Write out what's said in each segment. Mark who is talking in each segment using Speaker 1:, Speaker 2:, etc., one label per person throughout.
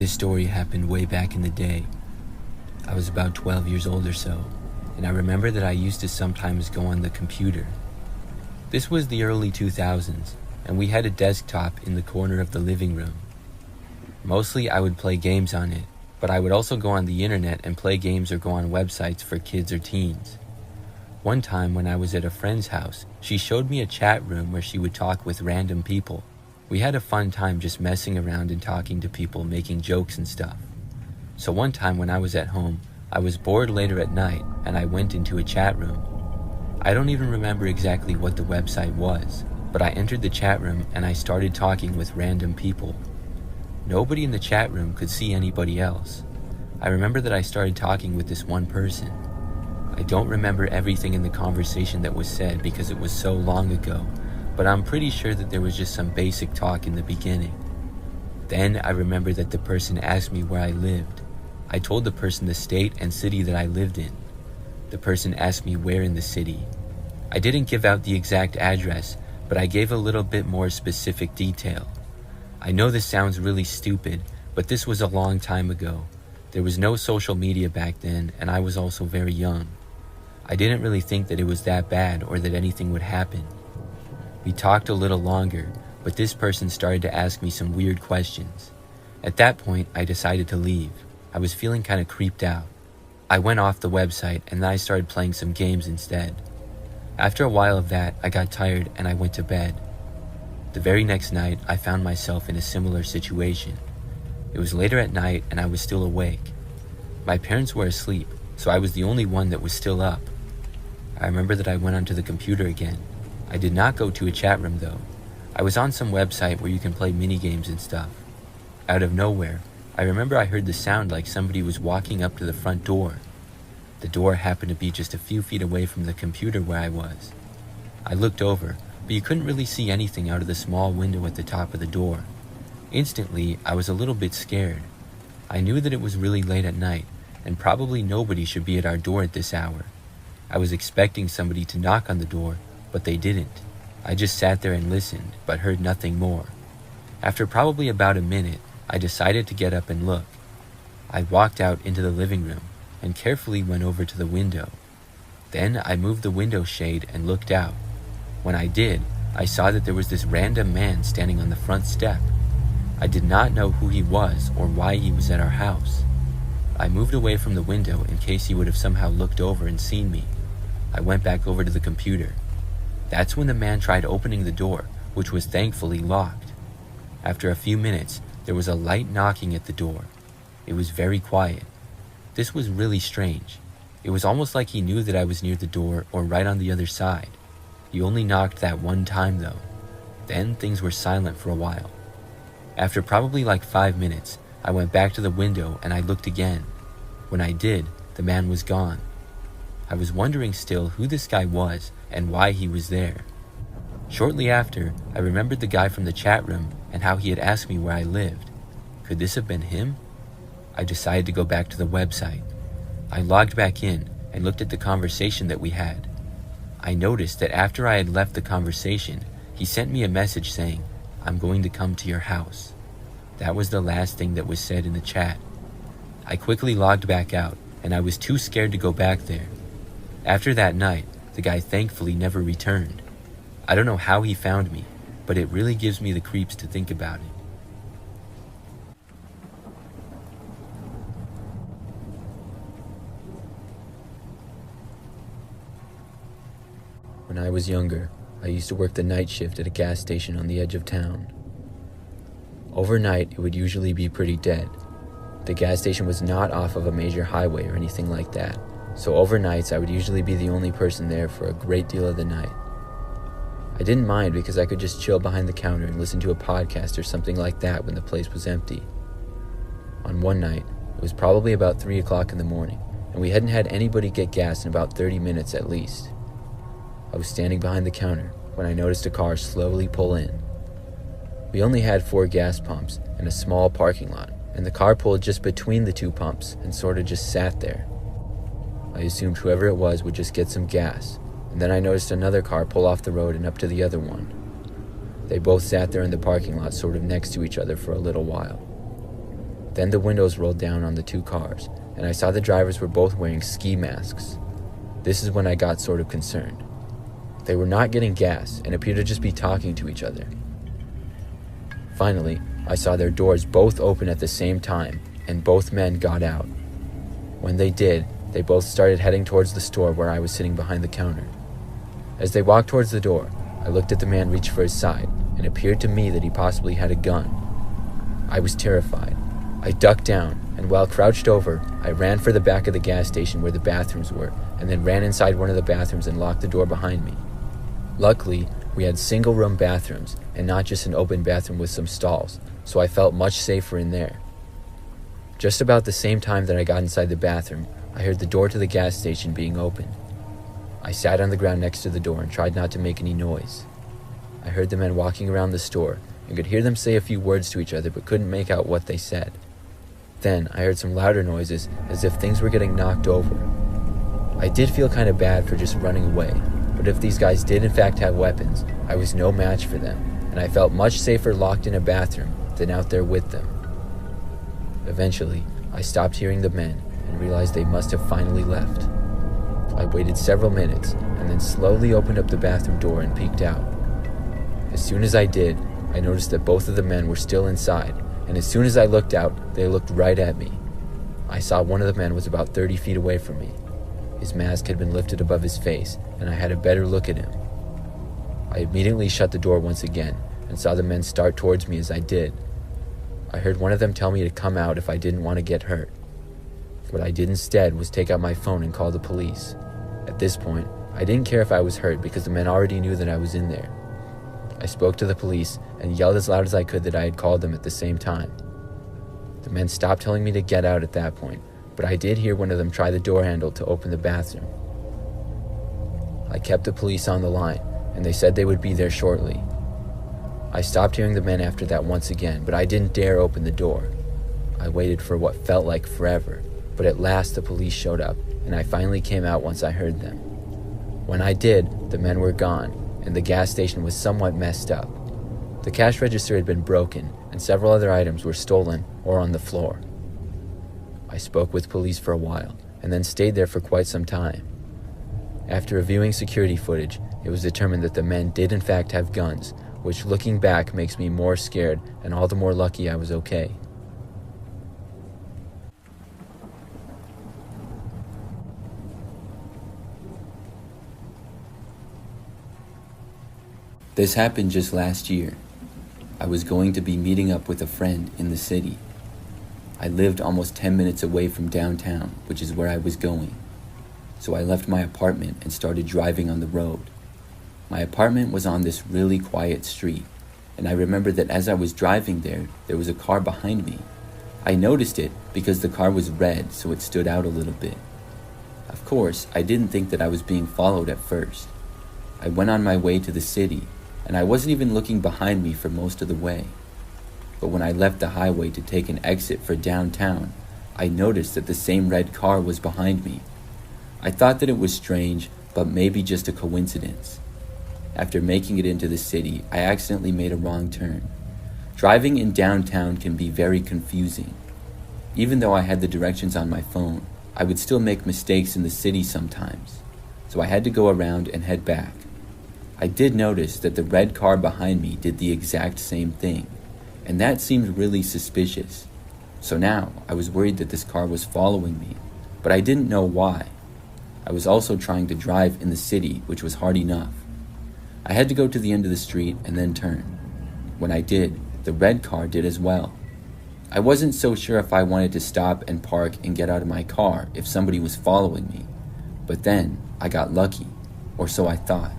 Speaker 1: This story happened way back in the day. I was about 12 years old or so, and I remember that I used to sometimes go on the computer. This was the early 2000s, and we had a desktop in the corner of the living room. Mostly I would play games on it, but I would also go on the internet and play games or go on websites for kids or teens. One time when I was at a friend's house, she showed me a chat room where she would talk with random people. We had a fun time just messing around and talking to people, making jokes and stuff. So one time when I was at home, I was bored later at night and I went into a chat room. I don't even remember exactly what the website was, but I entered the chat room and I started talking with random people. Nobody in the chat room could see anybody else. I remember that I started talking with this one person. I don't remember everything in the conversation that was said because it was so long ago, but I'm pretty sure that there was just some basic talk in the beginning. Then I remember that the person asked me where I lived. I told the person the state and city that I lived in. The person asked me where in the city. I didn't give out the exact address, but I gave a little bit more specific detail. I know this sounds really stupid, but this was a long time ago. There was no social media back then, and I was also very young. I didn't really think that it was that bad or that anything would happen. We talked a little longer, but this person started to ask me some weird questions. At that point, I decided to leave. I was feeling kind of creeped out. I went off the website and then I started playing some games instead. After a while of that, I got tired and I went to bed. The very next night, I found myself in a similar situation. It was later at night and I was still awake. My parents were asleep, so I was the only one that was still up. I remember that I went onto the computer again. I did not go to a chat room though. I was on some website where you can play mini games and stuff. Out of nowhere, I remember I heard the sound like somebody was walking up to the front door. The door happened to be just a few feet away from the computer where I was. I looked over, but you couldn't really see anything out of the small window at the top of the door. Instantly, I was a little bit scared. I knew that it was really late at night, and probably nobody should be at our door at this hour. I was expecting somebody to knock on the door, but they didn't. I just sat there and listened, but heard nothing more. After probably about a minute, I decided to get up and look. I walked out into the living room and carefully went over to the window. Then I moved the window shade and looked out. When I did, I saw that there was this random man standing on the front step. I did not know who he was or why he was at our house. I moved away from the window in case he would have somehow looked over and seen me. I went back over to the computer. That's when the man tried opening the door, which was thankfully locked. After a few minutes, there was a light knocking at the door. It was very quiet. This was really strange. It was almost like he knew that I was near the door or right on the other side. He only knocked that one time though. Then things were silent for a while. After probably like 5 minutes, I went back to the window and I looked again. When I did, the man was gone. I was wondering still who this guy was and why he was there. Shortly after, I remembered the guy from the chat room and how he had asked me where I lived. Could this have been him? I decided to go back to the website. I logged back in and looked at the conversation that we had. I noticed that after I had left the conversation, he sent me a message saying, "I'm going to come to your house." That was the last thing that was said in the chat. I quickly logged back out and I was too scared to go back there. After that night, the guy thankfully never returned. I don't know how he found me, but it really gives me the creeps to think about it. When I was younger, I used to work the night shift at a gas station on the edge of town. Overnight, it would usually be pretty dead. The gas station was not off of a major highway or anything like that, so overnights I would usually be the only person there for a great deal of the night. I didn't mind because I could just chill behind the counter and listen to a podcast or something like that when the place was empty. On one night, it was probably about 3 o'clock in the morning, and we hadn't had anybody get gas in about 30 minutes at least. I was standing behind the counter when I noticed a car slowly pull in. We only had 4 gas pumps and a small parking lot, and the car pulled just between the 2 pumps and sort of just sat there. I assumed whoever it was would just get some gas, and then I noticed another car pull off the road and up to the other one. They both sat there in the parking lot sort of next to each other for a little while. Then the windows rolled down on the two cars, and I saw the drivers were both wearing ski masks. This is when I got sort of concerned. They were not getting gas and appeared to just be talking to each other. Finally, I saw their doors both open at the same time, and both men got out. When they did, they both started heading towards the store where I was sitting behind the counter. As they walked towards the door, I looked at the man reach for his side, and it appeared to me that he possibly had a gun. I was terrified. I ducked down, and while crouched over, I ran for the back of the gas station where the bathrooms were, and then ran inside one of the bathrooms and locked the door behind me. Luckily, we had single-room bathrooms, and not just an open bathroom with some stalls, so I felt much safer in there. Just about the same time that I got inside the bathroom, I heard the door to the gas station being opened. I sat on the ground next to the door and tried not to make any noise. I heard the men walking around the store and could hear them say a few words to each other but couldn't make out what they said. Then I heard some louder noises as if things were getting knocked over. I did feel kind of bad for just running away, but if these guys did in fact have weapons, I was no match for them, and I felt much safer locked in a bathroom than out there with them. Eventually, I stopped hearing the men and realized they must have finally left. I waited several minutes and then slowly opened up the bathroom door and peeked out. As soon as I did, I noticed that both of the men were still inside, and as soon as I looked out, they looked right at me. I saw one of the men was about 30 feet away from me. His mask had been lifted above his face, and I had a better look at him. I immediately shut the door once again and saw the men start towards me as I did. I heard one of them tell me to come out if I didn't want to get hurt. What I did instead was take out my phone and call the police. At this point, I didn't care if I was hurt because the men already knew that I was in there. I spoke to the police and yelled as loud as I could that I had called them at the same time. The men stopped telling me to get out at that point, but I did hear one of them try the door handle to open the bathroom. I kept the police on the line, and they said they would be there shortly. I stopped hearing the men after that once again, but I didn't dare open the door. I waited for what felt like forever, but at last the police showed up, and I finally came out once I heard them. When I did, the men were gone, and the gas station was somewhat messed up. The cash register had been broken, and several other items were stolen or on the floor. I spoke with police for a while, and then stayed there for quite some time. After reviewing security footage, it was determined that the men did in fact have guns, which looking back makes me more scared and all the more lucky I was okay. This happened just last year. I was going to be meeting up with a friend in the city. I lived almost 10 minutes away from downtown, which is where I was going. So I left my apartment and started driving on the road. My apartment was on this really quiet street, and I remember that as I was driving there was a car behind me. I noticed it because the car was red, so it stood out a little bit. Of course, I didn't think that I was being followed at first. I went on my way to the city, and I wasn't even looking behind me for most of the way. But when I left the highway to take an exit for downtown, I noticed that the same red car was behind me. I thought that it was strange, but maybe just a coincidence. After making it into the city, I accidentally made a wrong turn. Driving in downtown can be very confusing. Even though I had the directions on my phone, I would still make mistakes in the city sometimes. So I had to go around and head back. I did notice that the red car behind me did the exact same thing, and that seemed really suspicious. So now I was worried that this car was following me, but I didn't know why. I was also trying to drive in the city, which was hard enough. I had to go to the end of the street and then turn. When I did, the red car did as well. I wasn't so sure if I wanted to stop and park and get out of my car if somebody was following me, but then I got lucky, or so I thought.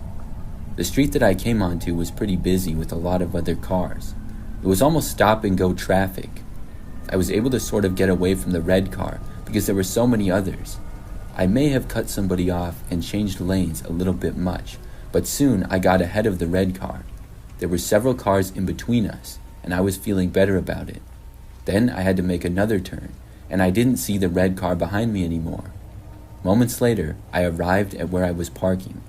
Speaker 1: The street that I came onto was pretty busy with a lot of other cars. It was almost stop-and-go traffic. I was able to sort of get away from the red car because there were so many others. I may have cut somebody off and changed lanes a little bit much, but soon I got ahead of the red car. There were several cars in between us, and I was feeling better about it. Then I had to make another turn, and I didn't see the red car behind me anymore. Moments later, I arrived at where I was parking.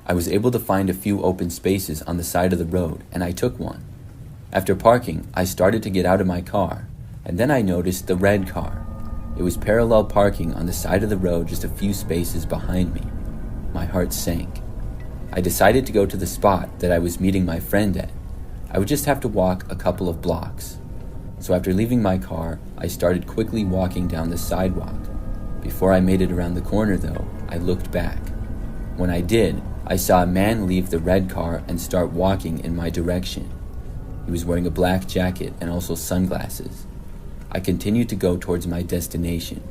Speaker 1: I was able to find a few open spaces on the side of the road, and I took one. After parking, I started to get out of my car, And then I noticed the red car. It was parallel parking on the side of the road just a few spaces behind me. My heart sank. I decided to go to the spot that I was meeting my friend at. I would just have to walk a couple of blocks. So after leaving my car, I started quickly walking down the sidewalk. Before I made it around the corner though, I looked back. When I did, I saw a man leave the red car and start walking in my direction. He was wearing a black jacket and also sunglasses. I continued to go towards my destination.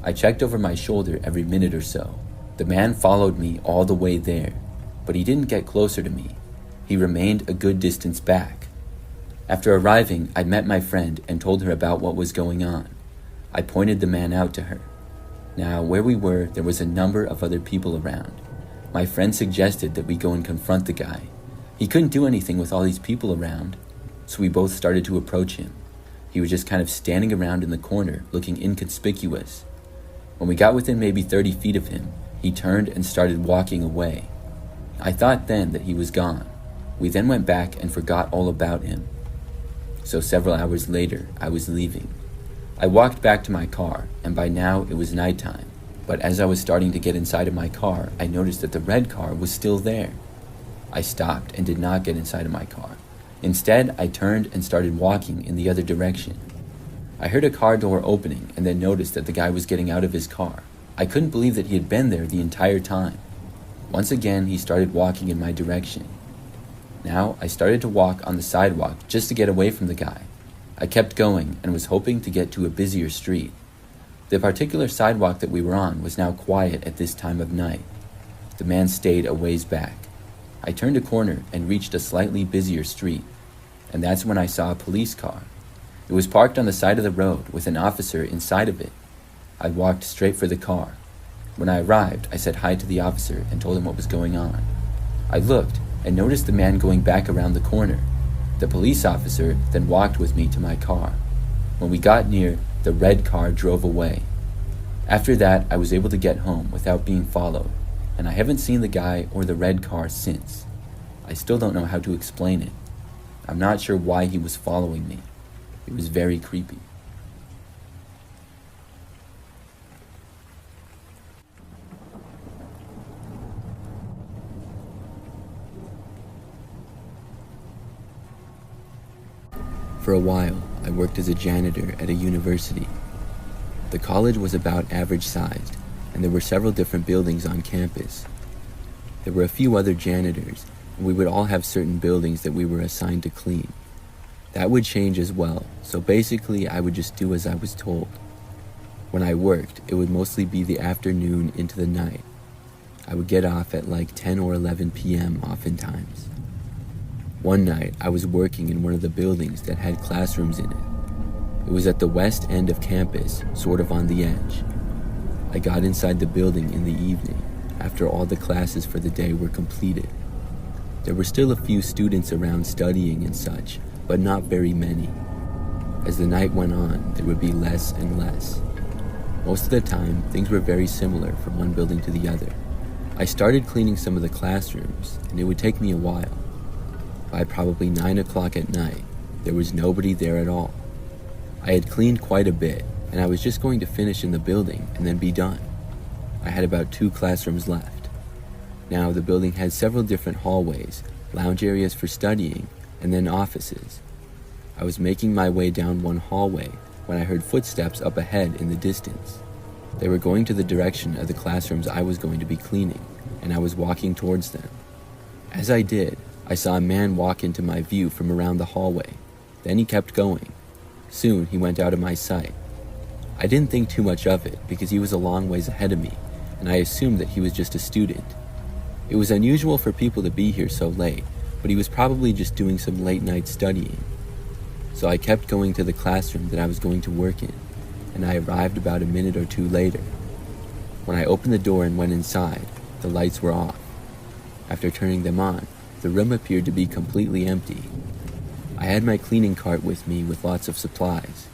Speaker 1: I checked over my shoulder every minute or so. The man followed me all the way there, but he didn't get closer to me. He remained a good distance back. After arriving, I met my friend and told her about what was going on. I pointed the man out to her. Now, where we were, there was a number of other people around. My friend suggested that we go and confront the guy. He couldn't do anything with all these people around, so we both started to approach him. He was just kind of standing around in the corner, looking inconspicuous. When we got within maybe 30 feet of him, he turned and started walking away. I thought then that he was gone. We then went back and forgot all about him. So several hours later, I was leaving. I walked back to my car, and by now it was nighttime. But as I was starting to get inside of my car, I noticed that the red car was still there. I stopped and did not get inside of my car. Instead, I turned and started walking in the other direction. I heard a car door opening and then noticed that the guy was getting out of his car. I couldn't believe that he had been there the entire time. Once again, he started walking in my direction. Now, I started to walk on the sidewalk just to get away from the guy. I kept going and was hoping to get to a busier street. The particular sidewalk that we were on was now quiet at this time of night. The man stayed a ways back. I turned a corner and reached a slightly busier street, and that's when I saw a police car. It was parked on the side of the road with an officer inside of it. I walked straight for the car. When I arrived, I said hi to the officer and told him what was going on. I looked and noticed the man going back around the corner. The police officer then walked with me to my car. When we got near, the red car drove away. After that, I was able to get home without being followed, and I haven't seen the guy or the red car since. I still don't know how to explain it. I'm not sure why he was following me. It was very creepy. For a while, I worked as a janitor at a university. The college was about average sized, and there were several different buildings on campus. There were a few other janitors, and we would all have certain buildings that we were assigned to clean. That would change as well, so basically I would just do as I was told. When I worked, it would mostly be the afternoon into the night. I would get off at like 10 or 11 p.m. oftentimes. One night, I was working in one of the buildings that had classrooms in it. It was at the west end of campus, sort of on the edge. I got inside the building in the evening, after all the classes for the day were completed. There were still a few students around studying and such, but not very many. As the night went on, there would be less and less. Most of the time, things were very similar from one building to the other. I started cleaning some of the classrooms, and it would take me a while. By probably 9 o'clock at night, there was nobody there at all. I had cleaned quite a bit, and I was just going to finish in the building and then be done. I had about 2 classrooms left. Now, the building had several different hallways, lounge areas for studying, and then offices. I was making my way down one hallway when I heard footsteps up ahead in the distance. They were going to the direction of the classrooms I was going to be cleaning, and I was walking towards them. As I did, I saw a man walk into my view from around the hallway. Then he kept going. Soon he went out of my sight. I didn't think too much of it because he was a long ways ahead of me, and I assumed that he was just a student. It was unusual for people to be here so late, but he was probably just doing some late night studying. So I kept going to the classroom that I was going to work in, and I arrived about a minute or two later. When I opened the door and went inside, the lights were off. After turning them on, the room appeared to be completely empty. I had my cleaning cart with me with lots of supplies.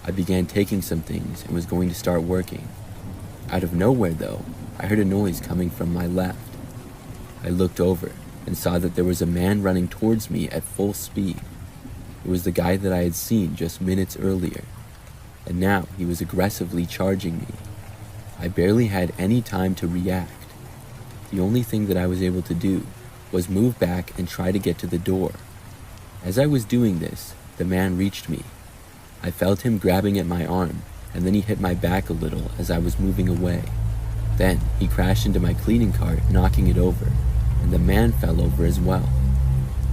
Speaker 1: I began taking some things and was going to start working. Out of nowhere, though, I heard a noise coming from my left. I looked over and saw that there was a man running towards me at full speed. It was the guy that I had seen just minutes earlier. and now he was aggressively charging me. I barely had any time to react. The only thing that I was able to do was move back and try to get to the door. As I was doing this, the man reached me. I felt him grabbing at my arm, and then he hit my back a little as I was moving away. Then he crashed into my cleaning cart, knocking it over, and the man fell over as well.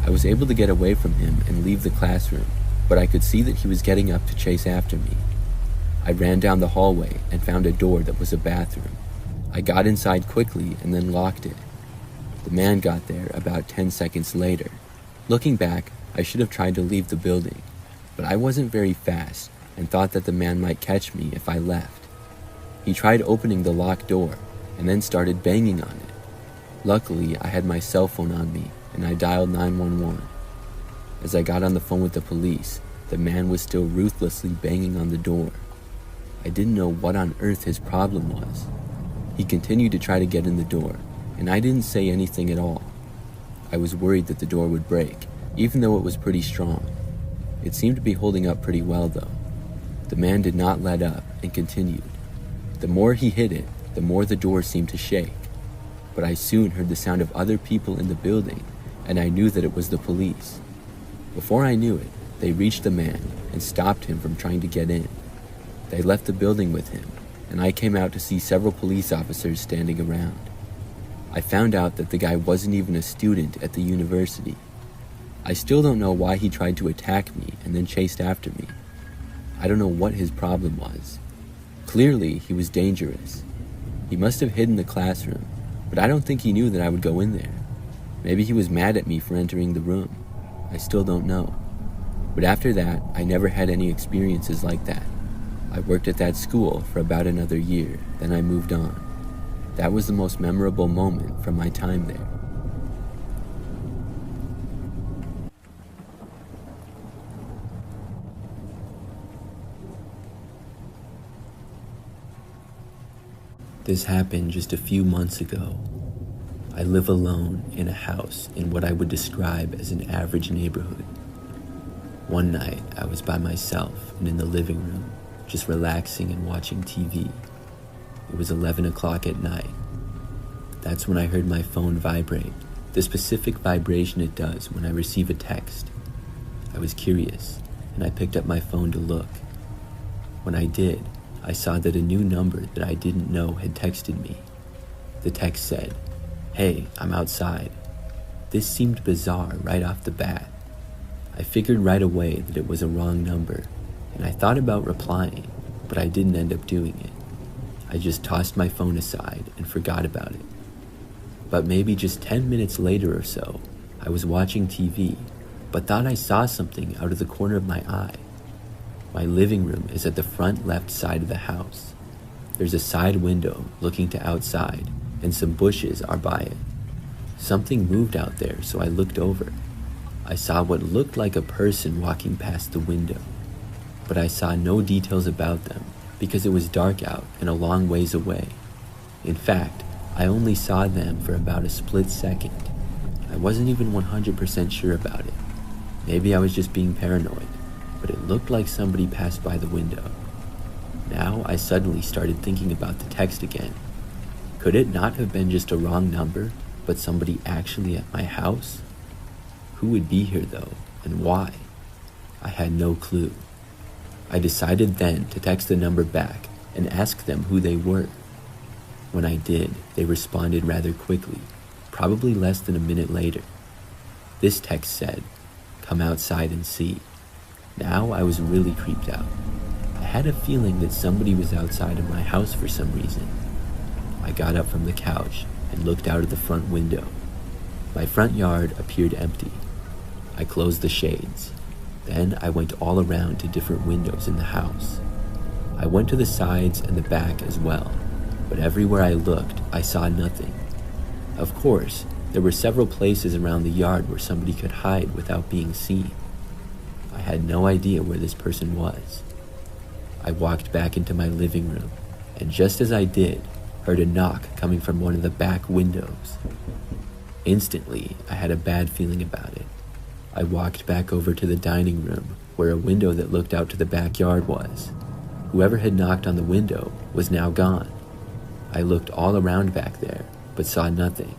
Speaker 1: I was able to get away from him and leave the classroom, but I could see that he was getting up to chase after me. I ran down the hallway and found a door that was a bathroom. I got inside quickly and then locked it. The man got there about 10 seconds later. Looking back, I should have tried to leave the building, but I wasn't very fast and thought that the man might catch me if I left. He tried opening the locked door and then started banging on it. Luckily, I had my cell phone on me and I dialed 911. As I got on the phone with the police, the man was still ruthlessly banging on the door. I didn't know what on earth his problem was. He continued to try to get in the door, and I didn't say anything at all. I was worried that the door would break, even though it was pretty strong. It seemed to be holding up pretty well though. The man did not let up and continued. The more he hit it, the more the door seemed to shake. But I soon heard the sound of other people in the building, and I knew that it was the police. Before I knew it, they reached the man and stopped him from trying to get in. They left the building with him, and I came out to see several police officers standing around. I found out that the guy wasn't even a student at the university. I still don't know why he tried to attack me and then chased after me. I don't know what his problem was. Clearly, he was dangerous. He must have hidden the classroom, but I don't think he knew that I would go in there. Maybe he was mad at me for entering the room. I still don't know. But after that, I never had any experiences like that. I worked at that school for about another year, then I moved on. That was the most memorable moment from my time there. This happened just a few months ago. I live alone in a house in what I would describe as an average neighborhood. One night, I was by myself and in the living room, just relaxing and watching TV. It was 11 o'clock at night. That's when I heard my phone vibrate, the specific vibration it does when I receive a text. I was curious, and I picked up my phone to look. When I did, I saw that a new number that I didn't know had texted me. The text said, "Hey, I'm outside." This seemed bizarre right off the bat. I figured right away that it was a wrong number, and I thought about replying, but I didn't end up doing it. I just tossed my phone aside and forgot about it. But maybe just 10 minutes later or so, I was watching TV, but thought I saw something out of the corner of my eye. My living room is at the front left side of the house. There's a side window looking to outside, and some bushes are by it. Something moved out there, so I looked over. I saw what looked like a person walking past the window, but I saw no details about them because it was dark out and a long ways away. In fact, I only saw them for about a split second. I wasn't even 100% sure about it. Maybe I was just being paranoid, but it looked like somebody passed by the window. Now I suddenly started thinking about the text again. Could it not have been just a wrong number, but somebody actually at my house? Who would be here though, and why? I had no clue. I decided then to text the number back and ask them who they were. When I did, they responded rather quickly, probably less than a minute later. This text said, "Come outside and see." Now I was really creeped out. I had a feeling that somebody was outside of my house for some reason. I got up from the couch and looked out of the front window. My front yard appeared empty. I closed the shades. Then I went all around to different windows in the house. I went to the sides and the back as well, but everywhere I looked, I saw nothing. Of course, there were several places around the yard where somebody could hide without being seen. I had no idea where this person was. I walked back into my living room, and just as I did, heard a knock coming from one of the back windows. Instantly, I had a bad feeling about it. I walked back over to the dining room, where a window that looked out to the backyard was. Whoever had knocked on the window was now gone. I looked all around back there, but saw nothing.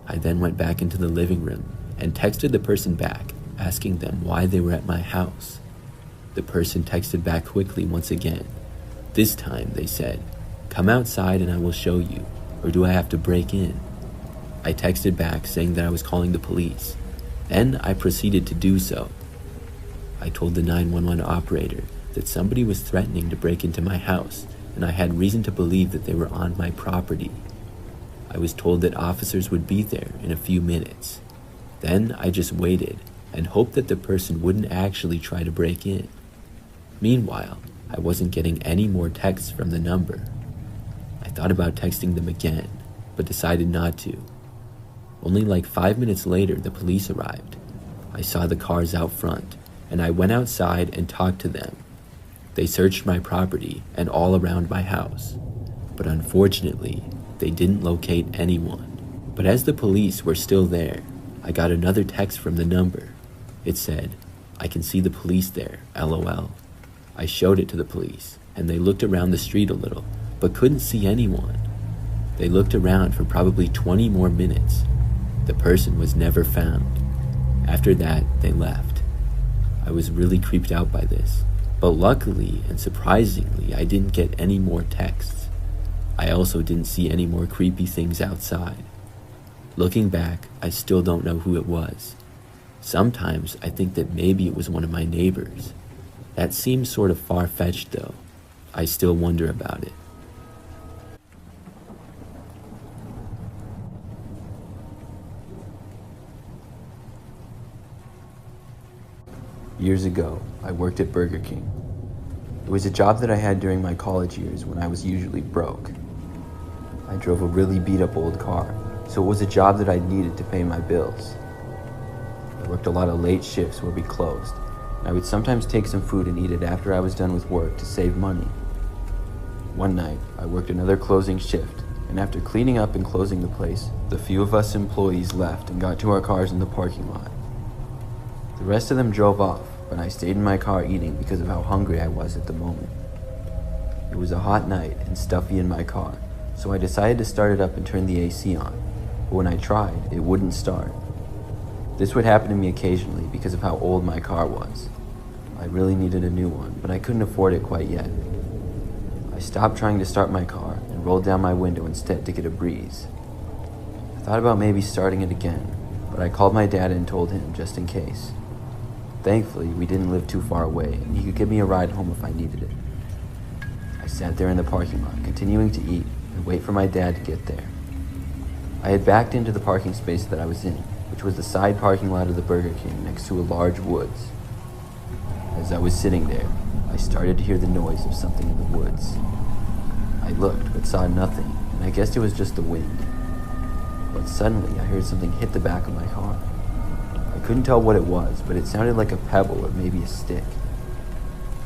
Speaker 1: I then went back into the living room and texted the person back, asking them why they were at my house. The person texted back quickly once again. This time they said, "Come outside and I will show you, or do I have to break in?" I texted back saying that I was calling the police. Then I proceeded to do so. I told the 911 operator that somebody was threatening to break into my house, and I had reason to believe that they were on my property. I was told that officers would be there in a few minutes. Then I just waited and hoped that the person wouldn't actually try to break in. Meanwhile, I wasn't getting any more texts from the number. I thought about texting them again, but decided not to. Only like 5 minutes later, the police arrived. I saw the cars out front, and I went outside and talked to them. They searched my property and all around my house, but unfortunately, they didn't locate anyone. But as the police were still there, I got another text from the number. It said, "I can see the police there, LOL." I showed it to the police, and they looked around the street a little, but couldn't see anyone. They looked around for probably 20 more minutes. The person was never found. After that, they left. I was really creeped out by this, but luckily and surprisingly, I didn't get any more texts. I also didn't see any more creepy things outside. Looking back, I still don't know who it was. Sometimes I think that maybe it was one of my neighbors. That seems sort of far-fetched though. I still wonder about it. Years ago, I worked at Burger King. It was a job that I had during my college years when I was usually broke. I drove a really beat-up old car, so it was a job that I needed to pay my bills. I worked a lot of late shifts where we closed, and I would sometimes take some food and eat it after I was done with work to save money. One night, I worked another closing shift, and after cleaning up and closing the place, the few of us employees left and got to our cars in the parking lot. The rest of them drove off, but I stayed in my car eating because of how hungry I was at the moment. It was a hot night and stuffy in my car, so I decided to start it up and turn the AC on, but when I tried, it wouldn't start. This would happen to me occasionally because of how old my car was. I really needed a new one, but I couldn't afford it quite yet. I stopped trying to start my car and rolled down my window instead to get a breeze. I thought about maybe starting it again, but I called my dad and told him just in case. Thankfully, we didn't live too far away, and he could give me a ride home if I needed it. I sat there in the parking lot, continuing to eat and wait for my dad to get there. I had backed into the parking space that I was in, which was the side parking lot of the Burger King next to a large woods. As I was sitting there, I started to hear the noise of something in the woods. I looked, but saw nothing, and I guessed it was just the wind. But suddenly, I heard something hit the back of my car. I couldn't tell what it was, but it sounded like a pebble or maybe a stick.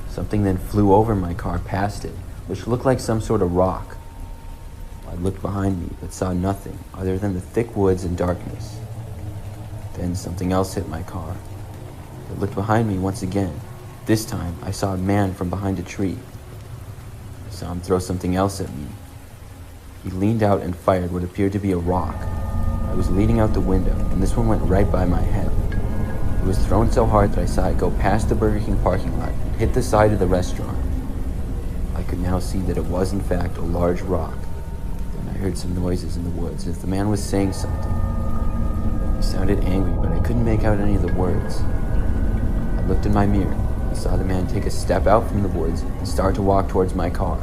Speaker 1: Something then flew over my car past it, which looked like some sort of rock. I looked behind me, but saw nothing other than the thick woods and darkness. Then something else hit my car. I looked behind me once again. This time, I saw a man from behind a tree. I saw him throw something else at me. He leaned out and fired what appeared to be a rock. I was leaning out the window, and this one went right by my head. It was thrown so hard that I saw it go past the Burger King parking lot and hit the side of the restaurant. I could now see that it was in fact a large rock. Then I heard some noises in the woods as if the man was saying something. He sounded angry, but I couldn't make out any of the words. I looked in my mirror and saw the man take a step out from the woods and start to walk towards my car.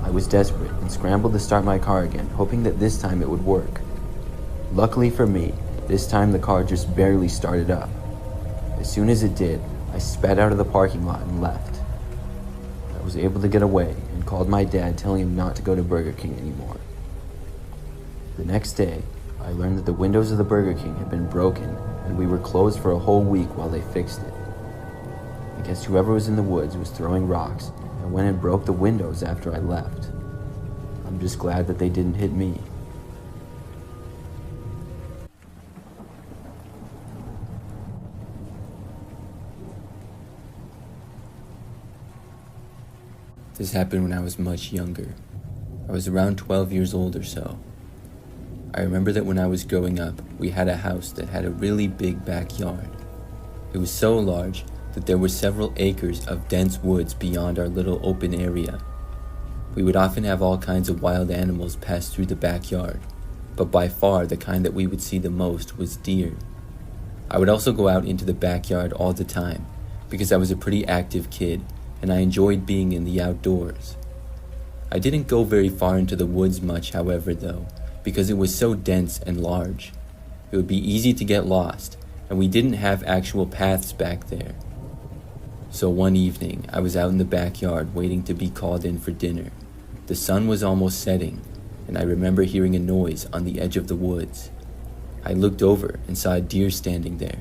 Speaker 1: I was desperate and scrambled to start my car again, hoping that this time it would work. Luckily for me, this time the car just barely started up. As soon as it did, I sped out of the parking lot and left. I was able to get away and called my dad telling him not to go to Burger King anymore. The next day, I learned that the windows of the Burger King had been broken and we were closed for a whole week while they fixed it. I guess whoever was in the woods was throwing rocks and went and broke the windows after I left. I'm just glad that they didn't hit me. This happened when I was much younger. I was around 12 years old or so. I remember that when I was growing up, we had a house that had a really big backyard. It was so large that there were several acres of dense woods beyond our little open area. We would often have all kinds of wild animals pass through the backyard, but by far the kind that we would see the most was deer. I would also go out into the backyard all the time because I was a pretty active kid and I enjoyed being in the outdoors. I didn't go very far into the woods much, however, though, because it was so dense and large. It would be easy to get lost, and we didn't have actual paths back there. So one evening, I was out in the backyard waiting to be called in for dinner. The sun was almost setting, and I remember hearing a noise on the edge of the woods. I looked over and saw a deer standing there.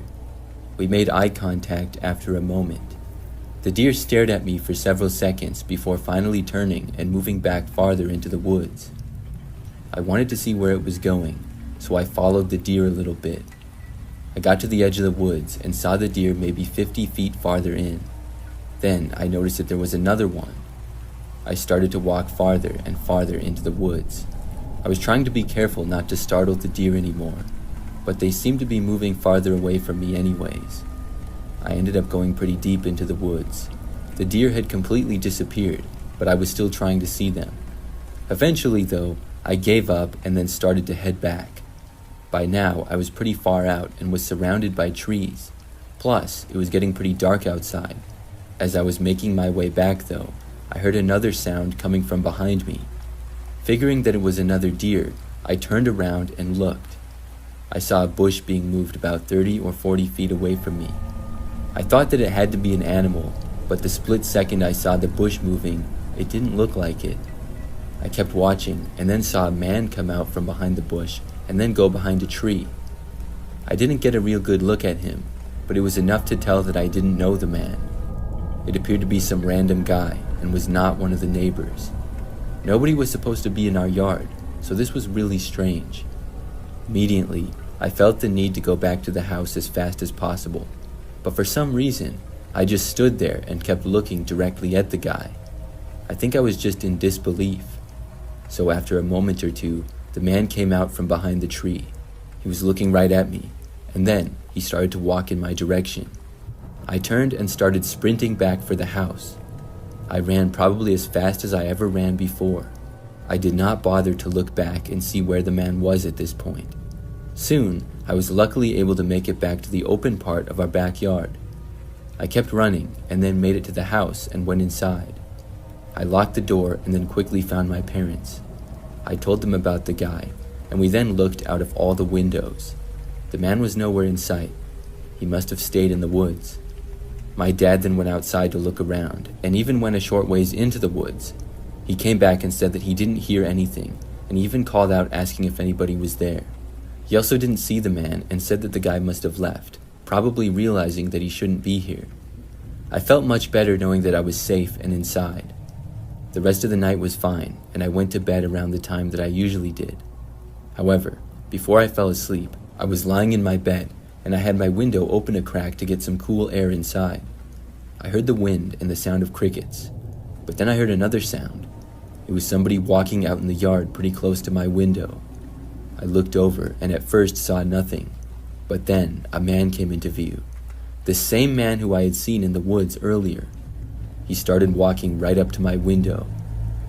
Speaker 1: We made eye contact after a moment. The deer stared at me for several seconds before finally turning and moving back farther into the woods. I wanted to see where it was going, so I followed the deer a little bit. I got to the edge of the woods and saw the deer maybe 50 feet farther in. Then I noticed that there was another one. I started to walk farther and farther into the woods. I was trying to be careful not to startle the deer anymore, but they seemed to be moving farther away from me anyways. I ended up going pretty deep into the woods. The deer had completely disappeared, but I was still trying to see them. Eventually, though, I gave up and then started to head back. By now, I was pretty far out and was surrounded by trees. Plus, it was getting pretty dark outside. As I was making my way back, though, I heard another sound coming from behind me. Figuring that it was another deer, I turned around and looked. I saw a bush being moved about 30 or 40 feet away from me. I thought that it had to be an animal, but the split second I saw the bush moving, it didn't look like it. I kept watching and then saw a man come out from behind the bush and then go behind a tree. I didn't get a real good look at him, but it was enough to tell that I didn't know the man. It appeared to be some random guy and was not one of the neighbors. Nobody was supposed to be in our yard, so this was really strange. Immediately, I felt the need to go back to the house as fast as possible, but for some reason, I just stood there and kept looking directly at the guy. I think I was just in disbelief. So after a moment or two, the man came out from behind the tree. He was looking right at me, and then he started to walk in my direction. I turned and started sprinting back for the house. I ran probably as fast as I ever ran before. I did not bother to look back and see where the man was at this point. Soon, I was luckily able to make it back to the open part of our backyard. I kept running and then made it to the house and went inside. I locked the door and then quickly found my parents. I told them about the guy, and we then looked out of all the windows. The man was nowhere in sight. He must have stayed in the woods. My dad then went outside to look around, and even went a short ways into the woods. He came back and said that he didn't hear anything, and even called out asking if anybody was there. He also didn't see the man and said that the guy must have left, probably realizing that he shouldn't be here. I felt much better knowing that I was safe and inside. The rest of the night was fine, and I went to bed around the time that I usually did. However, before I fell asleep, I was lying in my bed, and I had my window open a crack to get some cool air inside. I heard the wind and the sound of crickets, but then I heard another sound. It was somebody walking out in the yard pretty close to my window. I looked over and at first saw nothing, but then a man came into view. The same man who I had seen in the woods earlier. He started walking right up to my window.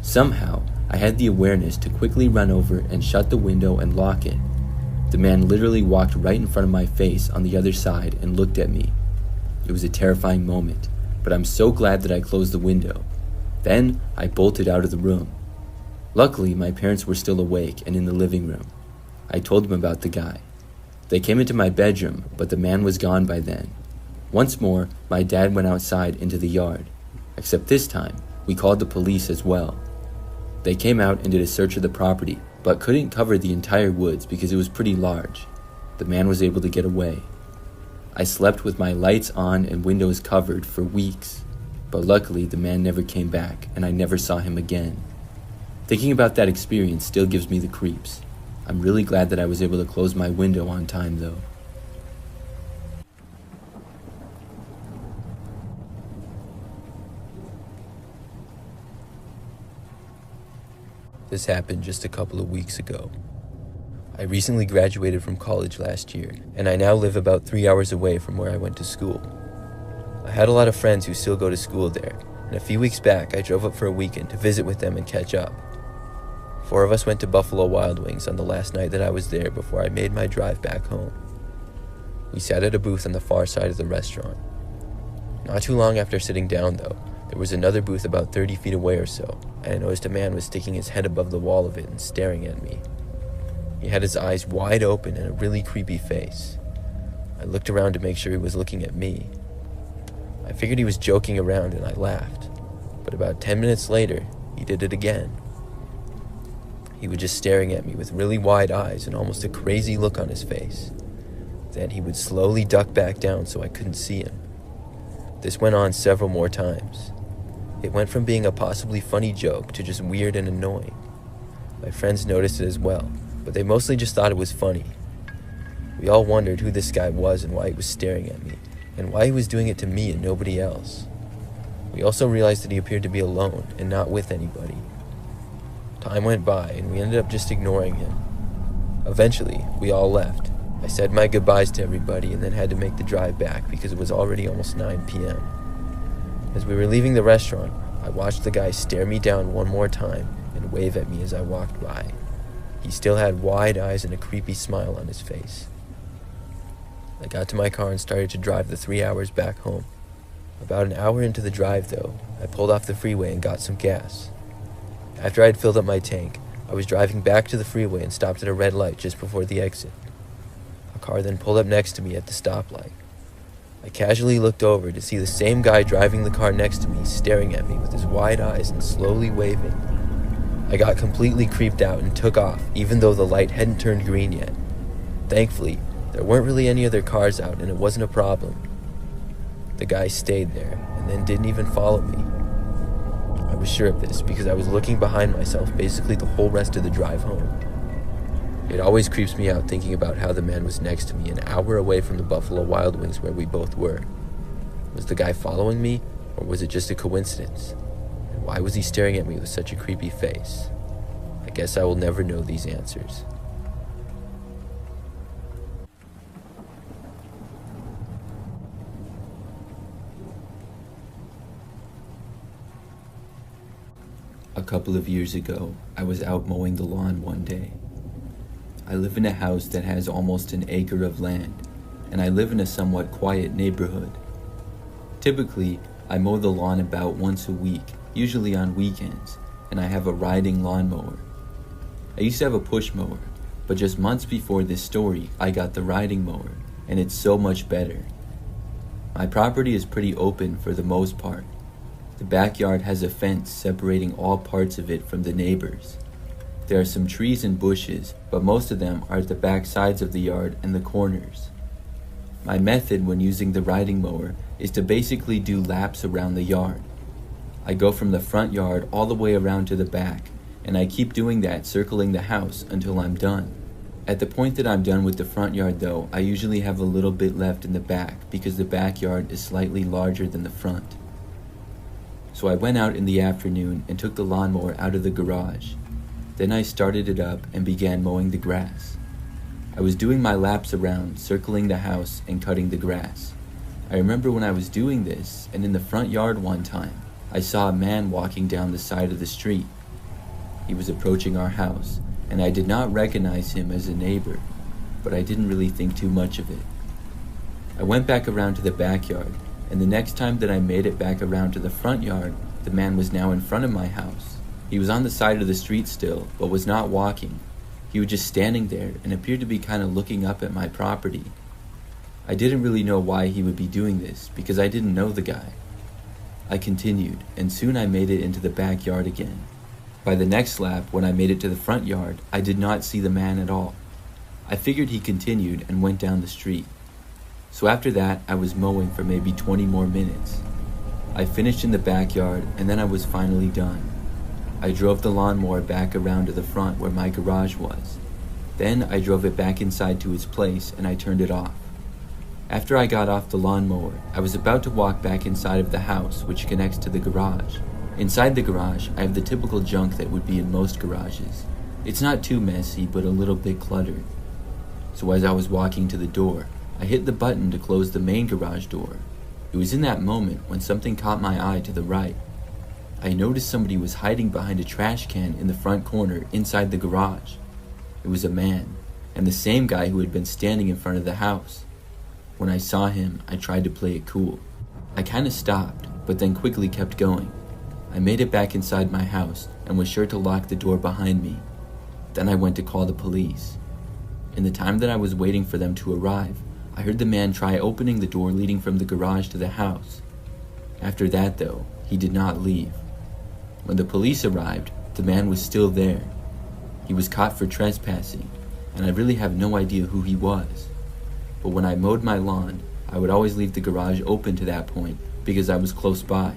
Speaker 1: Somehow, I had the awareness to quickly run over and shut the window and lock it. The man literally walked right in front of my face on the other side and looked at me. It was a terrifying moment, but I'm so glad that I closed the window. Then, I bolted out of the room. Luckily, my parents were still awake and in the living room. I told them about the guy. They came into my bedroom, but the man was gone by then. Once more, my dad went outside into the yard. Except this time, we called the police as well. They came out and did a search of the property, but couldn't cover the entire woods because it was pretty large. The man was able to get away. I slept with my lights on and windows covered for weeks, but luckily the man never came back and I never saw him again. Thinking about that experience still gives me the creeps. I'm really glad that I was able to close my window on time though. This happened just a couple of weeks ago. I recently graduated from college last year, and I now live about 3 hours away from where I went to school. I had a lot of friends who still go to school there, and a few weeks back I drove up for a weekend to visit with them and catch up. 4 of us went to Buffalo Wild Wings on the last night that I was there before I made my drive back home. We sat at a booth on the far side of the restaurant. Not too long after sitting down, though, there was another booth about 30 feet away or so, and I noticed a man was sticking his head above the wall of it and staring at me. He had his eyes wide open and a really creepy face. I looked around to make sure he was looking at me. I figured he was joking around and I laughed, but about 10 minutes later, he did it again. He was just staring at me with really wide eyes and almost a crazy look on his face. Then he would slowly duck back down so I couldn't see him. This went on several more times. It went from being a possibly funny joke to just weird and annoying. My friends noticed it as well, but they mostly just thought it was funny. We all wondered who this guy was and why he was staring at me, and why he was doing it to me and nobody else. We also realized that he appeared to be alone and not with anybody. Time went by and we ended up just ignoring him. Eventually, we all left. I said my goodbyes to everybody and then had to make the drive back because it was already almost 9 p.m. As we were leaving the restaurant, I watched the guy stare me down one more time and wave at me as I walked by. He still had wide eyes and a creepy smile on his face. I got to my car and started to drive the 3 hours back home. About an hour into the drive, though, I pulled off the freeway and got some gas. After I had filled up my tank, I was driving back to the freeway and stopped at a red light just before the exit. A car then pulled up next to me at the stoplight. I casually looked over to see the same guy driving the car next to me staring at me with his wide eyes and slowly waving. I got completely creeped out and took off, even though the light hadn't turned green yet. Thankfully, there weren't really any other cars out and it wasn't a problem. The guy stayed there and then didn't even follow me. I was sure of this because I was looking behind myself basically the whole rest of the drive home. It always creeps me out thinking about how the man was next to me an hour away from the Buffalo Wild Wings where we both were. Was the guy following me, or was it just a coincidence? And why was he staring at me with such a creepy face? I guess I will never know these answers. A couple of years ago, I was out mowing the lawn one day. I live in a house that has almost an acre of land, and I live in a somewhat quiet neighborhood. Typically, I mow the lawn about once a week, usually on weekends, and I have a riding lawnmower. I used to have a push mower, but just months before this story, I got the riding mower, and it's so much better. My property is pretty open for the most part. The backyard has a fence separating all parts of it from the neighbors. There are some trees and bushes, but most of them are at the back sides of the yard and the corners. My method when using the riding mower is to basically do laps around the yard. I go from the front yard all the way around to the back, and I keep doing that circling the house until I'm done. At the point that I'm done with the front yard though, I usually have a little bit left in the back because the backyard is slightly larger than the front. So I went out in the afternoon and took the lawnmower out of the garage. Then I started it up and began mowing the grass. I was doing my laps around, circling the house and cutting the grass. I remember when I was doing this, and in the front yard one time, I saw a man walking down the side of the street. He was approaching our house, and I did not recognize him as a neighbor, but I didn't really think too much of it. I went back around to the backyard, and the next time that I made it back around to the front yard, the man was now in front of my house. He was on the side of the street still, but was not walking. He was just standing there and appeared to be kind of looking up at my property. I didn't really know why he would be doing this because I didn't know the guy. I continued, and soon I made it into the backyard again. By the next lap, when I made it to the front yard, I did not see the man at all. I figured he continued and went down the street. So after that, I was mowing for maybe 20 more minutes. I finished in the backyard, and then I was finally done. I drove the lawnmower back around to the front where my garage was. Then I drove it back inside to its place and I turned it off. After I got off the lawnmower, I was about to walk back inside of the house which connects to the garage, Inside the garage, I have the typical junk that would be in most garages. It's not too messy, but a little bit cluttered. So as I was walking to the door, I hit the button to close the main garage door. It was in that moment when something caught my eye to the right. I noticed somebody was hiding behind a trash can in the front corner inside the garage. It was a man, and the same guy who had been standing in front of the house. When I saw him, I tried to play it cool. I kinda stopped, but then quickly kept going. I made it back inside my house and was sure to lock the door behind me. Then I went to call the police. In the time that I was waiting for them to arrive, I heard the man try opening the door leading from the garage to the house. After that, though, he did not leave. When the police arrived, the man was still there. He was caught for trespassing, and I really have no idea who he was. But when I mowed my lawn, I would always leave the garage open to that point because I was close by.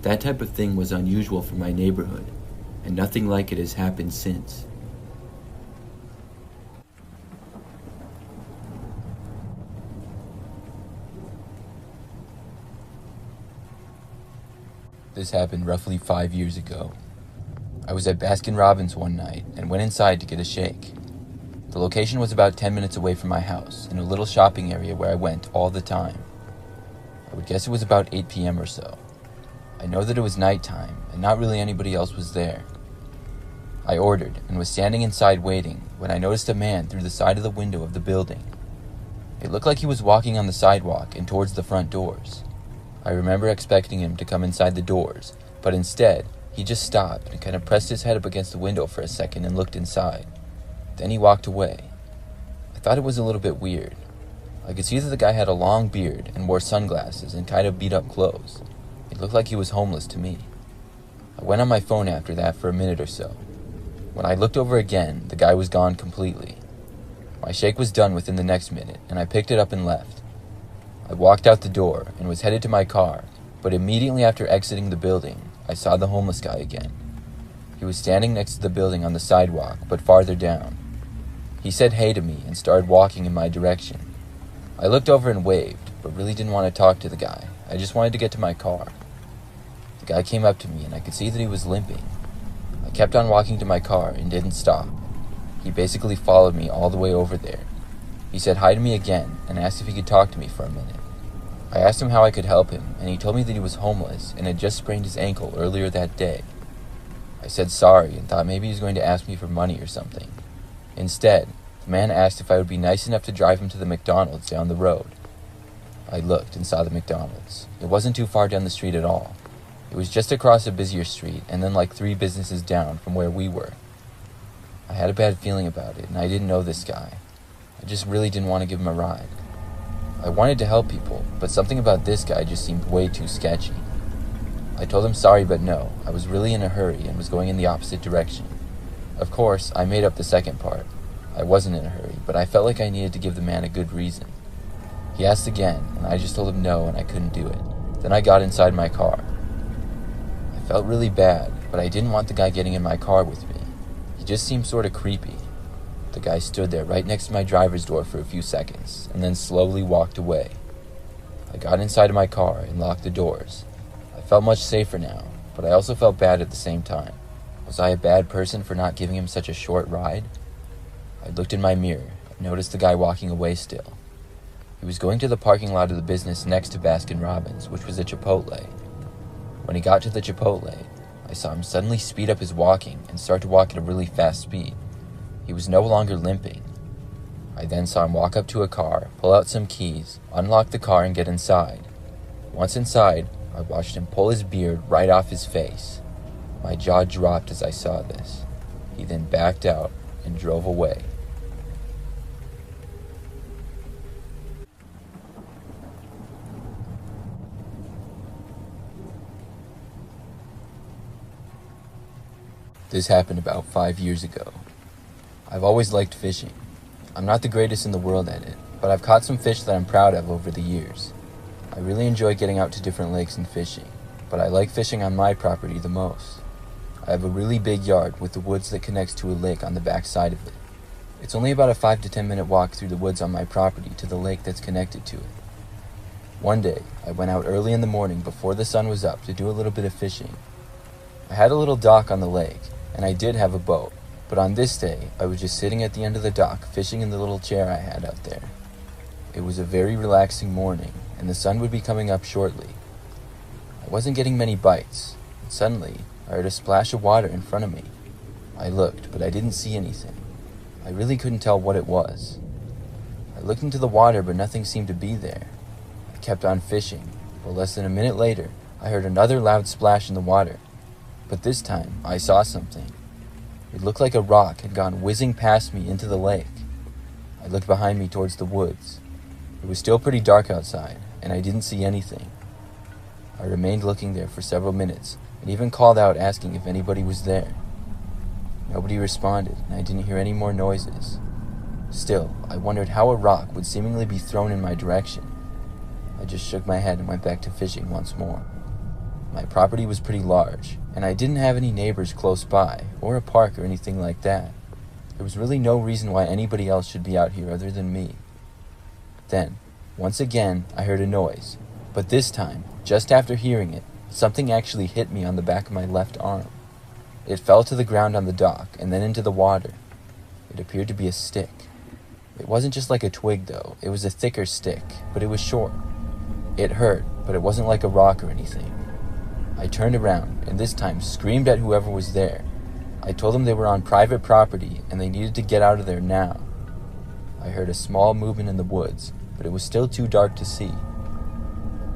Speaker 1: That type of thing was unusual for my neighborhood, and nothing like it has happened since. This happened roughly 5 years ago. I was at Baskin-Robbins one night and went inside to get a shake. The location was about 10 minutes away from my house, in a little shopping area where I went all the time. I would guess it was about 8 p.m. or so. I know that it was nighttime, and not really anybody else was there. I ordered, and was standing inside waiting, when I noticed a man through the side of the window of the building. It looked like he was walking on the sidewalk and towards the front doors. I remember expecting him to come inside the doors, but instead, he just stopped and kind of pressed his head up against the window for a second and looked inside. Then he walked away. I thought it was a little bit weird. I could see that the guy had a long beard and wore sunglasses and kind of beat up clothes. It looked like he was homeless to me. I went on my phone after that for a minute or so. When I looked over again, the guy was gone completely. My shake was done within the next minute, and I picked it up and left. I walked out the door and was headed to my car, but immediately after exiting the building, I saw the homeless guy again. He was standing next to the building on the sidewalk, but farther down. He said hey to me and started walking in my direction. I looked over and waved, but really didn't want to talk to the guy. I just wanted to get to my car. The guy came up to me and I could see that he was limping. I kept on walking to my car and didn't stop. He basically followed me all the way over there. He said hi to me again and asked if he could talk to me for a minute. I asked him how I could help him, and he told me that he was homeless and had just sprained his ankle earlier that day. I said sorry and thought maybe he was going to ask me for money or something. Instead, the man asked if I would be nice enough to drive him to the McDonald's down the road. I looked and saw the McDonald's. It wasn't too far down the street at all. It was just across a busier street and then like 3 businesses down from where we were. I had a bad feeling about it, and I didn't know this guy. I just really didn't want to give him a ride. I wanted to help people, but something about this guy just seemed way too sketchy. I told him sorry, but no, I was really in a hurry and was going in the opposite direction. Of course, I made up the second part. I wasn't in a hurry, but I felt like I needed to give the man a good reason. He asked again, and I just told him no and I couldn't do it. Then I got inside my car. I felt really bad, but I didn't want the guy getting in my car with me. He just seemed sort of creepy. The guy stood there right next to my driver's door for a few seconds, and then slowly walked away. I got inside of my car and locked the doors. I felt much safer now, but I also felt bad at the same time. Was I a bad person for not giving him such a short ride? I looked in my mirror and noticed the guy walking away still. He was going to the parking lot of the business next to Baskin-Robbins, which was a Chipotle. When he got to the Chipotle, I saw him suddenly speed up his walking and start to walk at a really fast speed. He was no longer limping. I then saw him walk up to a car, pull out some keys, unlock the car, and get inside. Once inside, I watched him pull his beard right off his face. My jaw dropped as I saw this. He then backed out and drove away. This happened about 5 years ago. I've always liked fishing. I'm not the greatest in the world at it, but I've caught some fish that I'm proud of over the years. I really enjoy getting out to different lakes and fishing, but I like fishing on my property the most. I have a really big yard with the woods that connects to a lake on the back side of it. It's only about a 5 to 10 minute walk through the woods on my property to the lake that's connected to it. One day, I went out early in the morning before the sun was up to do a little bit of fishing, I had a little dock on the lake, and I did have a boat, but on this day, I was just sitting at the end of the dock fishing in the little chair I had out there. It was a very relaxing morning, and the sun would be coming up shortly. I wasn't getting many bites, and suddenly, I heard a splash of water in front of me. I looked, but I didn't see anything. I really couldn't tell what it was. I looked into the water, but nothing seemed to be there. I kept on fishing, but less than a minute later, I heard another loud splash in the water. But this time, I saw something. It looked like a rock had gone whizzing past me into the lake. I looked behind me towards the woods. It was still pretty dark outside, and I didn't see anything. I remained looking there for several minutes, and even called out asking if anybody was there. Nobody responded, and I didn't hear any more noises. Still, I wondered how a rock would seemingly be thrown in my direction. I just shook my head and went back to fishing once more. My property was pretty large, and I didn't have any neighbors close by, or a park or anything like that. There was really no reason why anybody else should be out here other than me. Then, once again, I heard a noise, but this time, just after hearing it, something actually hit me on the back of my left arm. It fell to the ground on the dock and then into the water. It appeared to be a stick. It wasn't just like a twig though, it was a thicker stick, but it was short. It hurt, but it wasn't like a rock or anything. I turned around, and this time screamed at whoever was there. I told them they were on private property, and they needed to get out of there now. I heard a small movement in the woods, but it was still too dark to see.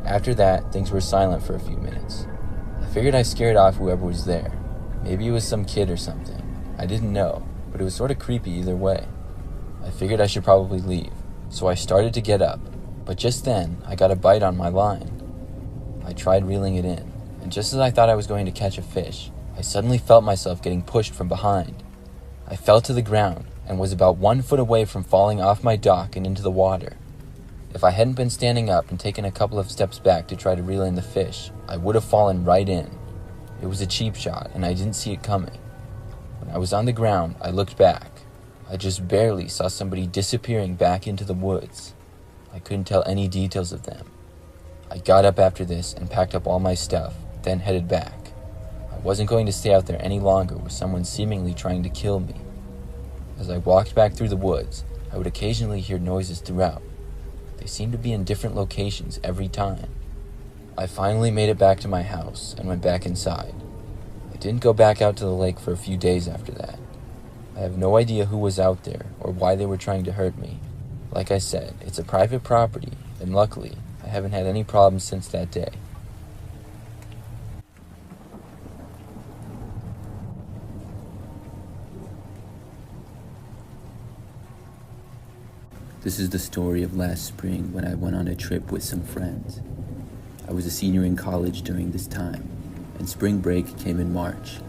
Speaker 1: After that, things were silent for a few minutes. I figured I scared off whoever was there. Maybe it was some kid or something. I didn't know, but it was sort of creepy either way. I figured I should probably leave, so I started to get up, but just then, I got a bite on my line. I tried reeling it in, and just as I thought I was going to catch a fish, I suddenly felt myself getting pushed from behind. I fell to the ground and was about 1 foot away from falling off my dock and into the water. If I hadn't been standing up and taken a couple of steps back to try to reel in the fish, I would have fallen right in. It was a cheap shot, and I didn't see it coming. When I was on the ground, I looked back. I just barely saw somebody disappearing back into the woods. I couldn't tell any details of them. I got up after this and packed up all my stuff, then headed back. I wasn't going to stay out there any longer with someone seemingly trying to kill me. As I walked back through the woods, I would occasionally hear noises throughout. They seemed to be in different locations every time. I finally made it back to my house and went back inside. I didn't go back out to the lake for a few days after that. I have no idea who was out there or why they were trying to hurt me. Like I said, it's a private property, and luckily, I haven't had any problems since that day. This is the story of last spring when I went on a trip with some friends. I was a senior in college during this time, and spring break came in March.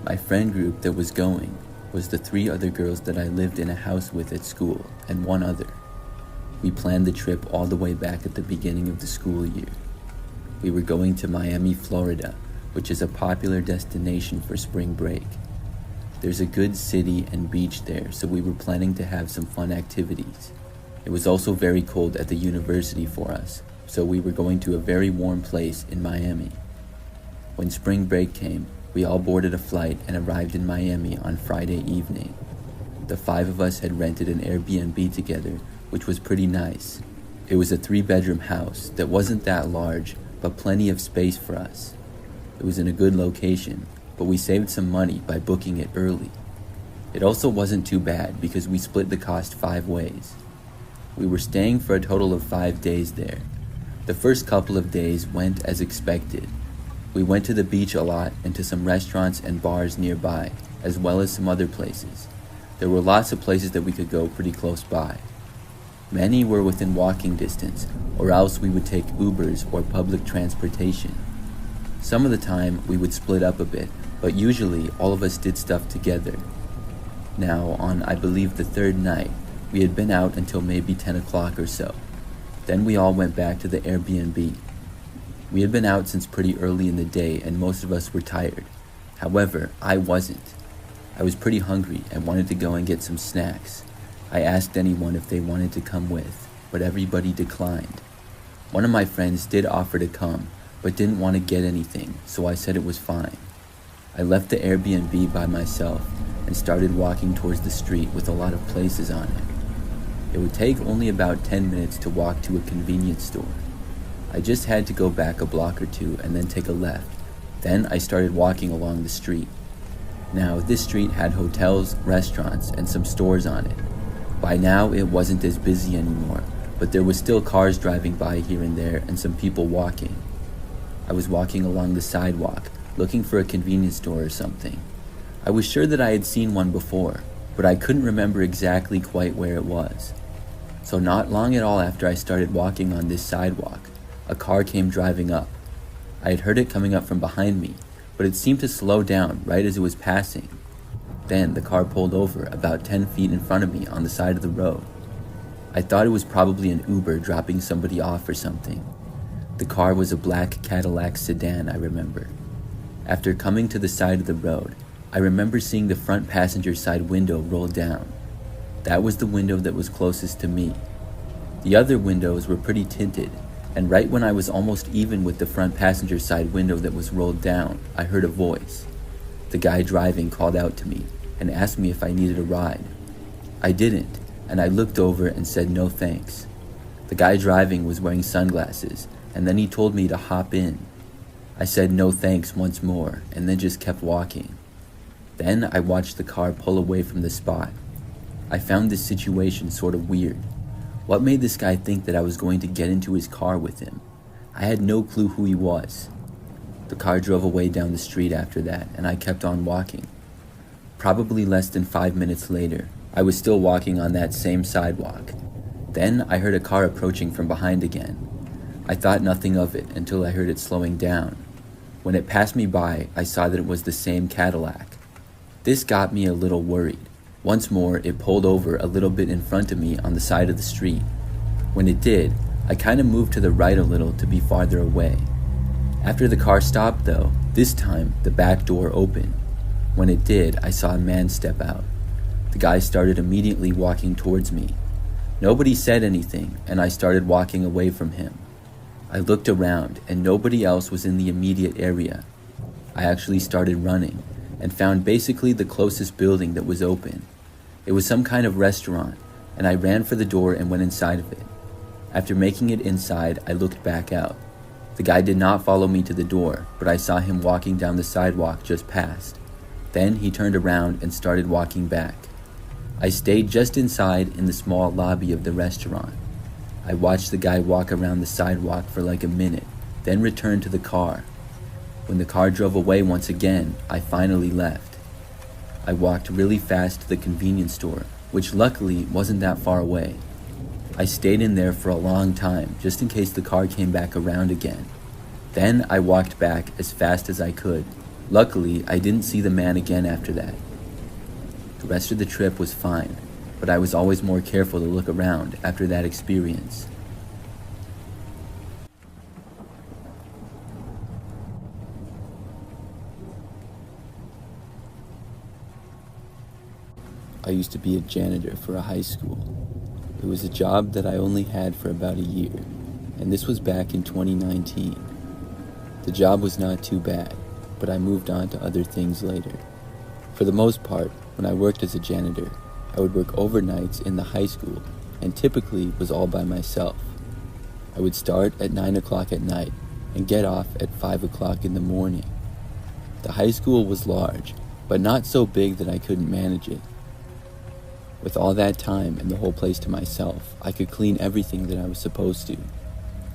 Speaker 1: My friend group that was going was the 3 other girls that I lived in a house with at school, and 1 other. We planned the trip all the way back at the beginning of the school year. We were going to Miami, Florida, which is a popular destination for spring break. There's a good city and beach there, so we were planning to have some fun activities. It was also very cold at the university for us, so we were going to a very warm place in Miami. When spring break came, we all boarded a flight and arrived in Miami on Friday evening. The 5 of us had rented an Airbnb together, which was pretty nice. It was a 3-bedroom house that wasn't that large, but plenty of space for us. It was in a good location, but we saved some money by booking it early. It also wasn't too bad because we split the cost 5 ways. We were staying for a total of 5 days there. The first couple of days went as expected. We went to the beach a lot and to some restaurants and bars nearby, as well as some other places. There were lots of places that we could go pretty close by. Many were within walking distance, or else we would take Ubers or public transportation. Some of the time we would split up a bit, but usually all of us did stuff together. Now, on I believe the 3rd night, we had been out until maybe 10 o'clock or so. Then we all went back to the Airbnb. We had been out since pretty early in the day and most of us were tired. However, I wasn't. I was pretty hungry and wanted to go and get some snacks. I asked anyone if they wanted to come with, but everybody declined. One of my friends did offer to come, but didn't want to get anything, so I said it was fine.
Speaker 2: I left the Airbnb by myself and started walking towards the street with a lot of places on it. It would take only about 10 minutes to walk to a convenience store. I just had to go back a block or two and then take a left. Then I started walking along the street. Now, this street had hotels, restaurants, and some stores on it. By now, it wasn't as busy anymore, but there was still cars driving by here and there and some people walking. I was walking along the sidewalk, looking for a convenience store or something. I was sure that I had seen one before, but I couldn't remember exactly quite where it was. So not long at all after I started walking on this sidewalk, a car came driving up. I had heard it coming up from behind me, but it seemed to slow down right as it was passing. Then the car pulled over about 10 feet in front of me on the side of the road. I thought it was probably an Uber dropping somebody off or something. The car was a black Cadillac sedan, I remember. After coming to the side of the road, I remember seeing the front passenger side window roll down. That was the window that was closest to me. The other windows were pretty tinted, and right when I was almost even with the front passenger side window that was rolled down, I heard a voice. The guy driving called out to me and asked me if I needed a ride. I didn't, and I looked over and said no thanks. The guy driving was wearing sunglasses, and then he told me to hop in. I said no thanks once more, and then just kept walking. Then I watched the car pull away from the spot. I found this situation sort of weird. What made this guy think that I was going to get into his car with him? I had no clue who he was. The car drove away down the street after that, and I kept on walking. Probably less than 5 minutes later, I was still walking on that same sidewalk. Then I heard a car approaching from behind again. I thought nothing of it until I heard it slowing down. When it passed me by, I saw that it was the same Cadillac. This got me a little worried. Once more, it pulled over a little bit in front of me on the side of the street. When it did, I kind of moved to the right a little to be farther away. After the car stopped though, this time the back door opened. When it did, I saw a man step out. The guy started immediately walking towards me. Nobody said anything, and I started walking away from him. I looked around, and nobody else was in the immediate area. I actually started running, and found basically the closest building that was open. It was some kind of restaurant, and I ran for the door and went inside of it. After making it inside, I looked back out. The guy did not follow me to the door, but I saw him walking down the sidewalk just past. Then he turned around and started walking back. I stayed just inside in the small lobby of the restaurant. I watched the guy walk around the sidewalk for like a minute, then returned to the car. When the car drove away once again, I finally left. I walked really fast to the convenience store, which luckily wasn't that far away. I stayed in there for a long time, just in case the car came back around again. Then I walked back as fast as I could. Luckily, I didn't see the man again after that. The rest of the trip was fine, but I was always more careful to look around after that experience. I used to be a janitor for a high school. It was a job that I only had for about a year, and this was back in 2019. The job was not too bad, but I moved on to other things later. For the most part, when I worked as a janitor, I would work overnights in the high school and typically was all by myself. I would start at 9 o'clock at night and get off at 5 o'clock in the morning. The high school was large, but not so big that I couldn't manage it. With all that time and the whole place to myself, I could clean everything that I was supposed to.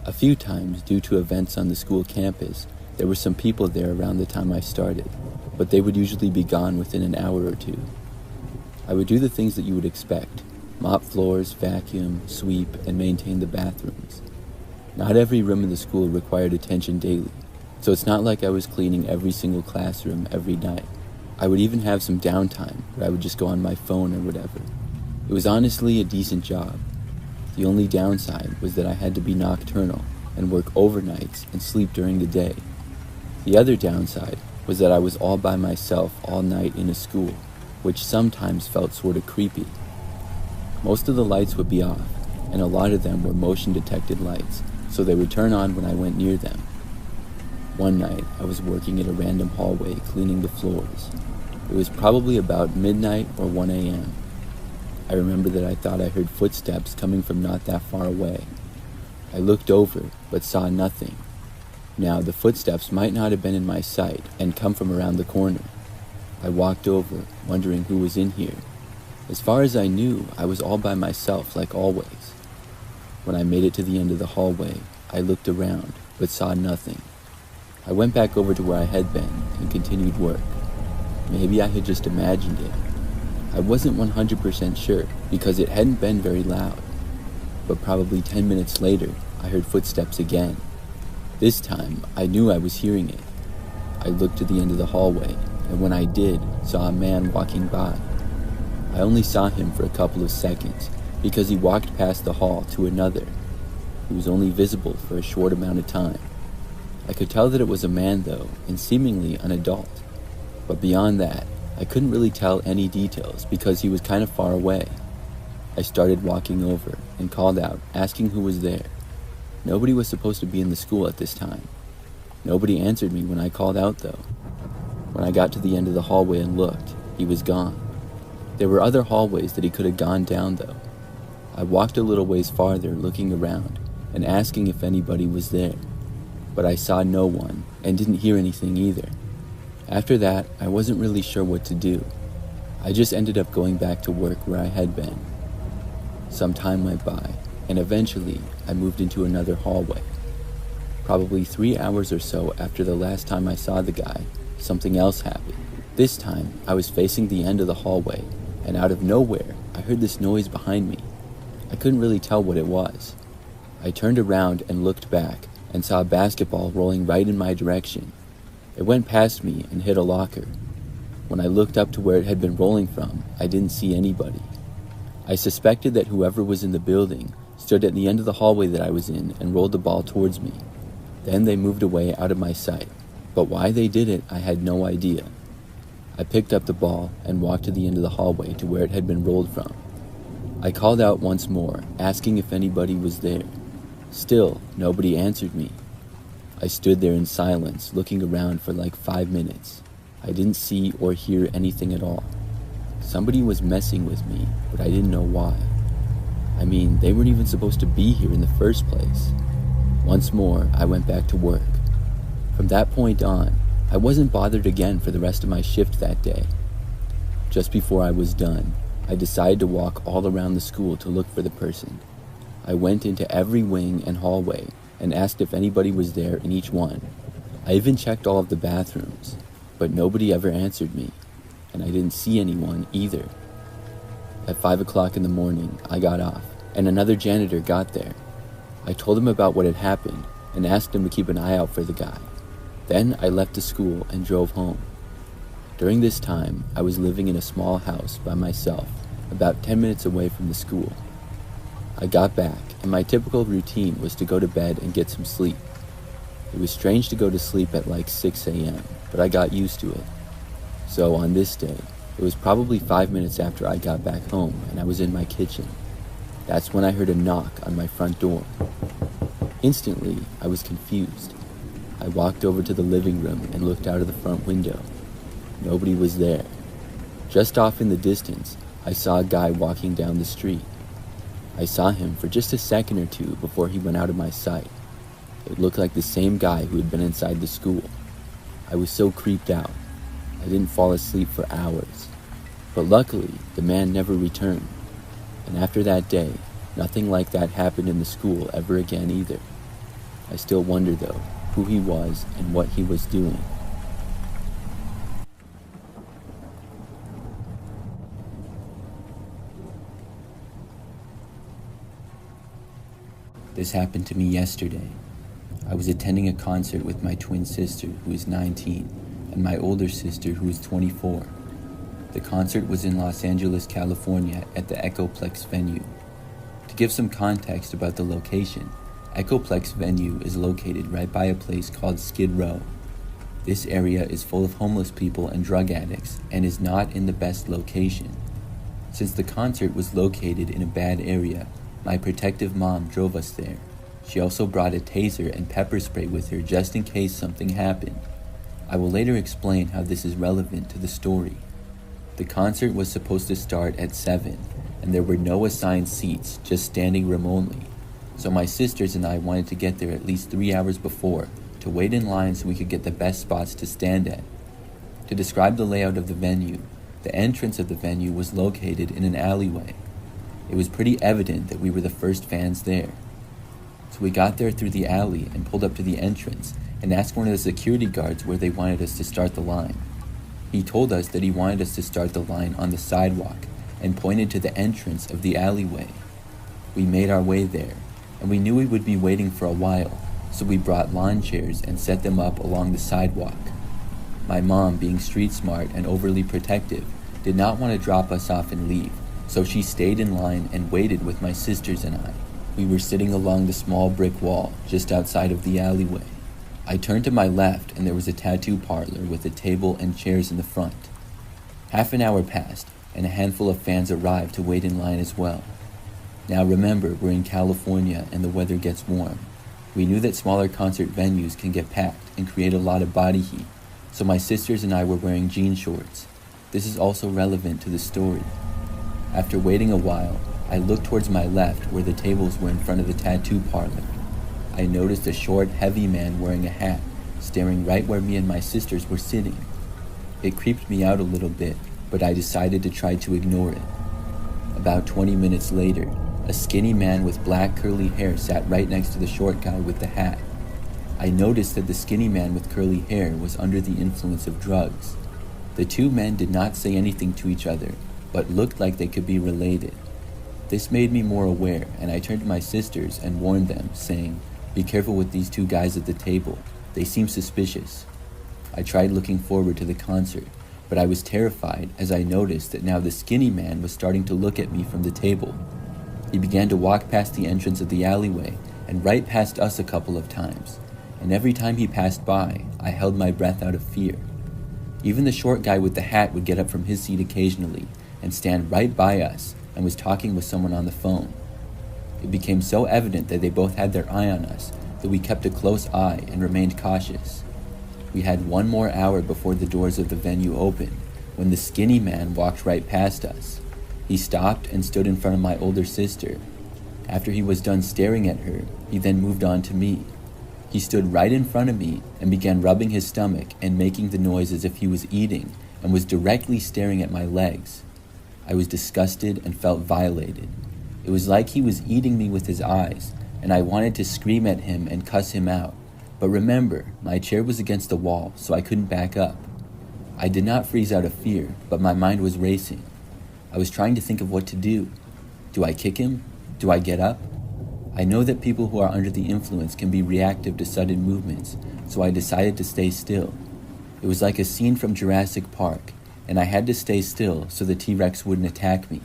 Speaker 2: A few times, due to events on the school campus, there were some people there around the time I started, but they would usually be gone within an hour or two. I would do the things that you would expect: mop floors, vacuum, sweep, and maintain the bathrooms. Not every room in the school required attention daily, so it's not like I was cleaning every single classroom every night. I would even have some downtime where I would just go on my phone or whatever. It was honestly a decent job. The only downside was that I had to be nocturnal and work overnights and sleep during the day. The other downside was that I was all by myself all night in a school, which sometimes felt sort of creepy. Most of the lights would be off, and a lot of them were motion-detected lights, so they would turn on when I went near them. One night, I was working in a random hallway cleaning the floors. It was probably about midnight or 1 a.m. I remember that I thought I heard footsteps coming from not that far away. I looked over, but saw nothing. Now, the footsteps might not have been in my sight and come from around the corner. I walked over, wondering who was in here. As far as I knew, I was all by myself, like always. When I made it to the end of the hallway, I looked around, but saw nothing. I went back over to where I had been and continued work. Maybe I had just imagined it. I wasn't 100% sure because it hadn't been very loud. But probably 10 minutes later, I heard footsteps again. This time, I knew I was hearing it. I looked to the end of the hallway, and when I did, saw a man walking by. I only saw him for a couple of seconds because he walked past the hall to another. He was only visible for a short amount of time. I could tell that it was a man though, and seemingly an adult. But beyond that, I couldn't really tell any details because he was kind of far away. I started walking over and called out, asking who was there. Nobody was supposed to be in the school at this time. Nobody answered me when I called out though. When I got to the end of the hallway and looked, he was gone. There were other hallways that he could have gone down though. I walked a little ways farther looking around and asking if anybody was there. But I saw no one and didn't hear anything either. After that, I wasn't really sure what to do. I just ended up going back to work where I had been. Some time went by, and eventually I moved into another hallway. Probably 3 hours or so after the last time I saw the guy, something else happened. This time, I was facing the end of the hallway, and out of nowhere, I heard this noise behind me. I couldn't really tell what it was. I turned around and looked back, and saw a basketball rolling right in my direction. It went past me and hit a locker. When I looked up to where it had been rolling from, I didn't see anybody. I suspected that whoever was in the building stood at the end of the hallway that I was in and rolled the ball towards me. Then they moved away out of my sight, but why they did it, I had no idea. I picked up the ball and walked to the end of the hallway to where it had been rolled from. I called out once more, asking if anybody was there. Still, nobody answered me. I stood there in silence, looking around for like 5 minutes. I didn't see or hear anything at all. Somebody was messing with me, but I didn't know why. I mean, they weren't even supposed to be here in the first place. Once more, I went back to work. From that point on, I wasn't bothered again for the rest of my shift that day. Just before I was done, I decided to walk all around the school to look for the person. I went into every wing and hallway and asked if anybody was there in each one. I even checked all of the bathrooms, but nobody ever answered me, and I didn't see anyone either. At 5 o'clock in the morning, I got off, and another janitor got there. I told him about what had happened and asked him to keep an eye out for the guy. Then I left the school and drove home. During this time, I was living in a small house by myself, about 10 minutes away from the school. I got back, and my typical routine was to go to bed and get some sleep. It was strange to go to sleep at like 6 a.m., but I got used to it. So on this day, it was probably 5 minutes after I got back home and I was in my kitchen. That's when I heard a knock on my front door. Instantly, I was confused. I walked over to the living room and looked out of the front window. Nobody was there. Just off in the distance, I saw a guy walking down the street. I saw him for just a second or two before he went out of my sight. It looked like the same guy who had been inside the school. I was so creeped out. I didn't fall asleep for hours. But luckily, the man never returned. And after that day, nothing like that happened in the school ever again either. I still wonder though, who he was and what he was doing. This happened to me yesterday. I was attending a concert with my twin sister, who is 19, and my older sister, who is 24. The concert was in Los Angeles, California, at the Echoplex venue. To give some context about the location, Echoplex venue is located right by a place called Skid Row. This area is full of homeless people and drug addicts and is not in the best location. Since the concert was located in a bad area, my protective mom drove us there. She also brought a taser and pepper spray with her just in case something happened. I will later explain how this is relevant to the story. The concert was supposed to start at 7, and there were no assigned seats, just standing room only. So my sisters and I wanted to get there at least 3 hours before to wait in line so we could get the best spots to stand at. To describe the layout of the venue, the entrance of the venue was located in an alleyway. It was pretty evident that we were the first fans there. So we got there through the alley and pulled up to the entrance and asked one of the security guards where they wanted us to start the line. He told us that he wanted us to start the line on the sidewalk and pointed to the entrance of the alleyway. We made our way there, and we knew we would be waiting for a while, so we brought lawn chairs and set them up along the sidewalk. My mom, being street smart and overly protective, did not want to drop us off and leave, so she stayed in line and waited with my sisters and I. We were sitting along the small brick wall just outside of the alleyway. I turned to my left and there was a tattoo parlor with a table and chairs in the front. Half an hour passed and a handful of fans arrived to wait in line as well. Now remember, we're in California and the weather gets warm. We knew that smaller concert venues can get packed and create a lot of body heat, so my sisters and I were wearing jean shorts. This is also relevant to the story. After waiting a while, I looked towards my left where the tables were in front of the tattoo parlor. I noticed a short, heavy man wearing a hat, staring right where me and my sisters were sitting. It creeped me out a little bit, but I decided to try to ignore it. About 20 minutes later, a skinny man with black curly hair sat right next to the short guy with the hat. I noticed that the skinny man with curly hair was under the influence of drugs. The two men did not say anything to each other, but looked like they could be related. This made me more aware, and I turned to my sisters and warned them, saying, "Be careful with these two guys at the table. They seem suspicious." I tried looking forward to the concert, but I was terrified as I noticed that now the skinny man was starting to look at me from the table. He began to walk past the entrance of the alleyway and right past us a couple of times, and every time he passed by, I held my breath out of fear. Even the short guy with the hat would get up from his seat occasionally and stand right by us and was talking with someone on the phone. It became so evident that they both had their eye on us that we kept a close eye and remained cautious. We had 1 more hour before the doors of the venue opened when the skinny man walked right past us. He stopped and stood in front of my older sister. After he was done staring at her, he then moved on to me. He stood right in front of me and began rubbing his stomach and making the noise as if he was eating and was directly staring at my legs. I was disgusted and felt violated. It was like he was eating me with his eyes, and I wanted to scream at him and cuss him out. But remember, my chair was against the wall, so I couldn't back up. I did not freeze out of fear, but my mind was racing. I was trying to think of what to do. Do I kick him? Do I get up? I know that people who are under the influence can be reactive to sudden movements, so I decided to stay still. It was like a scene from Jurassic Park, and I had to stay still so the T-Rex wouldn't attack me.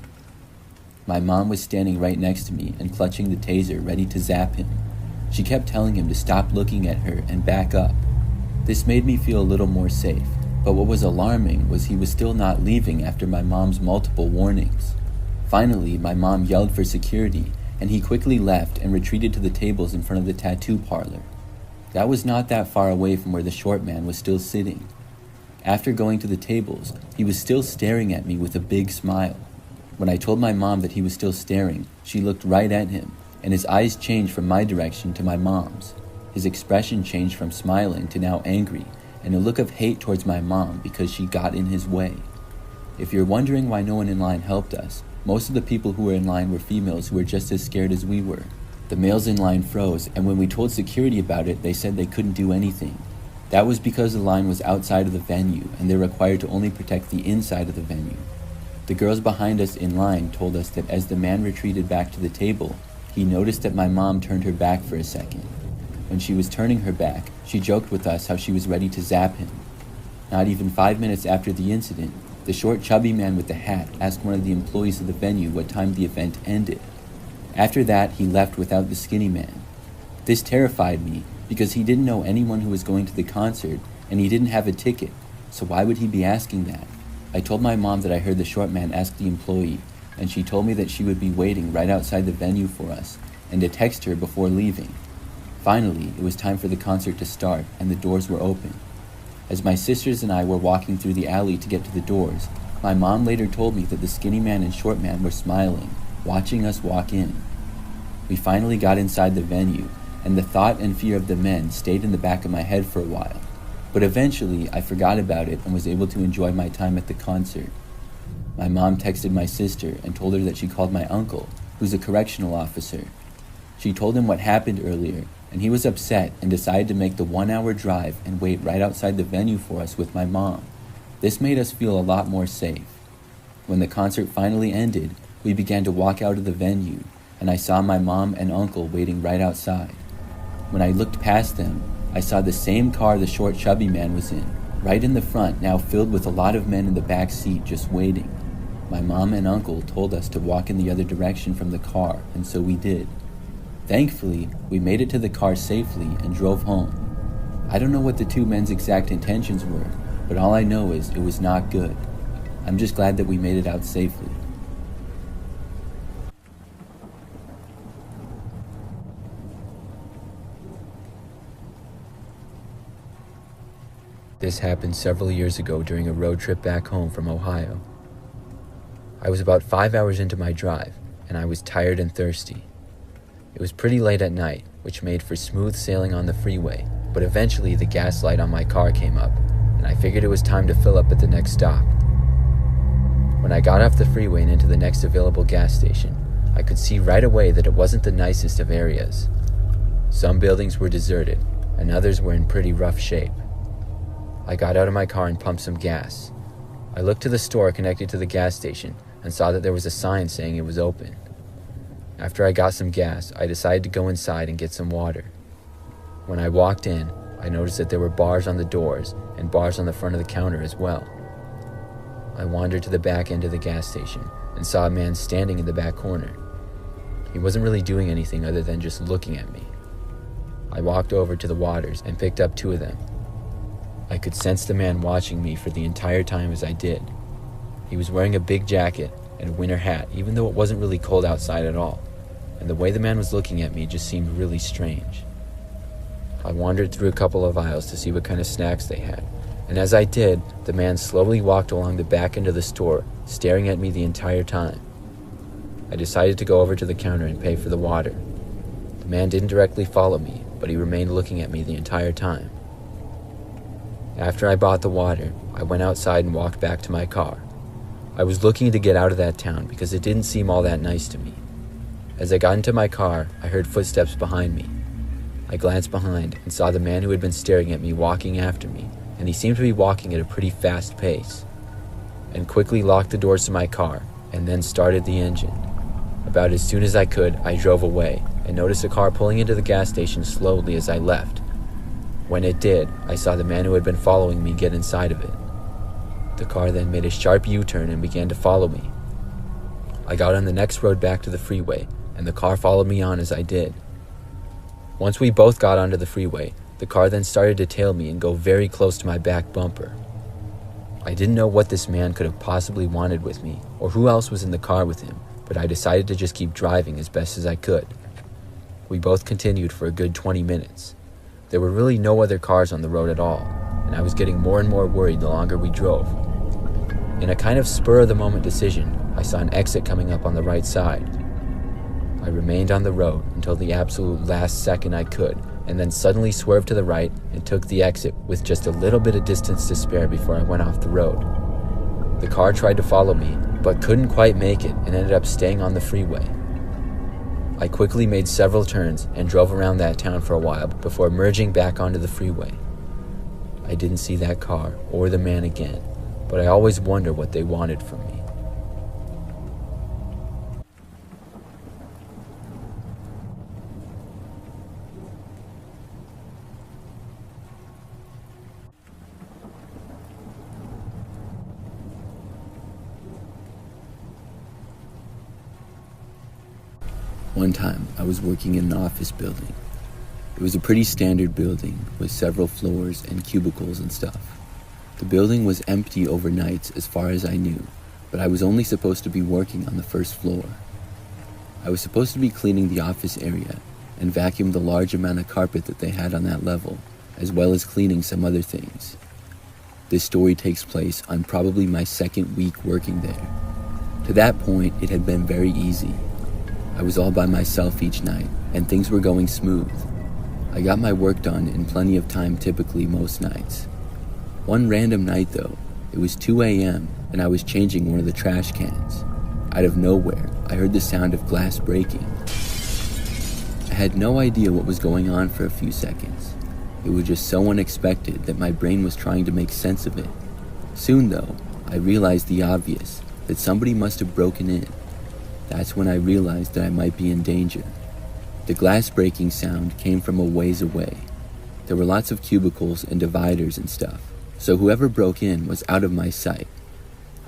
Speaker 2: My mom was standing right next to me and clutching the taser, ready to zap him. She kept telling him to stop looking at her and back up. This made me feel a little more safe, but what was alarming was he was still not leaving after my mom's multiple warnings. Finally, my mom yelled for security, and he quickly left and retreated to the tables in front of the tattoo parlor. That was not that far away from where the short man was still sitting. After going to the tables, he was still staring at me with a big smile. When I told my mom that he was still staring, she looked right at him, and his eyes changed from my direction to my mom's. His expression changed from smiling to now angry, and a look of hate towards my mom because she got in his way. If you're wondering why no one in line helped us, most of the people who were in line were females who were just as scared as we were. The males in line froze, and when we told security about it, they said they couldn't do anything. That was because the line was outside of the venue, and they're required to only protect the inside of the venue. The girls behind us in line told us that as the man retreated back to the table, he noticed that my mom turned her back for a second. When she was turning her back, she joked with us how she was ready to zap him. Not even 5 minutes after the incident, the short, chubby man with the hat asked one of the employees of the venue what time the event ended. After that, he left without the skinny man. This terrified me because he didn't know anyone who was going to the concert and he didn't have a ticket, so why would he be asking that? I told my mom that I heard the short man ask the employee, and she told me that she would be waiting right outside the venue for us and to text her before leaving. Finally, it was time for the concert to start, and the doors were open. As my sisters and I were walking through the alley to get to the doors, my mom later told me that the skinny man and short man were smiling, watching us walk in. We finally got inside the venue, and the thought and fear of the men stayed in the back of my head for a while. But eventually, I forgot about it and was able to enjoy my time at the concert. My mom texted my sister and told her that she called my uncle, who's a correctional officer. She told him what happened earlier, and he was upset and decided to make the 1-hour drive and wait right outside the venue for us with my mom. This made us feel a lot more safe. When the concert finally ended, we began to walk out of the venue, and I saw my mom and uncle waiting right outside. When I looked past them, I saw the same car the short chubby man was in, right in the front, now filled with a lot of men in the back seat just waiting. My mom and uncle told us to walk in the other direction from the car, and so we did. Thankfully, we made it to the car safely and drove home. I don't know what the two men's exact intentions were, but all I know is it was not good. I'm just glad that we made it out safely.
Speaker 1: This happened several years ago during a road trip back home from Ohio. I was about 5 hours into my drive, and I was tired and thirsty. It was pretty late at night, which made for smooth sailing on the freeway, but eventually the gas light on my car came up, and I figured it was time to fill up at the next stop. When I got off the freeway and into the next available gas station, I could see right away that it wasn't the nicest of areas. Some buildings were deserted, and others were in pretty rough shape. I got out of my car and pumped some gas. I looked to the store connected to the gas station and saw that there was a sign saying it was open. After I got some gas, I decided to go inside and get some water. When I walked in, I noticed that there were bars on the doors and bars on the front of the counter as well. I wandered to the back end of the gas station and saw a man standing in the back corner. He wasn't really doing anything other than just looking at me. I walked over to the waters and picked up 2 of them. I could sense the man watching me for the entire time as I did. He was wearing a big jacket and a winter hat, even though it wasn't really cold outside at all, and the way the man was looking at me just seemed really strange. I wandered through a couple of aisles to see what kind of snacks they had, and as I did, the man slowly walked along the back end of the store, staring at me the entire time. I decided to go over to the counter and pay for the water. The man didn't directly follow me, but he remained looking at me the entire time. After I bought the water, I went outside and walked back to my car. I was looking to get out of that town because it didn't seem all that nice to me. As I got into my car, I heard footsteps behind me. I glanced behind and saw the man who had been staring at me walking after me, and he seemed to be walking at a pretty fast pace, and quickly locked the doors to my car and then started the engine. About as soon as I could, I drove away and noticed a car pulling into the gas station slowly as I left. When it did, I saw the man who had been following me get inside of it. The car then made a sharp U-turn and began to follow me. I got on the next road back to the freeway, and the car followed me on as I did. Once we both got onto the freeway, the car then started to tail me and go very close to my back bumper. I didn't know what this man could have possibly wanted with me, or who else was in the car with him, but I decided to just keep driving as best as I could. We both continued for a good 20 minutes. There were really no other cars on the road at all, and I was getting more and more worried the longer we drove. In a kind of spur-of-the-moment decision, I saw an exit coming up on the right side. I remained on the road until the absolute last second I could, and then suddenly swerved to the right and took the exit with just a little bit of distance to spare before I went off the road. The car tried to follow me, but couldn't quite make it and ended up staying on the freeway. I quickly made several turns and drove around that town for a while before merging back onto the freeway. I didn't see that car or the man again, but I always wonder what they wanted from me.
Speaker 2: One time, I was working in an office building. It was a pretty standard building with several floors and cubicles and stuff. The building was empty overnight as far as I knew, but I was only supposed to be working on the first floor. I was supposed to be cleaning the office area, and vacuumed the large amount of carpet that they had on that level, as well as cleaning some other things. This story takes place on probably my second week working there. To that point, it had been very easy. I was all by myself each night, and things were going smooth. I got my work done in plenty of time typically most nights. One random night though, it was 2 a.m. and I was changing one of the trash cans. Out of nowhere, I heard the sound of glass breaking. I had no idea what was going on for a few seconds. It was just so unexpected that my brain was trying to make sense of it. Soon though, I realized the obvious, that somebody must have broken in. That's when I realized that I might be in danger. The glass breaking sound came from a ways away. There were lots of cubicles and dividers and stuff, so whoever broke in was out of my sight.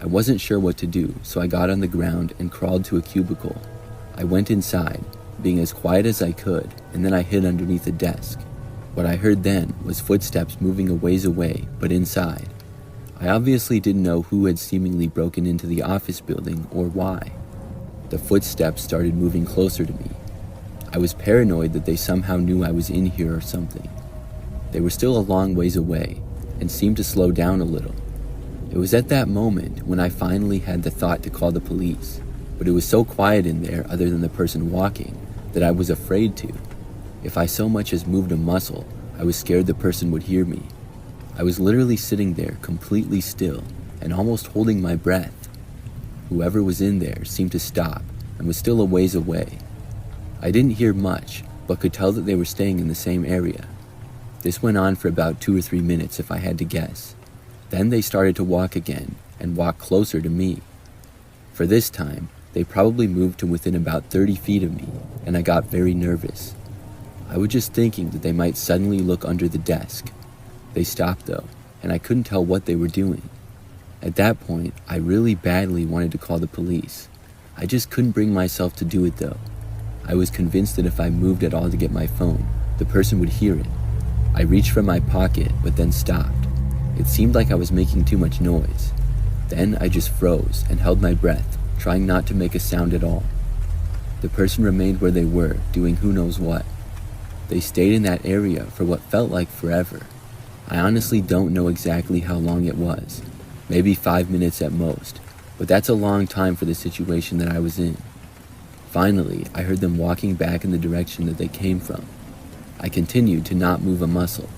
Speaker 2: I wasn't sure what to do, so I got on the ground and crawled to a cubicle. I went inside, being as quiet as I could, and then I hid underneath a desk. What I heard then was footsteps moving a ways away, but inside. I obviously didn't know who had seemingly broken into the office building or why. The footsteps started moving closer to me. I was paranoid that they somehow knew I was in here or something. They were still a long ways away and seemed to slow down a little. It was at that moment when I finally had the thought to call the police, but it was so quiet in there other than the person walking that I was afraid to. If I so much as moved a muscle, I was scared the person would hear me. I was literally sitting there completely still and almost holding my breath. Whoever was in there seemed to stop and was still a ways away. I didn't hear much, but could tell that they were staying in the same area. This went on for about 2 or 3 minutes if I had to guess. Then they started to walk again and walk closer to me. For this time, they probably moved to within about 30 feet of me, and I got very nervous. I was just thinking that they might suddenly look under the desk. They stopped though, and I couldn't tell what they were doing. At that point, I really badly wanted to call the police. I just couldn't bring myself to do it though. I was convinced that if I moved at all to get my phone, the person would hear it. I reached for my pocket, but then stopped. It seemed like I was making too much noise. Then I just froze and held my breath, trying not to make a sound at all. The person remained where they were, doing who knows what. They stayed in that area for what felt like forever. I honestly don't know exactly how long it was. Maybe 5 minutes at most, but that's a long time for the situation that I was in. Finally, I heard them walking back in the direction that they came from. I continued to not move a muscle.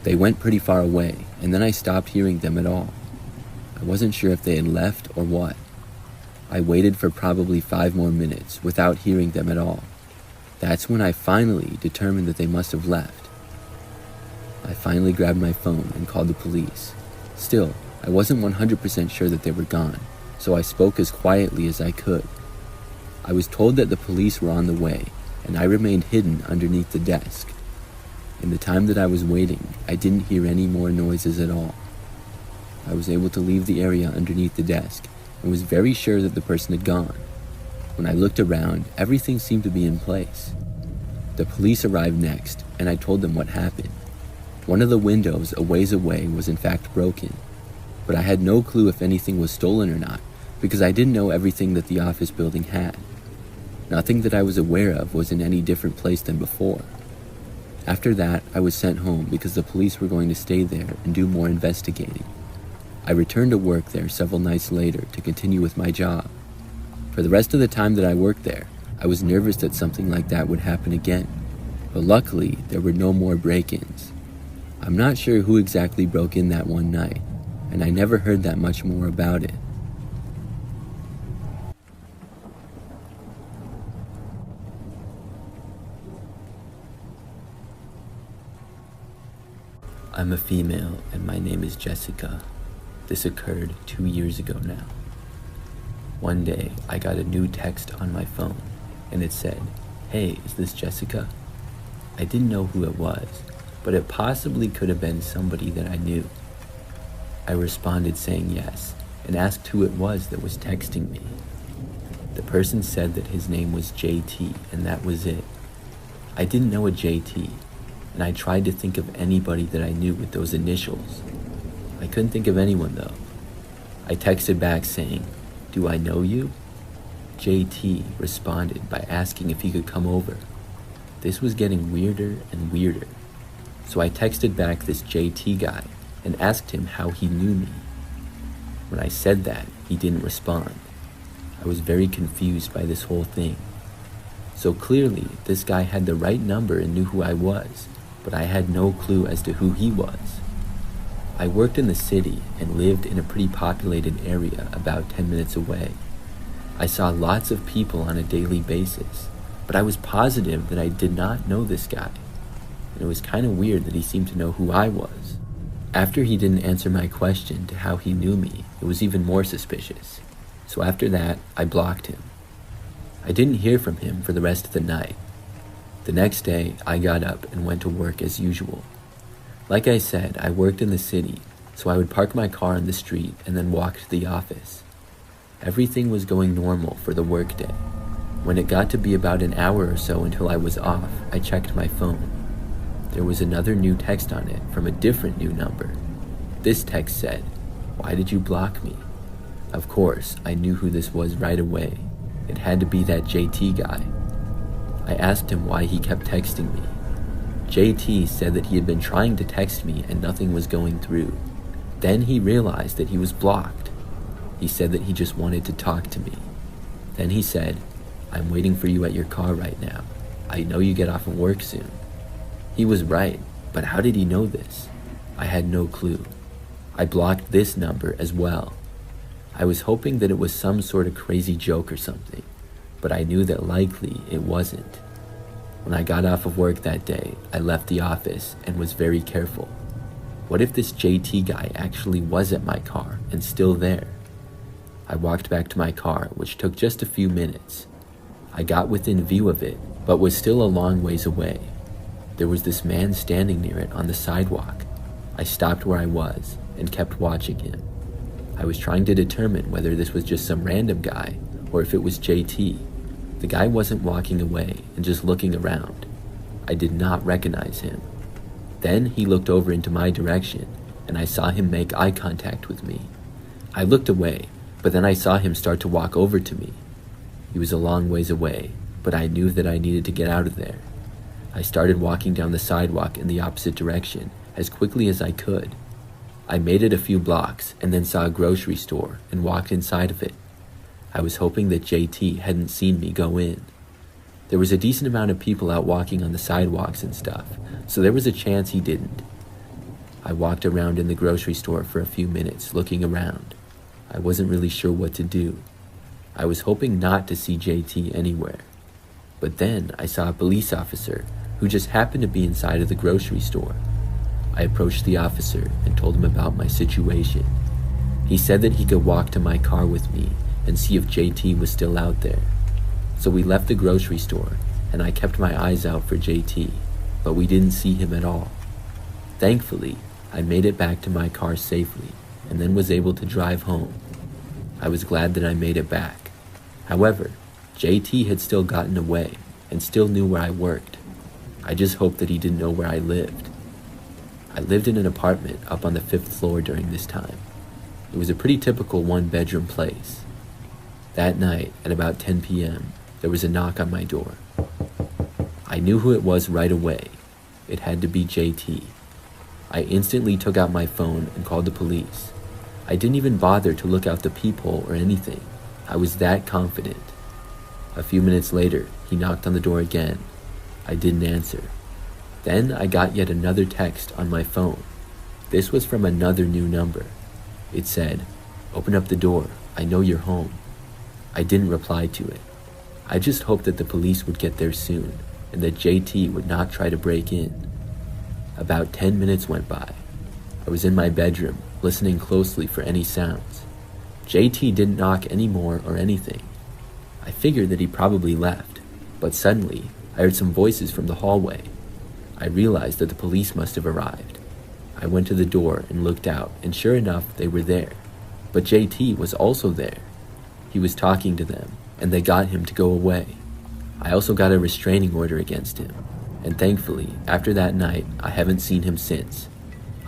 Speaker 2: They went pretty far away, and then I stopped hearing them at all. I wasn't sure if they had left or what. I waited for probably 5 more minutes without hearing them at all. That's when I finally determined that they must have left. I finally grabbed my phone and called the police. Still, I wasn't 100% sure that they were gone, so I spoke as quietly as I could. I was told that the police were on the way, and I remained hidden underneath the desk. In the time that I was waiting, I didn't hear any more noises at all. I was able to leave the area underneath the desk and was very sure that the person had gone. When I looked around, everything seemed to be in place. The police arrived next, and I told them what happened. One of the windows a ways away was in fact broken, but I had no clue if anything was stolen or not, because I didn't know everything that the office building had. Nothing that I was aware of was in any different place than before. After that, I was sent home because the police were going to stay there and do more investigating. I returned to work there several nights later to continue with my job. For the rest of the time that I worked there, I was nervous that something like that would happen again, but luckily there were no more break-ins. I'm not sure who exactly broke in that one night, and I never heard that much more about it. I'm a female and my name is Jessica. This occurred 2 years ago now. One day, I got a new text on my phone, and it said, "Hey, is this Jessica?" I didn't know who it was, but it possibly could have been somebody that I knew. I responded saying yes, and asked who it was that was texting me. The person said that his name was JT, and that was it. I didn't know a JT, and I tried to think of anybody that I knew with those initials. I couldn't think of anyone though. I texted back saying, "Do I know you?" JT responded by asking if he could come over. This was getting weirder and weirder. So I texted back this JT guy and asked him how he knew me. When I said that, he didn't respond. I was very confused by this whole thing. So clearly, this guy had the right number and knew who I was, but I had no clue as to who he was. I worked in the city and lived in a pretty populated area about 10 minutes away. I saw lots of people on a daily basis, but I was positive that I did not know this guy. And it was kind of weird that he seemed to know who I was. After he didn't answer my question to how he knew me, it was even more suspicious. So after that, I blocked him. I didn't hear from him for the rest of the night. The next day, I got up and went to work as usual. Like I said, I worked in the city, so I would park my car on the street and then walk to the office. Everything was going normal for the workday. When it got to be about an hour or so until I was off, I checked my phone. There was another new text on it from a different new number. This text said, "Why did you block me?" Of course, I knew who this was right away. It had to be that JT guy. I asked him why he kept texting me. JT said that he had been trying to text me and nothing was going through. Then he realized that he was blocked. He said that he just wanted to talk to me. Then he said, "I'm waiting for you at your car right now. I know you get off of work soon." He was right, but how did he know this? I had no clue. I blocked this number as well. I was hoping that it was some sort of crazy joke or something, but I knew that likely it wasn't. When I got off of work that day, I left the office and was very careful. What if this JT guy actually was at my car and still there? I walked back to my car, which took just a few minutes. I got within view of it, but was still a long ways away. There was this man standing near it on the sidewalk. I stopped where I was and kept watching him. I was trying to determine whether this was just some random guy or if it was JT. The guy wasn't walking away and just looking around. I did not recognize him. Then he looked over into my direction and I saw him make eye contact with me. I looked away, but then I saw him start to walk over to me. He was a long ways away, but I knew that I needed to get out of there. I started walking down the sidewalk in the opposite direction as quickly as I could. I made it a few blocks and then saw a grocery store and walked inside of it. I was hoping that JT hadn't seen me go in. There was a decent amount of people out walking on the sidewalks and stuff, so there was a chance he didn't. I walked around in the grocery store for a few minutes looking around. I wasn't really sure what to do. I was hoping not to see JT anywhere. But then I saw a police officer who just happened to be inside of the grocery store. I approached the officer and told him about my situation. He said that he could walk to my car with me and see if JT was still out there. So we left the grocery store and I kept my eyes out for JT, but we didn't see him at all. Thankfully, I made it back to my car safely and then was able to drive home. I was glad that I made it back. However, JT had still gotten away and still knew where I worked. I just hoped that he didn't know where I lived. I lived in an apartment up on the 5th floor during this time. It was a pretty typical one-bedroom place. That night, at about 10 p.m., there was a knock on my door. I knew who it was right away. It had to be JT. I instantly took out my phone and called the police. I didn't even bother to look out the peephole or anything. I was that confident. A few minutes later, he knocked on the door again. I didn't answer. Then I got yet another text on my phone. This was from another new number. It said, "Open up the door. I know you're home." I didn't reply to it. I just hoped that the police would get there soon and that JT would not try to break in. About 10 minutes went by. I was in my bedroom, listening closely for any sounds. JT didn't knock anymore or anything. I figured that he probably left, but suddenly I heard some voices from the hallway. I realized that the police must have arrived. I went to the door and looked out, and sure enough, they were there. But JT was also there. He was talking to them, and they got him to go away. I also got a restraining order against him, and thankfully, after that night, I haven't seen him since.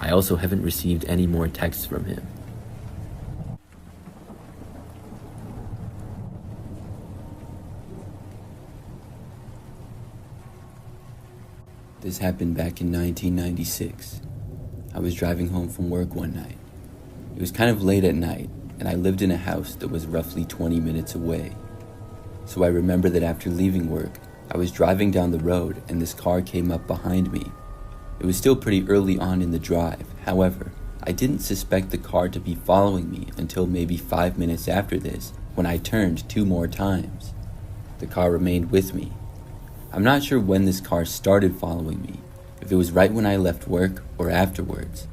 Speaker 2: I also haven't received any more texts from him. This happened back in 1996. I was driving home from work one night. It was kind of late at night, and I lived in a house that was roughly 20 minutes away. So I remember that after leaving work, I was driving down the road and this car came up behind me. It was still pretty early on in the drive. However, I didn't suspect the car to be following me until maybe 5 minutes after this, when I turned 2 more times. The car remained with me. I'm not sure when this car started following me, if it was right when I left work or afterwards.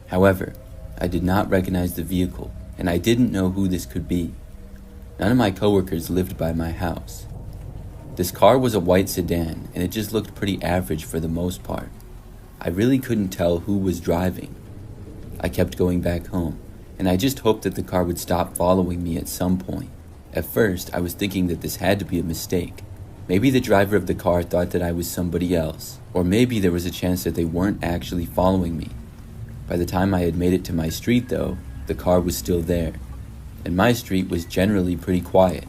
Speaker 2: However, I did not recognize the vehicle, and I didn't know who this could be. None of my coworkers lived by my house. This car was a white sedan, and it just looked pretty average for the most part. I really couldn't tell who was driving. I kept going back home, and I just hoped that the car would stop following me at some point. At first, I was thinking that this had to be a mistake. Maybe the driver of the car thought that I was somebody else, or maybe there was a chance that they weren't actually following me. By the time I had made it to my street, though, the car was still there, and my street was generally pretty quiet.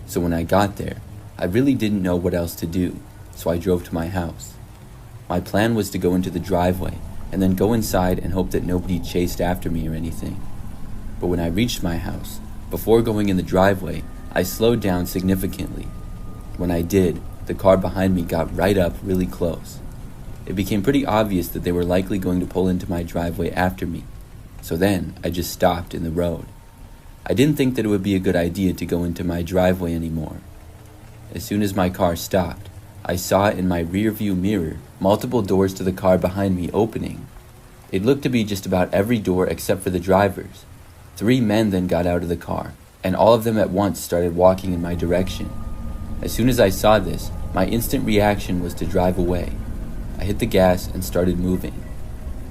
Speaker 2: So when I got there, I really didn't know what else to do, so I drove to my house. My plan was to go into the driveway, and then go inside and hope that nobody chased after me or anything. But when I reached my house, before going in the driveway, I slowed down significantly. When I did, the car behind me got right up really close. It became pretty obvious that they were likely going to pull into my driveway after me, so then I just stopped in the road. I didn't think that it would be a good idea to go into my driveway anymore. As soon as my car stopped, I saw in my rear-view mirror multiple doors to the car behind me opening. It looked to be just about every door except for the driver's. 3 men then got out of the car, and all of them at once started walking in my direction. As soon as I saw this, my instant reaction was to drive away. I hit the gas and started moving.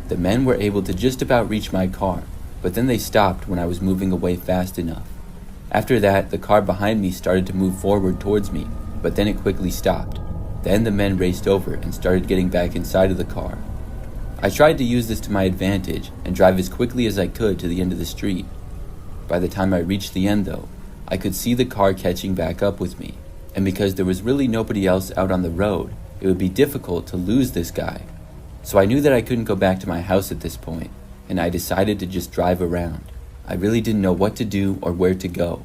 Speaker 2: The men were able to just about reach my car, but then they stopped when I was moving away fast enough. After that, the car behind me started to move forward towards me, but then it quickly stopped. Then the men raced over and started getting back inside of the car. I tried to use this to my advantage and drive as quickly as I could to the end of the street. By the time I reached the end, though, I could see the car catching back up with me, and because there was really nobody else out on the road, it would be difficult to lose this guy. So I knew that I couldn't go back to my house at this point, and I decided to just drive around. I really didn't know what to do or where to go.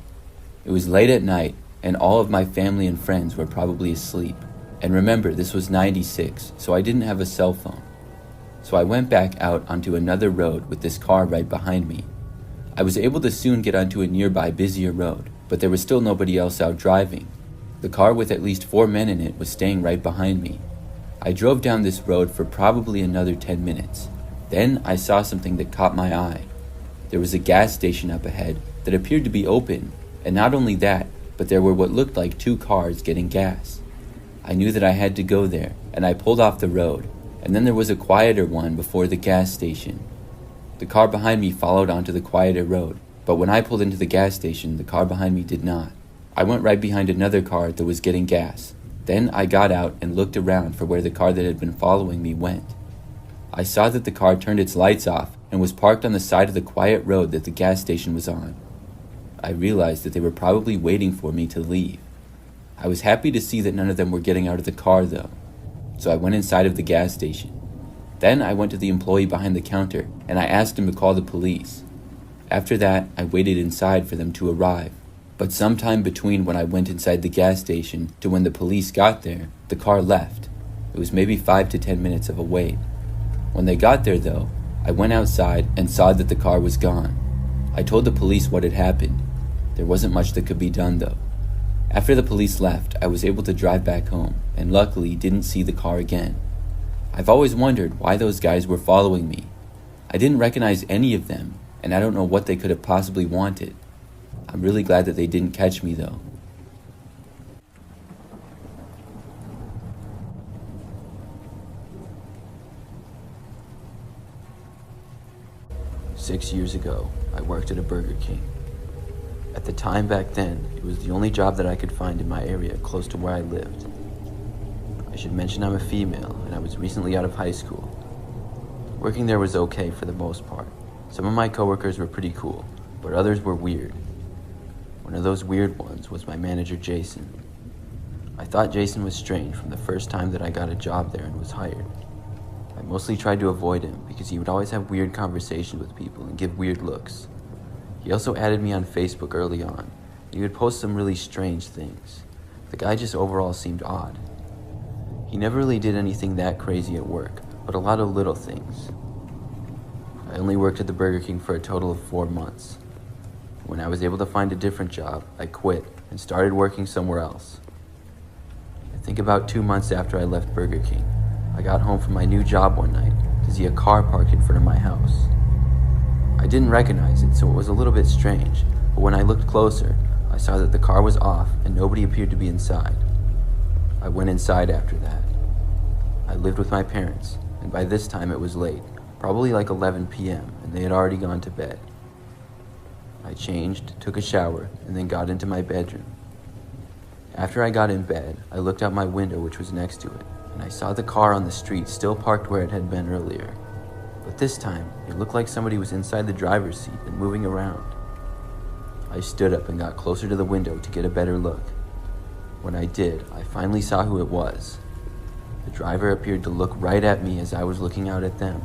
Speaker 2: It was late at night, and all of my family and friends were probably asleep. And remember, this was 96, so I didn't have a cell phone. So I went back out onto another road with this car right behind me. I was able to soon get onto a nearby busier road, but there was still nobody else out driving. The car with at least 4 men in it was staying right behind me. I drove down this road for probably another 10 minutes. Then I saw something that caught my eye. There was a gas station up ahead that appeared to be open, and not only that, but there were what looked like 2 cars getting gas. I knew that I had to go there, and I pulled off the road, and then there was a quieter one before the gas station. The car behind me followed onto the quieter road, but when I pulled into the gas station, the car behind me did not. I went right behind another car that was getting gas. Then I got out and looked around for where the car that had been following me went. I saw that the car turned its lights off and was parked on the side of the quiet road that the gas station was on. I realized that they were probably waiting for me to leave. I was happy to see that none of them were getting out of the car though, so I went inside of the gas station. Then I went to the employee behind the counter and I asked him to call the police. After that, I waited inside for them to arrive. But sometime between when I went inside the gas station to when the police got there, the car left. It was maybe 5 to 10 minutes of a wait. When they got there though, I went outside and saw that the car was gone. I told the police what had happened. There wasn't much that could be done though. After the police left, I was able to drive back home and luckily didn't see the car again. I've always wondered why those guys were following me. I didn't recognize any of them, and I don't know what they could have possibly wanted. I'm really glad that they didn't catch me though. "6 years ago, I worked at a Burger King. At the time back then, it was the only job that I could find in my area close to where I lived. I should mention I'm a female and I was recently out of high school. Working there was okay for the most part. Some of my coworkers were pretty cool, but others were weird. One of those weird ones was my manager, Jason. I thought Jason was strange from the first time that I got a job there and was hired. I mostly tried to avoid him because he would always have weird conversations with people and give weird looks. He also added me on Facebook early on. He would post some really strange things. The guy just overall seemed odd. He never really did anything that crazy at work, but a lot of little things. I only worked at the Burger King for a total of 4 months. When I was able to find a different job, I quit and started working somewhere else. I think about 2 months after I left Burger King, I got home from my new job one night to see a car parked in front of my house. I didn't recognize it, so it was a little bit strange, but when I looked closer, I saw that the car was off and nobody appeared to be inside. I went inside after that. I lived with my parents, and by this time it was late, probably like 11 p.m., and they had already gone to bed. I changed, took a shower, and then got into my bedroom. After I got in bed, I looked out my window, which was next to it, and I saw the car on the street still parked where it had been earlier. But this time, it looked like somebody was inside the driver's seat and moving around. I stood up and got closer to the window to get a better look. When I did, I finally saw who it was. The driver appeared to look right at me as I was looking out at them,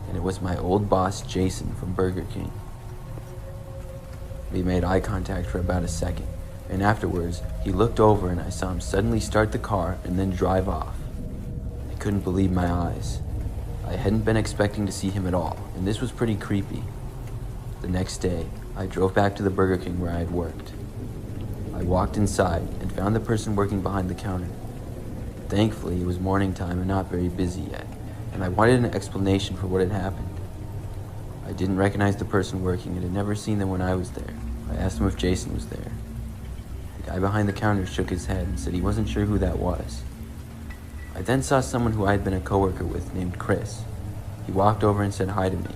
Speaker 2: and it was my old boss, Jason, from Burger King. We made eye contact for about a second, and afterwards, he looked over and I saw him suddenly start the car and then drive off. I couldn't believe my eyes. I hadn't been expecting to see him at all, and this was pretty creepy. The next day, I drove back to the Burger King where I had worked. I walked inside and found the person working behind the counter. Thankfully, it was morning time and not very busy yet, and I wanted an explanation for what had happened. I didn't recognize the person working and had never seen them when I was there. I asked him if Jason was there. The guy behind the counter shook his head and said he wasn't sure who that was. I then saw someone who I had been a coworker with named Chris. He walked over and said hi to me.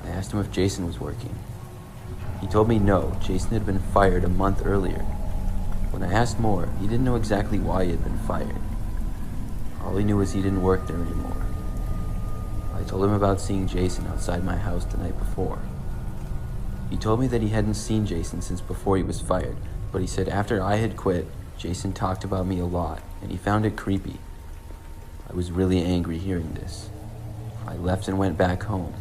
Speaker 2: I asked him if Jason was working. He told me no, Jason had been fired a month earlier. When I asked more, he didn't know exactly why he had been fired. All he knew was he didn't work there anymore. I told him about seeing Jason outside my house the night before. He told me that he hadn't seen Jason since before he was fired, but he said after I had quit, Jason talked about me a lot, and he found it creepy. I was really angry hearing this. I left and went back home,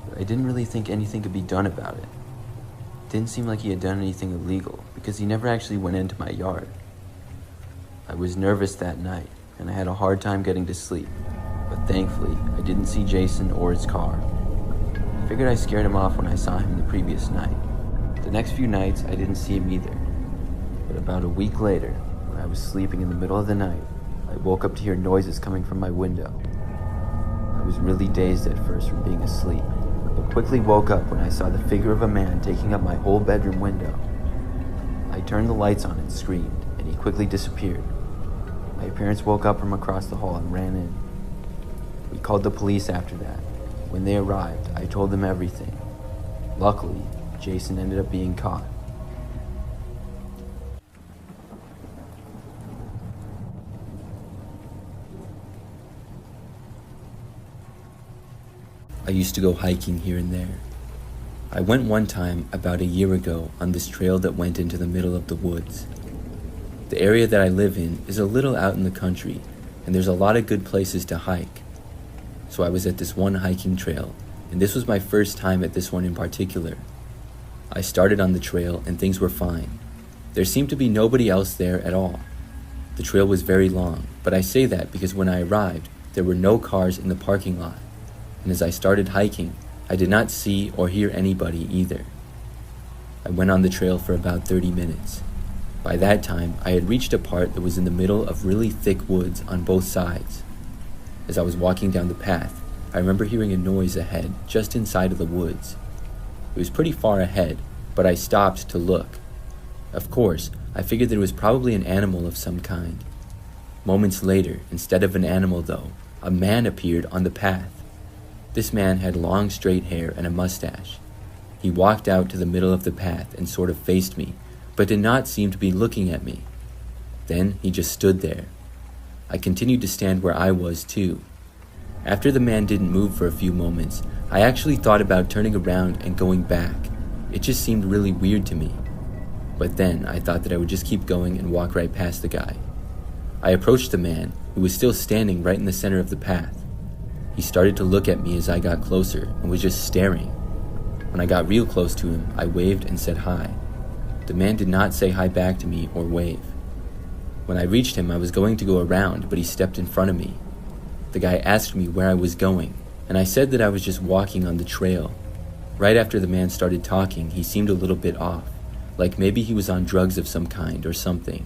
Speaker 2: but I didn't really think anything could be done about it. It didn't seem like he had done anything illegal, because he never actually went into my yard. I was nervous that night, and I had a hard time getting to sleep, but thankfully, I didn't see Jason or his car. I figured I scared him off when I saw him the previous night. The next few nights, I didn't see him either. But about a week later, when I was sleeping in the middle of the night, I woke up to hear noises coming from my window. I was really dazed at first from being asleep, but quickly woke up when I saw the figure of a man taking up my whole bedroom window. I turned the lights on and screamed, and he quickly disappeared. My parents woke up from across the hall and ran in. We called the police after that. When they arrived, I told them everything. Luckily, Jason ended up being caught.
Speaker 1: I used to go hiking here and there. I went one time about a year ago on this trail that went into the middle of the woods. The area that I live in is a little out in the country, and there's a lot of good places to hike. So I was at this one hiking trail, and this was my first time at this one in particular. I started on the trail and things were fine. There seemed to be nobody else there at all. The trail was very long, but I say that because when I arrived, there were no cars in the parking lot. And as I started hiking, I did not see or hear anybody either. I went on the trail for about 30 minutes. By that time, I had reached a part that was in the middle of really thick woods on both sides. As I was walking down the path, I remember hearing a noise ahead, just inside of the woods. It was pretty far ahead, but I stopped to look. Of course, I figured that it was probably an animal of some kind. Moments later, instead of an animal though, a man appeared on the path. This man had long straight hair and a mustache. He walked out to the middle of the path and sort of faced me, but did not seem to be looking at me. Then he just stood there. I continued to stand where I was too. After the man didn't move for a few moments, I actually thought about turning around and going back. It just seemed really weird to me. But then I thought that I would just keep going and walk right past the guy.
Speaker 2: I approached the man, who was still standing right in the center of the path. He started to look at me as I got closer and was just staring. When I got real close to him, I waved and said hi. The man did not say hi back to me or wave. When I reached him, I was going to go around, but he stepped in front of me. The guy asked me where I was going, and I said that I was just walking on the trail. Right after the man started talking, he seemed a little bit off, like maybe he was on drugs of some kind or something.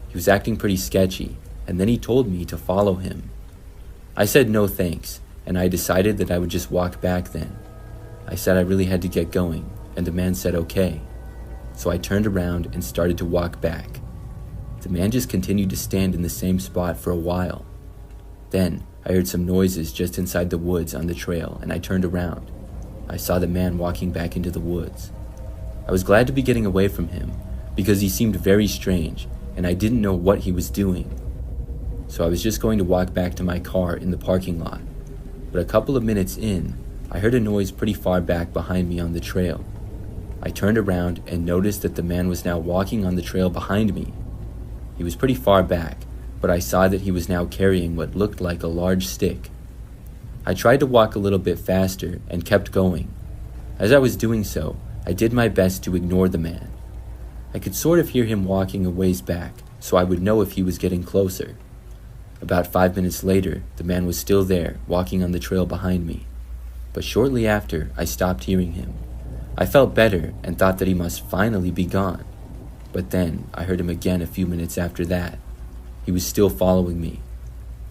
Speaker 2: He was acting pretty sketchy, and then he told me to follow him. I said no thanks, and I decided that I would just walk back then. I said I really had to get going, and the man said okay. So I turned around and started to walk back. The man just continued to stand in the same spot for a while. Then I heard some noises just inside the woods on the trail, and I turned around. I saw the man walking back into the woods. I was glad to be getting away from him, because he seemed very strange, and I didn't know what he was doing. So I was just going to walk back to my car in the parking lot. But a couple of minutes in, I heard a noise pretty far back behind me on the trail. I turned around and noticed that the man was now walking on the trail behind me. He was pretty far back, but I saw that he was now carrying what looked like a large stick. I tried to walk a little bit faster and kept going. As I was doing so, I did my best to ignore the man. I could sort of hear him walking a ways back, so I would know if he was getting closer. About 5 minutes later, the man was still there, walking on the trail behind me. But shortly after, I stopped hearing him. I felt better and thought that he must finally be gone. But then, I heard him again a few minutes after that. He was still following me.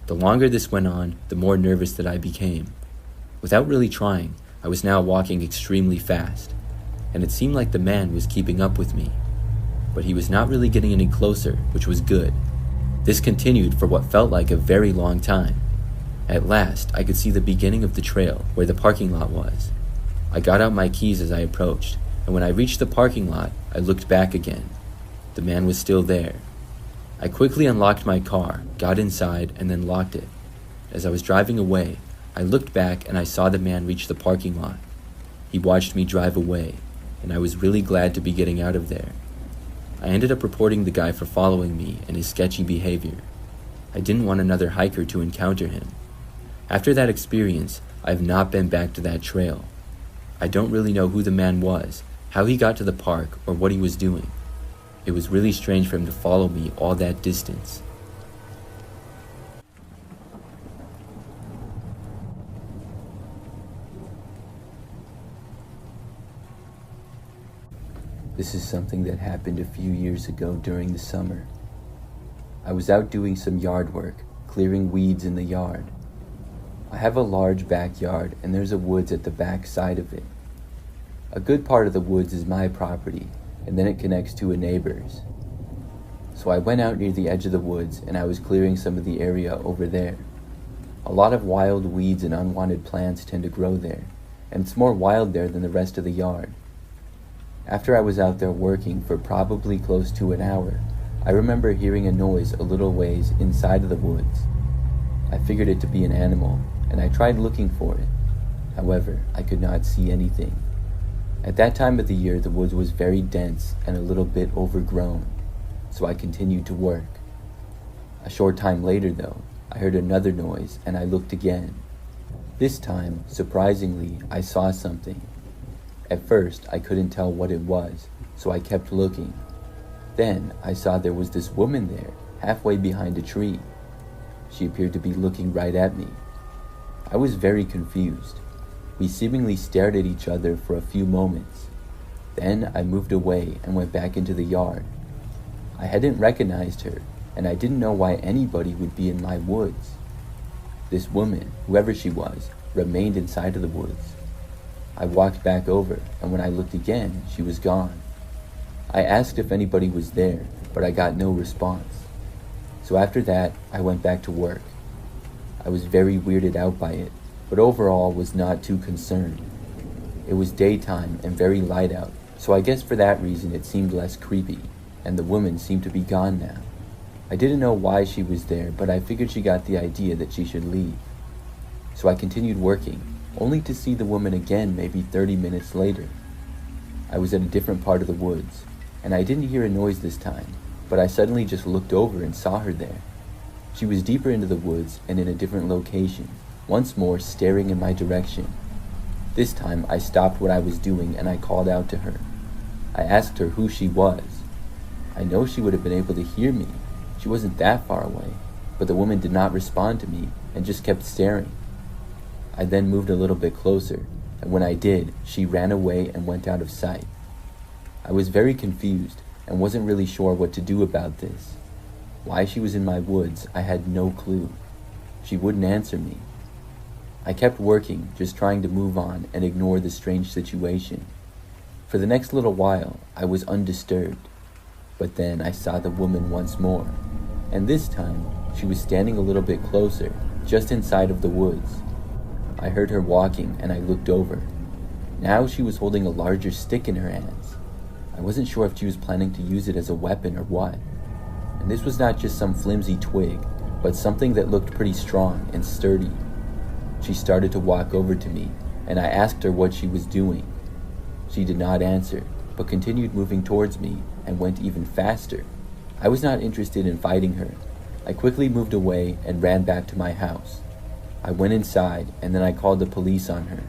Speaker 2: The longer this went on, the more nervous that I became. Without really trying, I was now walking extremely fast, and it seemed like the man was keeping up with me. But he was not really getting any closer, which was good. This continued for what felt like a very long time. At last, I could see the beginning of the trail, where the parking lot was. I got out my keys as I approached, and when I reached the parking lot, I looked back again. The man was still there. I quickly unlocked my car, got inside, and then locked it. As I was driving away, I looked back and I saw the man reach the parking lot. He watched me drive away, and I was really glad to be getting out of there. I ended up reporting the guy for following me and his sketchy behavior. I didn't want another hiker to encounter him. After that experience, I have not been back to that trail. I don't really know who the man was, how he got to the park, or what he was doing. It was really strange for him to follow me all that distance. This is something that happened a few years ago during the summer. I was out doing some yard work, clearing weeds in the yard. I have a large backyard and there's a woods at the back side of it. A good part of the woods is my property, and then it connects to a neighbor's. So I went out near the edge of the woods and I was clearing some of the area over there. A lot of wild weeds and unwanted plants tend to grow there, and it's more wild there than the rest of the yard. After I was out there working for probably close to an hour, I remember hearing a noise a little ways inside of the woods. I figured it to be an animal, and I tried looking for it. However, I could not see anything. At that time of the year, the woods was very dense and a little bit overgrown, so I continued to work. A short time later, though, I heard another noise and I looked again. This time, surprisingly, I saw something. At first, I couldn't tell what it was, so I kept looking. Then, I saw there was this woman there, halfway behind a tree. She appeared to be looking right at me. I was very confused. We seemingly stared at each other for a few moments. Then I moved away and went back into the yard. I hadn't recognized her, and I didn't know why anybody would be in my woods. This woman, whoever she was, remained inside of the woods. I walked back over, and when I looked again, she was gone. I asked if anybody was there, but I got no response. So after that, I went back to work. I was very weirded out by it, but overall was not too concerned. It was daytime and very light out, so I guess for that reason it seemed less creepy, and the woman seemed to be gone now. I didn't know why she was there, but I figured she got the idea that she should leave. So I continued working, only to see the woman again maybe 30 minutes later. I was at a different part of the woods, and I didn't hear a noise this time, but I suddenly just looked over and saw her there. She was deeper into the woods and in a different location, once more staring in my direction. This time I stopped what I was doing and I called out to her. I asked her who she was. I know she would have been able to hear me. She wasn't that far away, but the woman did not respond to me and just kept staring. I then moved a little bit closer, and when I did, she ran away and went out of sight. I was very confused and wasn't really sure what to do about this. Why she was in my woods, I had no clue. She wouldn't answer me. I kept working, just trying to move on and ignore the strange situation. For the next little while, I was undisturbed. But then I saw the woman once more, and this time she was standing a little bit closer, just inside of the woods. I heard her walking and I looked over. Now she was holding a larger stick in her hands. I wasn't sure if she was planning to use it as a weapon or what. And this was not just some flimsy twig, but something that looked pretty strong and sturdy. She started to walk over to me, and I asked her what she was doing. She did not answer, but continued moving towards me and went even faster. I was not interested in fighting her. I quickly moved away and ran back to my house. I went inside and then I called the police on her.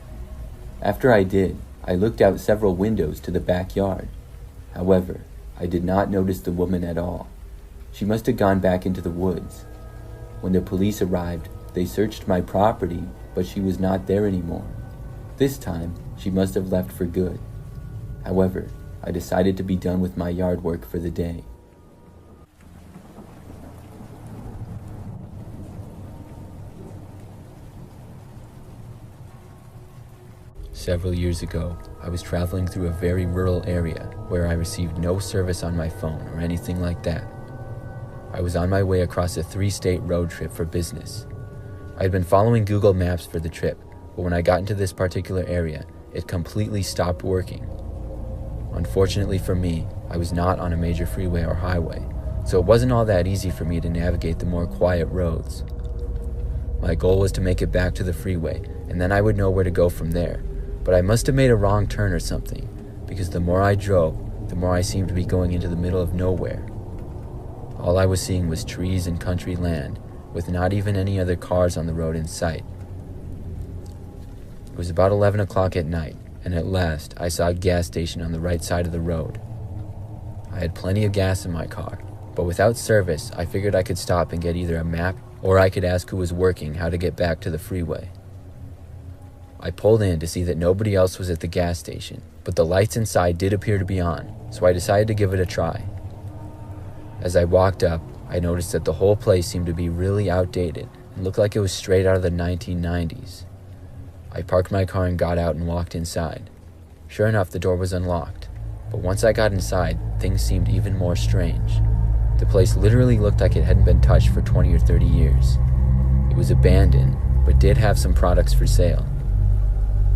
Speaker 2: After I did, I looked out several windows to the backyard. However, I did not notice the woman at all. She must have gone back into the woods. When the police arrived, they searched my property, but she was not there anymore. This time, she must have left for good. However, I decided to be done with my yard work for the day.
Speaker 1: Several years ago, I was traveling through a very rural area where I received no service on my phone or anything like that. I was on my way across a 3-state road trip for business. I had been following Google Maps for the trip, but when I got into this particular area, it completely stopped working. Unfortunately for me, I was not on a major freeway or highway, so it wasn't all that easy for me to navigate the more quiet roads. My goal was to make it back to the freeway, and then I would know where to go from there. But I must have made a wrong turn or something, because the more I drove, the more I seemed to be going into the middle of nowhere. All I was seeing was trees and country land, with not even any other cars on the road in sight. It was about 11 o'clock at night, and at last I saw a gas station on the right side of the road. I had plenty of gas in my car, but without service, I figured I could stop and get either a map or I could ask who was working how to get back to the freeway. I pulled in to see that nobody else was at the gas station, but the lights inside did appear to be on, so I decided to give it a try. As I walked up, I noticed that the whole place seemed to be really outdated and looked like it was straight out of the 1990s. I parked my car and got out and walked inside. Sure enough, the door was unlocked, but once I got inside, things seemed even more strange. The place literally looked like it hadn't been touched for 20 or 30 years. It was abandoned, but did have some products for sale.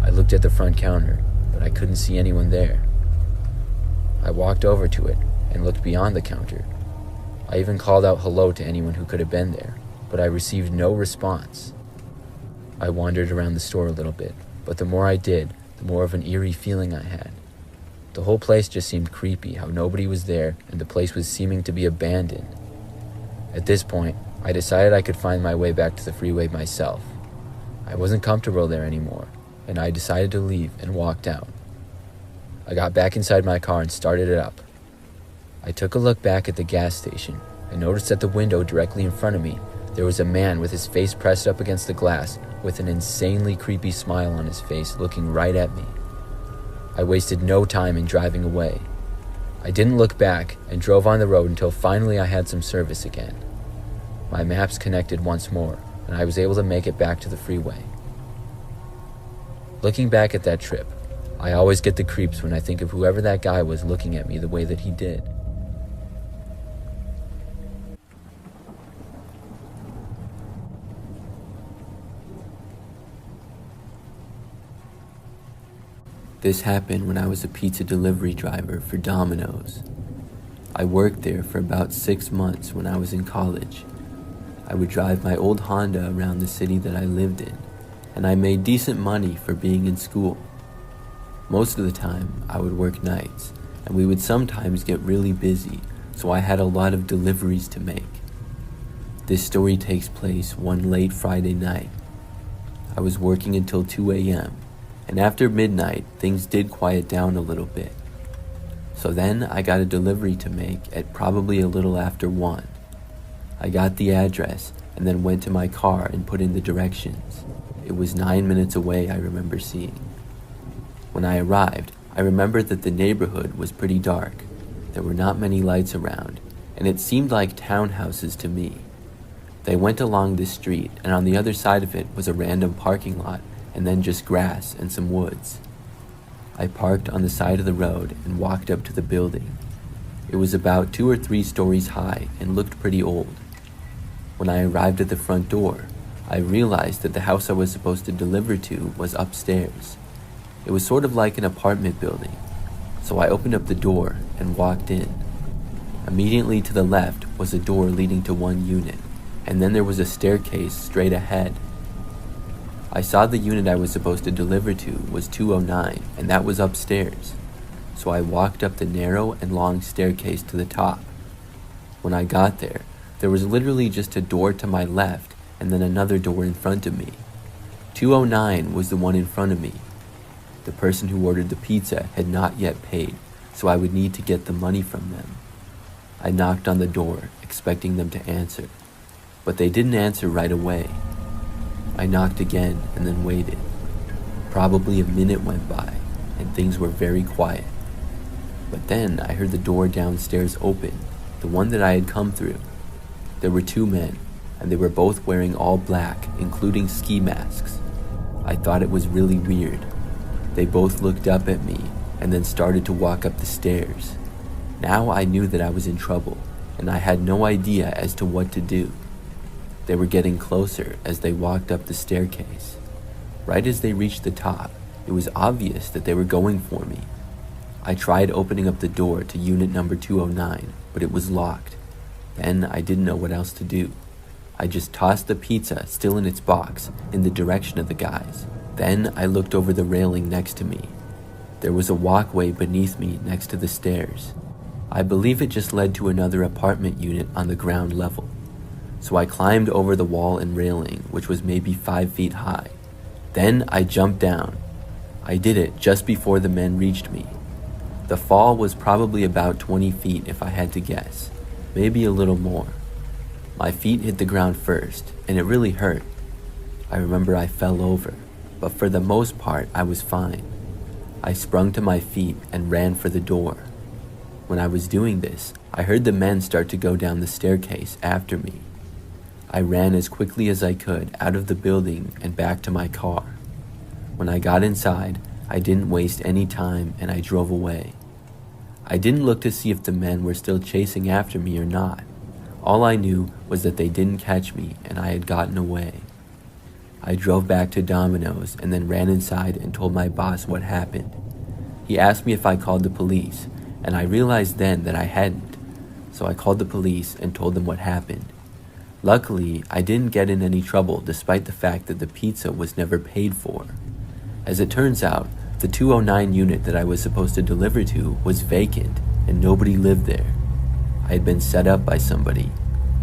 Speaker 1: I looked at the front counter, but I couldn't see anyone there. I walked over to it and looked beyond the counter. I even called out hello to anyone who could have been there, but I received no response. I wandered around the store a little bit, but the more I did, the more of an eerie feeling I had. The whole place just seemed creepy, how nobody was there and the place was seeming to be abandoned. At this point, I decided I could find my way back to the freeway myself. I wasn't comfortable there anymore, and I decided to leave and walked out. I got back inside my car and started it up. I took a look back at the gas station and noticed at the window directly in front of me, there was a man with his face pressed up against the glass with an insanely creepy smile on his face looking right at me. I wasted no time in driving away. I didn't look back and drove on the road until finally I had some service again. My maps connected once more, and I was able to make it back to the freeway. Looking back at that trip, I always get the creeps when I think of whoever that guy was looking at me the way that he did.
Speaker 2: This happened when I was a pizza delivery driver for Domino's. I worked there for about 6 months when I was in college. I would drive my old Honda around the city that I lived in, and I made decent money for being in school. Most of the time, I would work nights, and we would sometimes get really busy, so I had a lot of deliveries to make.
Speaker 1: This story takes place one late Friday night. I was working until 2 a.m., and after midnight, things did quiet down a little bit. So then I got a delivery to make at probably a little after 1. I got the address and then went to my car and put in the directions. It was 9 minutes away, I remember seeing. When I arrived, I remembered that the neighborhood was pretty dark. There were not many lights around, and it seemed like townhouses to me. They went along this street, and on the other side of it was a random parking lot, and then just grass and some woods. I parked on the side of the road and walked up to the building. It was about 2 or 3 stories high and looked pretty old. When I arrived at the front door, I realized that the house I was supposed to deliver to was upstairs. It was sort of like an apartment building, so I opened up the door and walked in. Immediately to the left was a door leading to one unit, and then there was a staircase straight ahead. I saw the unit I was supposed to deliver to was 209, and that was upstairs, so I walked up the narrow and long staircase to the top. When I got there, there was literally just a door to my left and then another door in front of me. 209 was the one in front of me. The person who ordered the pizza had not yet paid, so I would need to get the money from them. I knocked on the door, expecting them to answer, but they didn't answer right away. I knocked again and then waited. Probably a minute went by, and things were very quiet. But then I heard the door downstairs open, the one that I had come through. There were 2 men, and they were both wearing all black, including ski masks. I thought it was really weird. They both looked up at me and then started to walk up the stairs. Now I knew that I was in trouble, and I had no idea as to what to do. They were getting closer as they walked up the staircase. Right as they reached the top, it was obvious that they were going for me. I tried opening up the door to unit number 209, but it was locked. Then I didn't know what else to do. I just tossed the pizza, still in its box, in the direction of the guys. Then I looked over the railing next to me. There was a walkway beneath me next to the stairs. I believe it just led to another apartment unit on the ground level. So I climbed over the wall and railing, which was maybe 5 feet high. Then I jumped down. I did it just before the men reached me. The fall was probably about 20 feet if I had to guess, maybe a little more. My feet hit the ground first, and it really hurt. I remember I fell over, but for the most part I was fine. I sprung to my feet and ran for the door. When I was doing this, I heard the men start to go down the staircase after me. I ran as quickly as I could out of the building and back to my car. When I got inside, I didn't waste any time and I drove away. I didn't look to see if the men were still chasing after me or not. All I knew was that they didn't catch me and I had gotten away. I drove back to Domino's and then ran inside and told my boss what happened. He asked me if I called the police, and I realized then that I hadn't, so I called the police and told them what happened. Luckily, I didn't get in any trouble despite the fact that the pizza was never paid for. As it turns out, the 209 unit that I was supposed to deliver to was vacant and nobody lived there. I had been set up by somebody,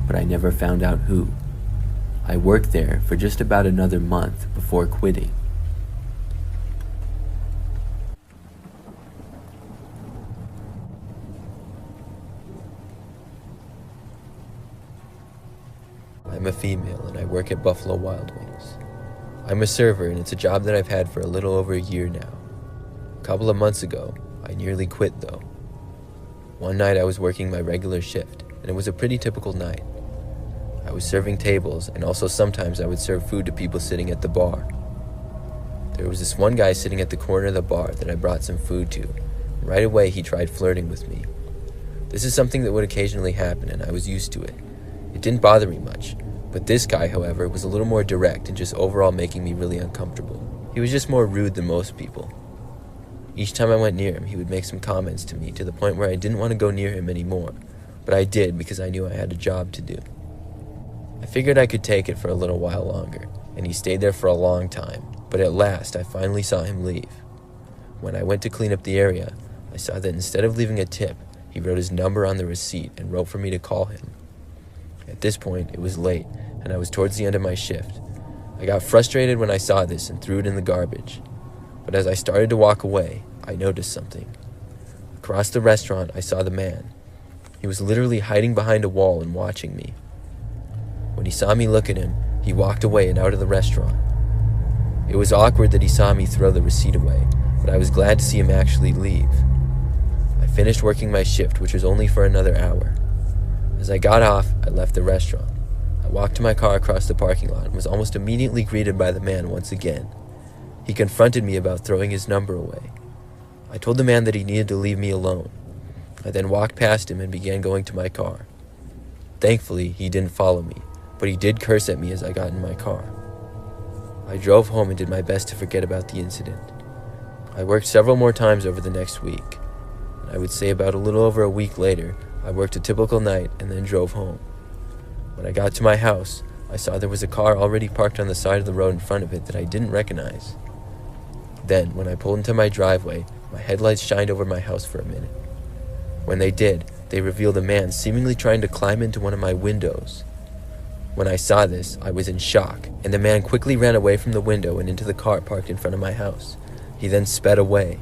Speaker 1: but I never found out who. I worked there for just about another month before quitting.
Speaker 3: I'm a female and I work at Buffalo Wild Wings. I'm a server and it's a job that I've had for a little over a year now. A couple of months ago, I nearly quit though. One night I was working my regular shift and it was a pretty typical night. I was serving tables and also sometimes I would serve food to people sitting at the bar. There was this one guy sitting at the corner of the bar that I brought some food to. And right away he tried flirting with me. This is something that would occasionally happen and I was used to it. It didn't bother me much. But this guy, however, was a little more direct and just overall making me really uncomfortable. He was just more rude than most people. Each time I went near him, he would make some comments to me to the point where I didn't want to go near him anymore, but I did because I knew I had a job to do. I figured I could take it for a little while longer, and he stayed there for a long time, but at last I finally saw him leave. When I went to clean up the area, I saw that instead of leaving a tip, he wrote his number on the receipt and wrote for me to call him. At this point, it was late, and I was towards the end of my shift. I got frustrated when I saw this and threw it in the garbage. But as I started to walk away, I noticed something. Across the restaurant, I saw the man. He was literally hiding behind a wall and watching me. When he saw me look at him, he walked away and out of the restaurant. It was awkward that he saw me throw the receipt away, but I was glad to see him actually leave. I finished working my shift, which was only for another hour. As I got off, I left the restaurant. I walked to my car across the parking lot and was almost immediately greeted by the man once again. He confronted me about throwing his number away. I told the man that he needed to leave me alone. I then walked past him and began going to my car. Thankfully, he didn't follow me, but he did curse at me as I got in my car. I drove home and did my best to forget about the incident. I worked several more times over the next week. I would say about a little over a week later, I worked a typical night and then drove home. When I got to my house, I saw there was a car already parked on the side of the road in front of it that I didn't recognize. Then, when I pulled into my driveway, my headlights shined over my house for a minute. When they did, they revealed a man seemingly trying to climb into one of my windows. When I saw this, I was in shock, and the man quickly ran away from the window and into the car parked in front of my house. He then sped away.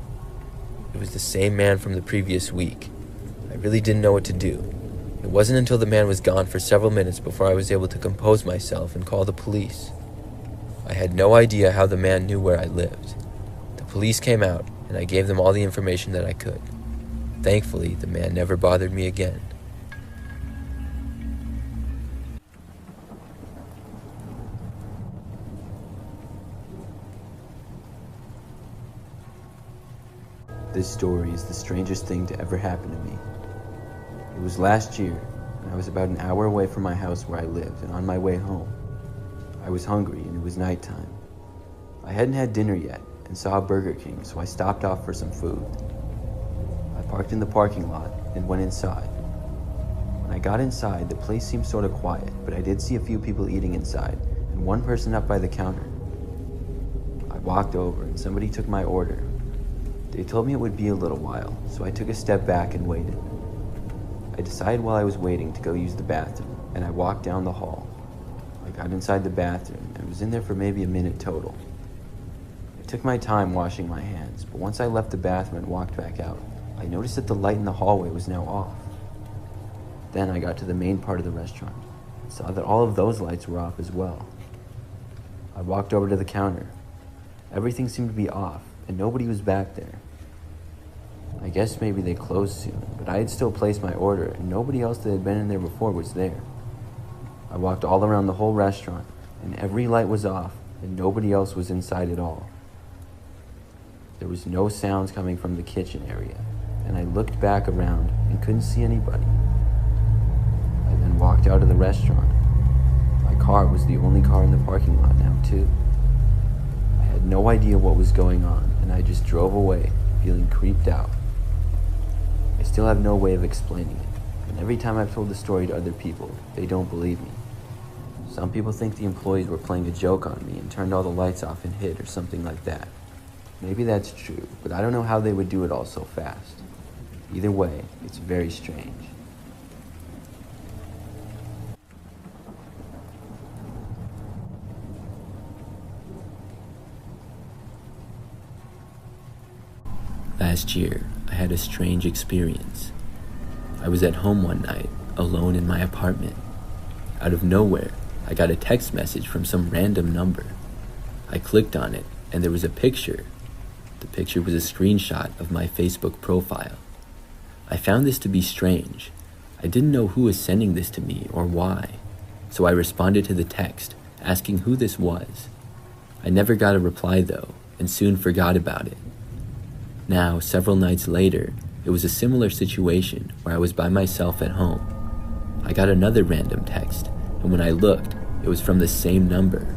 Speaker 3: It was the same man from the previous week. I really didn't know what to do. It wasn't until the man was gone for several minutes before I was able to compose myself and call the police. I had no idea how the man knew where I lived. The police came out, and I gave them all the information that I could. Thankfully, the man never bothered me again.
Speaker 2: This story is the strangest thing to ever happen to me. It was last year, and I was about an hour away from my house where I lived, and on my way home. I was hungry, and it was nighttime. I hadn't had dinner yet, and saw a Burger King, so I stopped off for some food. I parked in the parking lot, and went inside. When I got inside, the place seemed sort of quiet, but I did see a few people eating inside, and one person up by the counter. I walked over, and somebody took my order. They told me it would be a little while, so I took a step back and waited. I decided while I was waiting to go use the bathroom, and I walked down the hall. I got inside the bathroom and was in there for maybe a minute total. I took my time washing my hands, but once I left the bathroom and walked back out, I noticed that the light in the hallway was now off. Then I got to the main part of the restaurant and saw that all of those lights were off as well. I walked over to the counter. Everything seemed to be off, and nobody was back there. I guess maybe they closed soon, but I had still placed my order, and nobody else that had been in there before was there. I walked all around the whole restaurant, and every light was off, and nobody else was inside at all. There was no sounds coming from the kitchen area, and I looked back around and couldn't see anybody. I then walked out of the restaurant. My car was the only car in the parking lot now, too. I had no idea what was going on, and I just drove away, feeling creeped out. I still have no way of explaining it, and every time I've told the story to other people, they don't believe me. Some people think the employees were playing a joke on me and turned all the lights off and hid or something like that. Maybe that's true, but I don't know how they would do it all so fast. Either way, it's very strange.
Speaker 1: Last year, I had a strange experience. I was at home one night, alone in my apartment. Out of nowhere, I got a text message from some random number. I clicked on it, and there was a picture. The picture was a screenshot of my Facebook profile. I found this to be strange. I didn't know who was sending this to me or why, so I responded to the text, asking who this was. I never got a reply though, and soon forgot about it. Now, several nights later, it was a similar situation where I was by myself at home. I got another random text, and when I looked, it was from the same number.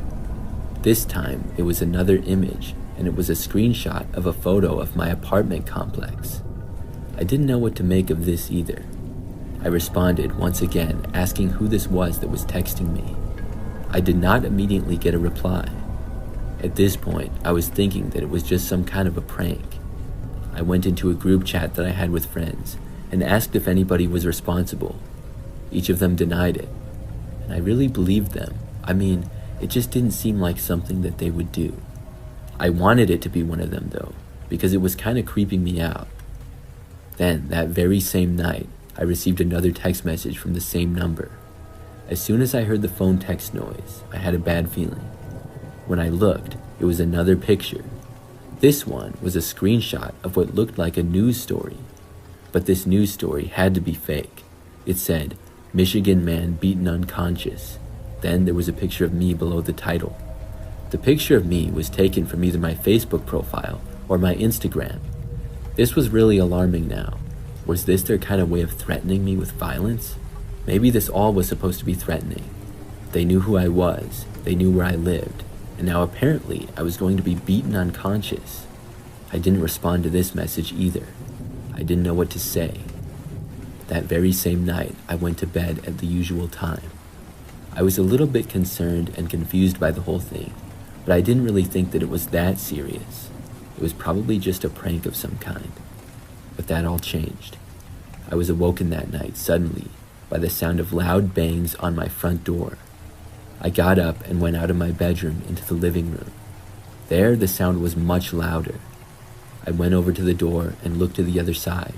Speaker 1: This time, it was another image, and it was a screenshot of a photo of my apartment complex. I didn't know what to make of this either. I responded once again, asking who this was that was texting me. I did not immediately get a reply. At this point, I was thinking that it was just some kind of a prank. I went into a group chat that I had with friends and asked if anybody was responsible. Each of them denied it.
Speaker 2: and I really believed them. I mean, it just didn't seem like something that they would do. I wanted it to be one of them though, because it was kind of creeping me out. Then, that very same night, I received another text message from the same number. As soon as I heard the phone text noise, I had a bad feeling. When I looked, it was another picture. This one was a screenshot of what looked like a news story. But this news story had to be fake. It said, "Michigan man beaten unconscious." Then there was a picture of me below the title. The picture of me was taken from either my Facebook profile or my Instagram. This was really alarming now. Was this their kind of way of threatening me with violence? Maybe this all was supposed to be threatening. They knew who I was, they knew where I lived, and now apparently I was going to be beaten unconscious. I didn't respond to this message either. I didn't know what to say. That very same night, I went to bed at the usual time. I was a little bit concerned and confused by the whole thing, but I didn't really think that it was that serious. It was probably just a prank of some kind. But that all changed. I was awoken that night suddenly by the sound of loud bangs on my front door. I got up and went out of my bedroom into the living room. There, the sound was much louder. I went over to the door and looked to the other side.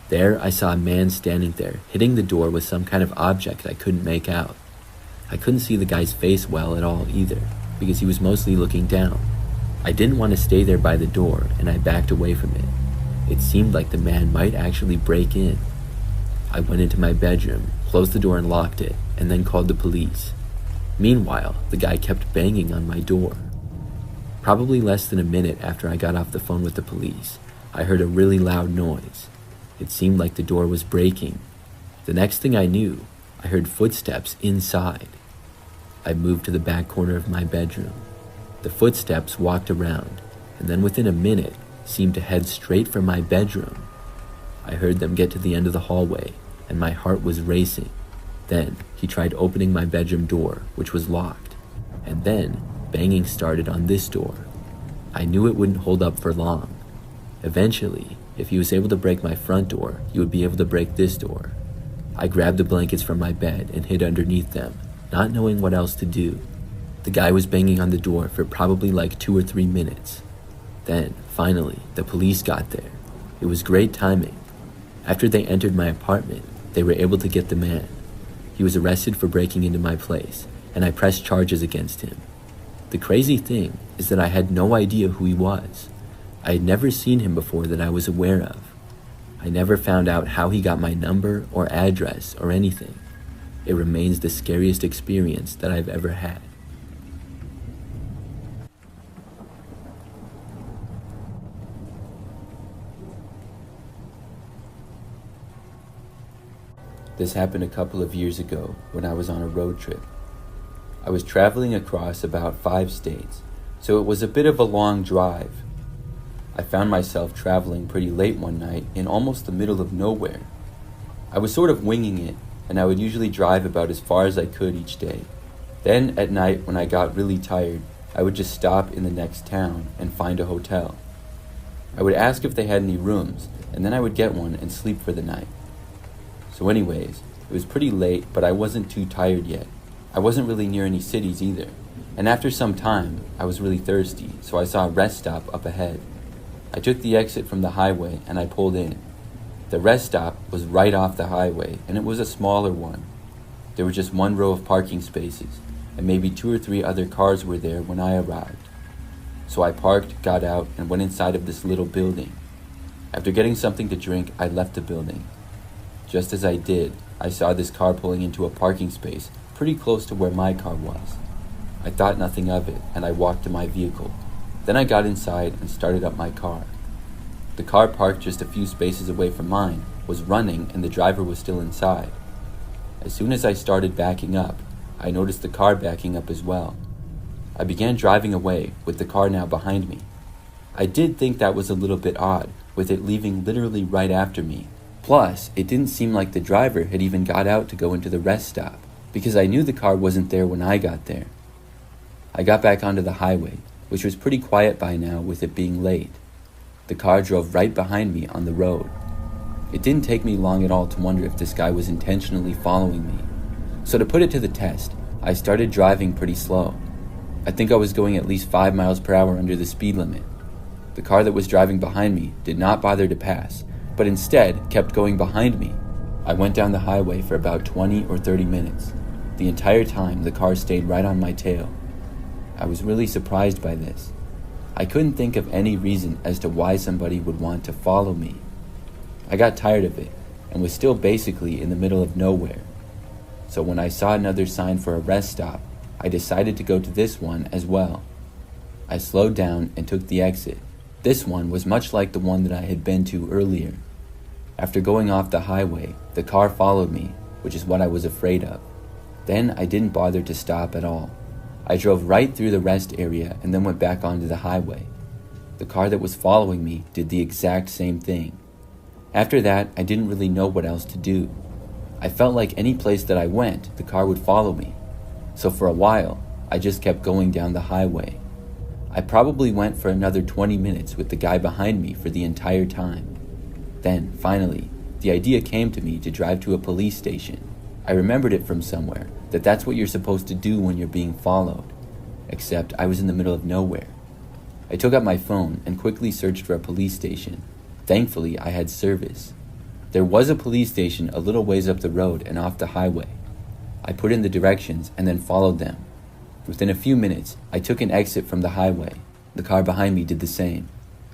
Speaker 2: There, I saw a man standing there, hitting the door with some kind of object I couldn't make out. I couldn't see the guy's face well at all either, because he was mostly looking down. I didn't want to stay there by the door, and I backed away from it. It seemed like the man might actually break in. I went into my bedroom, closed the door and locked it, and then called the police. Meanwhile, the guy kept banging on my door. Probably less than a minute after I got off the phone with the police, I heard a really loud noise. It seemed like the door was breaking. The next thing I knew, I heard footsteps inside. I moved to the back corner of my bedroom. The footsteps walked around, and then within a minute, seemed to head straight for my bedroom. I heard them get to the end of the hallway, and my heart was racing. Then, he tried opening my bedroom door, which was locked. And then, banging started on this door. I knew it wouldn't hold up for long. Eventually, if he was able to break my front door, he would be able to break this door. I grabbed the blankets from my bed and hid underneath them, not knowing what else to do. The guy was banging on the door for probably like 2 or 3 minutes. Then, finally, the police got there. It was great timing. After they entered my apartment, they were able to get the man. He was arrested for breaking into my place, and I pressed charges against him. The crazy thing is that I had no idea who he was. I had never seen him before that I was aware of. I never found out how he got my number or address or anything. It remains the scariest experience that I've ever had. This happened a couple of years ago when I was on a road trip. I was traveling across about 5 states, so it was a bit of a long drive. I found myself traveling pretty late one night in almost the middle of nowhere. I was sort of winging it, and I would usually drive about as far as I could each day. Then at night, when I got really tired, I would just stop in the next town and find a hotel. I would ask if they had any rooms, and then I would get one and sleep for the night. So anyways, it was pretty late, but I wasn't too tired yet. I wasn't really near any cities either. And after some time, I was really thirsty, so I saw a rest stop up ahead. I took the exit from the highway and I pulled in. The rest stop was right off the highway, and it was a smaller one. There was just 1 row of parking spaces, and maybe 2 or 3 other cars were there when I arrived. So I parked, got out, and went inside of this little building. After getting something to drink, I left the building. Just as I did, I saw this car pulling into a parking space pretty close to where my car was. I thought nothing of it, and I walked to my vehicle. Then I got inside and started up my car. The car parked just a few spaces away from mine was running, and the driver was still inside. As soon as I started backing up, I noticed the car backing up as well. I began driving away, with the car now behind me. I did think that was a little bit odd, with it leaving literally right after me. Plus, it didn't seem like the driver had even got out to go into the rest stop, because I knew the car wasn't there when I got there. I got back onto the highway, which was pretty quiet by now with it being late. The car drove right behind me on the road. It didn't take me long at all to wonder if this guy was intentionally following me. So to put it to the test, I started driving pretty slow. I think I was going at least 5 miles per hour under the speed limit. The car that was driving behind me did not bother to pass, but instead kept going behind me. I went down the highway for about 20 or 30 minutes. The entire time, the car stayed right on my tail. I was really surprised by this. I couldn't think of any reason as to why somebody would want to follow me. I got tired of it and was still basically in the middle of nowhere. So when I saw another sign for a rest stop, I decided to go to this one as well. I slowed down and took the exit. This one was much like the one that I had been to earlier. After going off the highway, the car followed me, which is what I was afraid of. Then I didn't bother to stop at all. I drove right through the rest area and then went back onto the highway. The car that was following me did the exact same thing. After that, I didn't really know what else to do. I felt like any place that I went, the car would follow me. So for a while, I just kept going down the highway. I probably went for another 20 minutes with the guy behind me for the entire time. Then, finally, the idea came to me to drive to a police station. I remembered it from somewhere, that that's what you're supposed to do when you're being followed. Except I was in the middle of nowhere. I took out my phone and quickly searched for a police station. Thankfully, I had service. There was a police station a little ways up the road and off the highway. I put in the directions and then followed them. Within a few minutes, I took an exit from the highway. The car behind me did the same.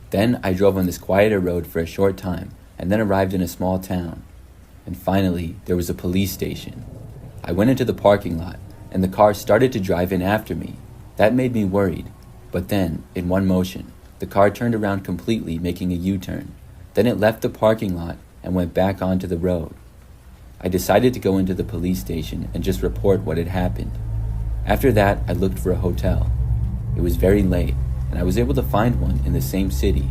Speaker 2: Then I drove on this quieter road for a short time and then arrived in a small town. And finally, there was a police station. I went into the parking lot and the car started to drive in after me. That made me worried. But then, in one motion, the car turned around completely, making a U-turn. Then it left the parking lot and went back onto the road. I decided to go into the police station and just report what had happened. After that, I looked for a hotel. It was very late, and I was able to find one in the same city.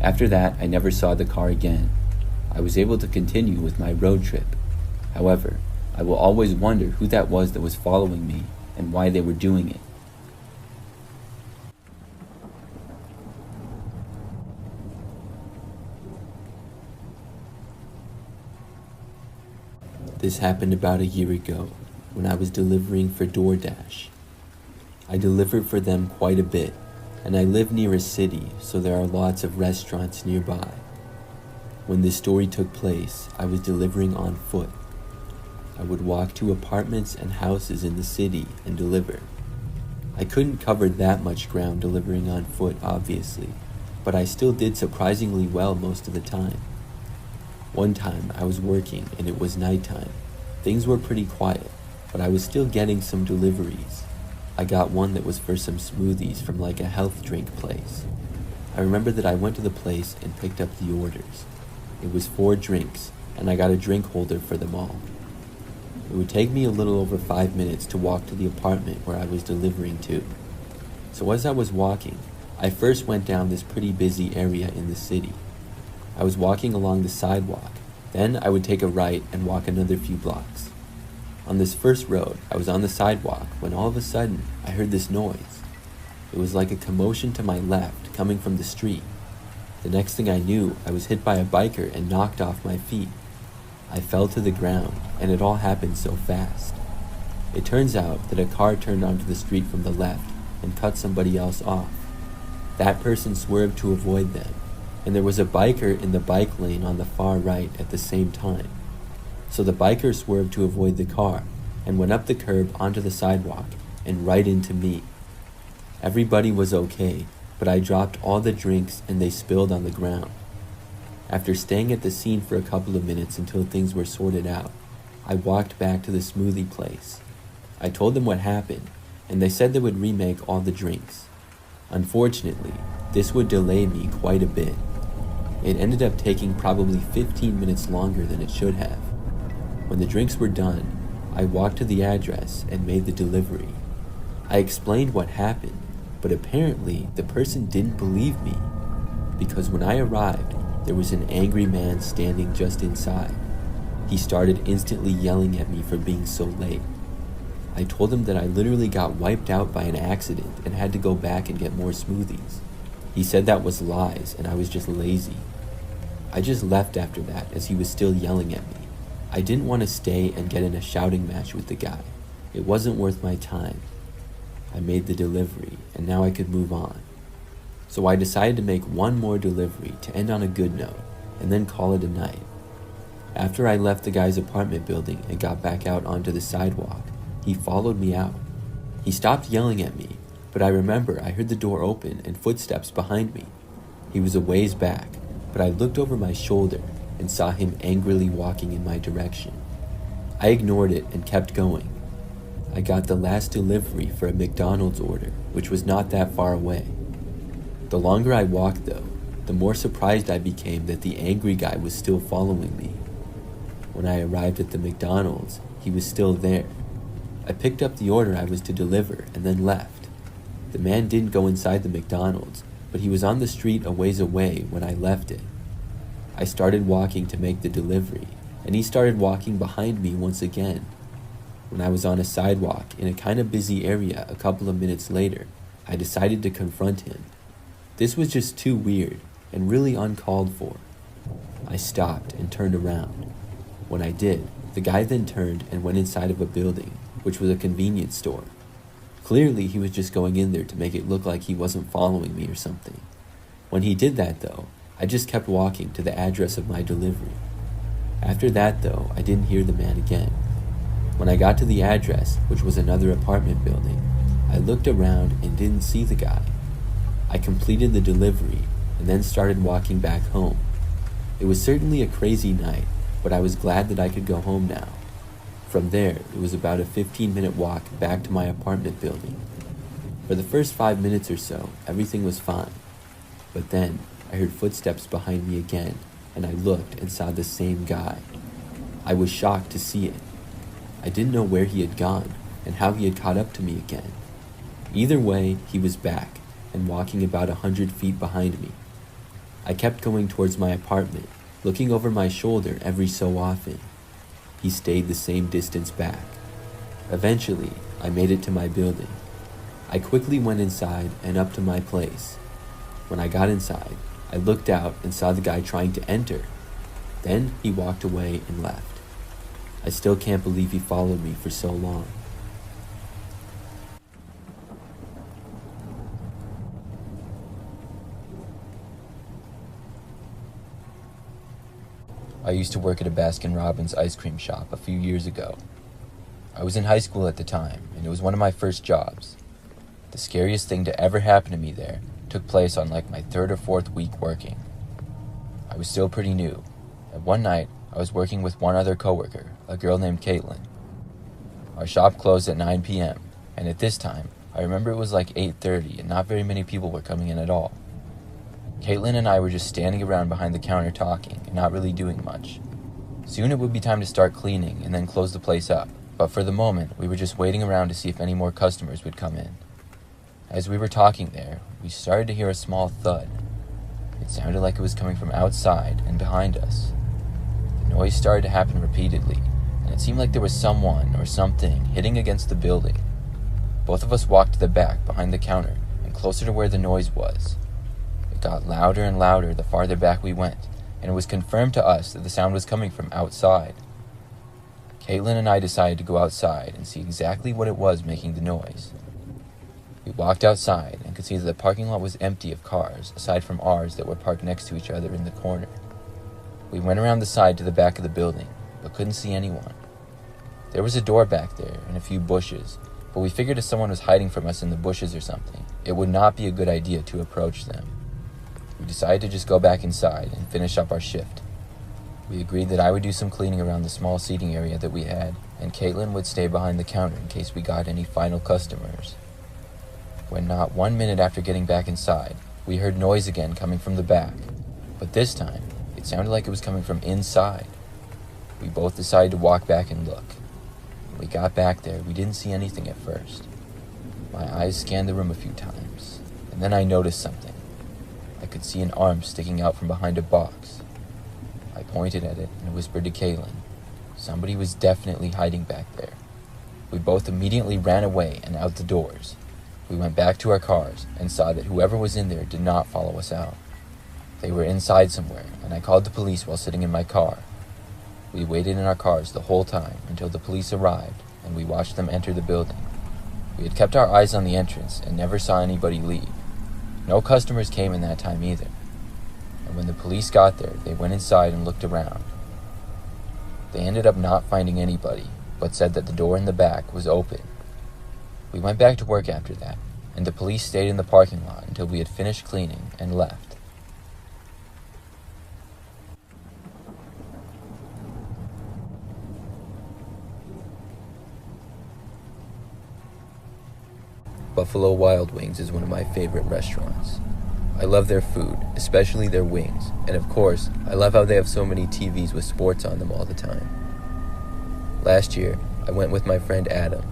Speaker 2: After that, I never saw the car again. I was able to continue with my road trip. However, I will always wonder who that was following me and why they were doing it.
Speaker 1: This happened about a year ago when I was delivering for DoorDash. I deliver for them quite a bit, and I live near a city, so there are lots of restaurants nearby. When this story took place, I was delivering on foot. I would walk to apartments and houses in the city and deliver. I couldn't cover that much ground delivering on foot, obviously, but I still did surprisingly well most of the time. One time I was working and it was nighttime. Things were pretty quiet, but I was still getting some deliveries. I got one that was for some smoothies from like a health drink place. I remember that I went to the place and picked up the orders. It was 4 drinks, and I got a drink holder for them all. It would take me a little over 5 minutes to walk to the apartment where I was delivering to. So as I was walking, I first went down this pretty busy area in the city. I was walking along the sidewalk. Then I would take a right and walk another few blocks. On this first road, I was on the sidewalk when all of a sudden I heard this noise. It was like a commotion to my left coming from the street. The next thing I knew, I was hit by a biker and knocked off my feet. I fell to the ground, and it all happened so fast. It turns out that a car turned onto the street from the left and cut somebody else off. That person swerved to avoid them, and there was a biker in the bike lane on the far right at the same time. So the biker swerved to avoid the car and went up the curb onto the sidewalk and right into me. Everybody was okay, but I dropped all the drinks and they spilled on the ground. After staying at the scene for a couple of minutes until things were sorted out, I walked back to the smoothie place. I told them what happened, and they said they would remake all the drinks. Unfortunately, this would delay me quite a bit. It ended up taking probably 15 minutes longer than it should have. When the drinks were done, I walked to the address and made the delivery. I explained what happened, but apparently the person didn't believe me, because when I arrived, there was an angry man standing just inside. He started instantly yelling at me for being so late. I told him that I literally got wiped out by an accident and had to go back and get more smoothies. He said that was lies and I was just lazy. I just left after that as he was still yelling at me. I didn't want to stay and get in a shouting match with the guy. It wasn't worth my time. I made the delivery, and now I could move on. So I decided to make one more delivery to end on a good note, and then call it a night. After I left the guy's apartment building and got back out onto the sidewalk, he followed me out. He stopped yelling at me, but I remember I heard the door open and footsteps behind me. He was a ways back, but I looked over my shoulder and saw him angrily walking in my direction. I ignored it and kept going. I got the last delivery for a McDonald's order, which was not that far away. The longer I walked, though, the more surprised I became that the angry guy was still following me. When I arrived at the McDonald's, he was still there. I picked up the order I was to deliver and then left. The man didn't go inside the McDonald's, but he was on the street a ways away when I left it. I started walking to make the delivery, and he started walking behind me once again. When I was on a sidewalk in a kind of busy area a couple of minutes later, I decided to confront him. This was just too weird and really uncalled for. I stopped and turned around. When I did, the guy then turned and went inside of a building, which was a convenience store. Clearly, he was just going in there to make it look like he wasn't following me or something. When he did that, though, I just kept walking to the address of my delivery. After that, though, I didn't hear the man again. When I got to the address, which was another apartment building, I looked around and didn't see the guy. I completed the delivery and then started walking back home. It was certainly a crazy night, but I was glad that I could go home now. From there, it was about a 15-minute walk back to my apartment building. For the first 5 minutes or so, everything was fine. But then, I heard footsteps behind me again, and I looked and saw the same guy. I was shocked to see it. I didn't know where he had gone and how he had caught up to me again. Either way, he was back and walking about 100 feet behind me. I kept going towards my apartment, looking over my shoulder every so often. He stayed the same distance back. Eventually, I made it to my building. I quickly went inside and up to my place. When I got inside, I looked out and saw the guy trying to enter. Then he walked away and left. I still can't believe he followed me for so long.
Speaker 3: I used to work at a Baskin-Robbins ice cream shop a few years ago. I was in high school at the time, and it was one of my first jobs. The scariest thing to ever happen to me there took place on like my third or fourth week working. I was still pretty new, and one night I was working with one other coworker, a girl named Caitlin. Our shop closed at 9 p.m., and at this time, I remember it was like 8:30 and not very many people were coming in at all. Caitlin and I were just standing around behind the counter talking and not really doing much. Soon it would be time to start cleaning and then close the place up, but for the moment, we were just waiting around to see if any more customers would come in. As we were talking there, we started to hear a small thud. It sounded like it was coming from outside and behind us. The noise started to happen repeatedly, and it seemed like there was someone or something hitting against the building. Both of us walked to the back, behind the counter, and closer to where the noise was. It got louder and louder the farther back we went, and it was confirmed to us that the sound was coming from outside. Caitlin and I decided to go outside and see exactly what it was making the noise. We walked outside and could see that the parking lot was empty of cars, aside from ours that were parked next to each other in the corner. We went around the side to the back of the building, but couldn't see anyone. There was a door back there and a few bushes, but we figured if someone was hiding from us in the bushes or something, it would not be a good idea to approach them. We decided to just go back inside and finish up our shift. We agreed that I would do some cleaning around the small seating area that we had, and Caitlin would stay behind the counter in case we got any final customers. When not 1 minute after getting back inside, we heard noise again coming from the back, but this time, it sounded like it was coming from inside. We both decided to walk back and look. When we got back there, we didn't see anything at first. My eyes scanned the room a few times, and then I noticed something. I could see an arm sticking out from behind a box. I pointed at it and whispered to Caitlin. Somebody was definitely hiding back there. We both immediately ran away and out the doors. We went back to our cars and saw that whoever was in there did not follow us out. They were inside somewhere, and I called the police while sitting in my car. We waited in our cars the whole time until the police arrived and we watched them enter the building. We had kept our eyes on the entrance and never saw anybody leave. No customers came in that time either. And when the police got there, they went inside and looked around. They ended up not finding anybody, but said that the door in the back was open. We went back to work after that, and the police stayed in the parking lot until we had finished cleaning and left. Buffalo Wild Wings is one of my favorite restaurants. I love their food, especially their wings, and of course, I love how they have so many TVs with sports on them all the time. Last year, I went with my friend Adam.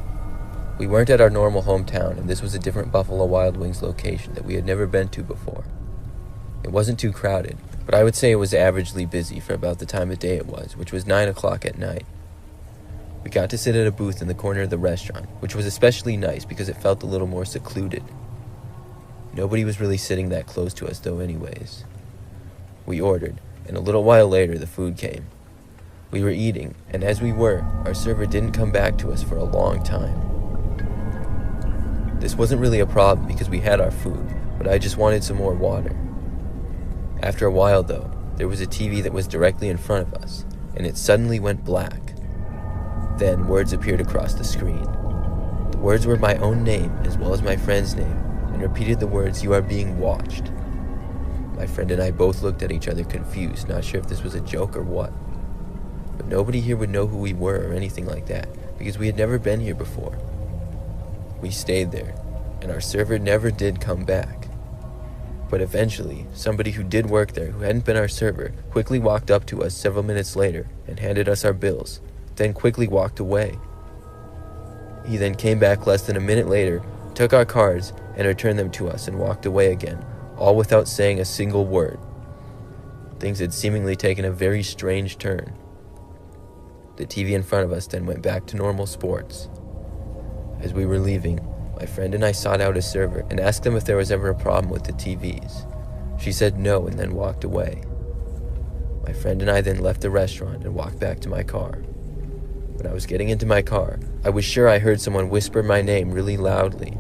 Speaker 3: We weren't at our normal hometown, and this was a different Buffalo Wild Wings location that we had never been to before. It wasn't too crowded, but I would say it was averagely busy for about the time of day it was, which was 9 o'clock at night. We got to sit at a booth in the corner of the restaurant, which was especially nice because it felt a little more secluded. Nobody was really sitting that close to us though anyways. We ordered, and a little while later the food came. We were eating, and as we were, our server didn't come back to us for a long time. This wasn't really a problem because we had our food, but I just wanted some more water. After a while though, there was a TV that was directly in front of us, and it suddenly went black. Then words appeared across the screen. The words were my own name as well as my friend's name, and repeated the words, "You are being watched." My friend and I both looked at each other confused, not sure if this was a joke or what. But nobody here would know who we were or anything like that, because we had never been here before. We stayed there, and our server never did come back. But eventually, somebody who did work there, who hadn't been our server, quickly walked up to us several minutes later and handed us our bills, then quickly walked away. He then came back less than a minute later, took our cards, and returned them to us and walked away again, all without saying a single word. Things had seemingly taken a very strange turn. The TV in front of us then went back to normal sports. As we were leaving, my friend and I sought out a server and asked them if there was ever a problem with the TVs. She said no and then walked away. My friend and I then left the restaurant and walked back to my car. When I was getting into my car, I was sure I heard someone whisper my name really loudly.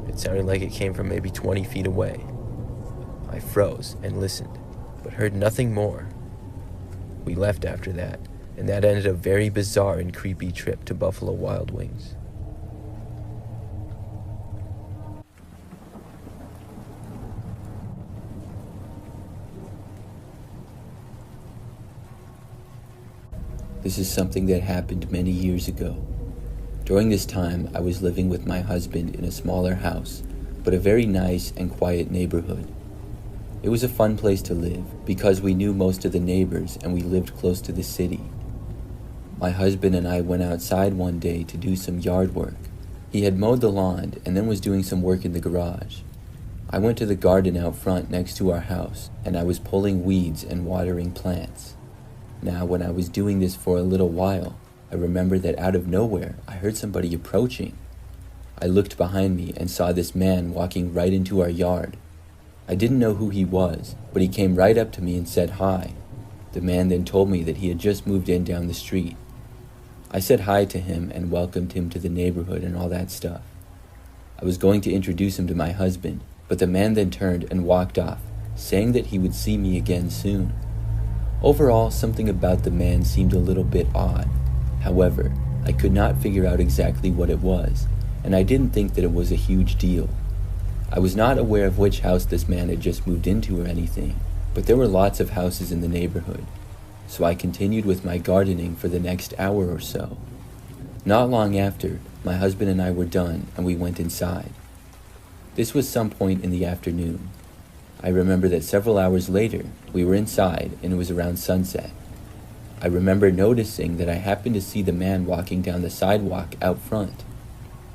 Speaker 3: It sounded like it came from maybe 20 feet away. I froze and listened, but heard nothing more. We left after that, and that ended a very bizarre and creepy trip to Buffalo Wild Wings.
Speaker 2: This is something that happened many years ago. During this time, I was living with my husband in a smaller house, but a very nice and quiet neighborhood. It was a fun place to live because we knew most of the neighbors and we lived close to the city. My husband and I went outside one day to do some yard work. He had mowed the lawn and then was doing some work in the garage. I went to the garden out front next to our house, and I was pulling weeds and watering plants. Now, when I was doing this for a little while, I remembered that out of nowhere, I heard somebody approaching. I looked behind me and saw this man walking right into our yard. I didn't know who he was, but he came right up to me and said hi. The man then told me that he had just moved in down the street. I said hi to him and welcomed him to the neighborhood and all that stuff. I was going to introduce him to my husband, but the man then turned and walked off, saying that he would see me again soon. Overall, something about the man seemed a little bit odd. However, I could not figure out exactly what it was, and I didn't think that it was a huge deal. I was not aware of which house this man had just moved into or anything, but there were lots of houses in the neighborhood, so I continued with my gardening for the next hour or so. Not long after, my husband and I were done, and we went inside. This was some point in the afternoon. I remember that several hours later, we were inside and it was around sunset. I remember noticing that I happened to see the man walking down the sidewalk out front.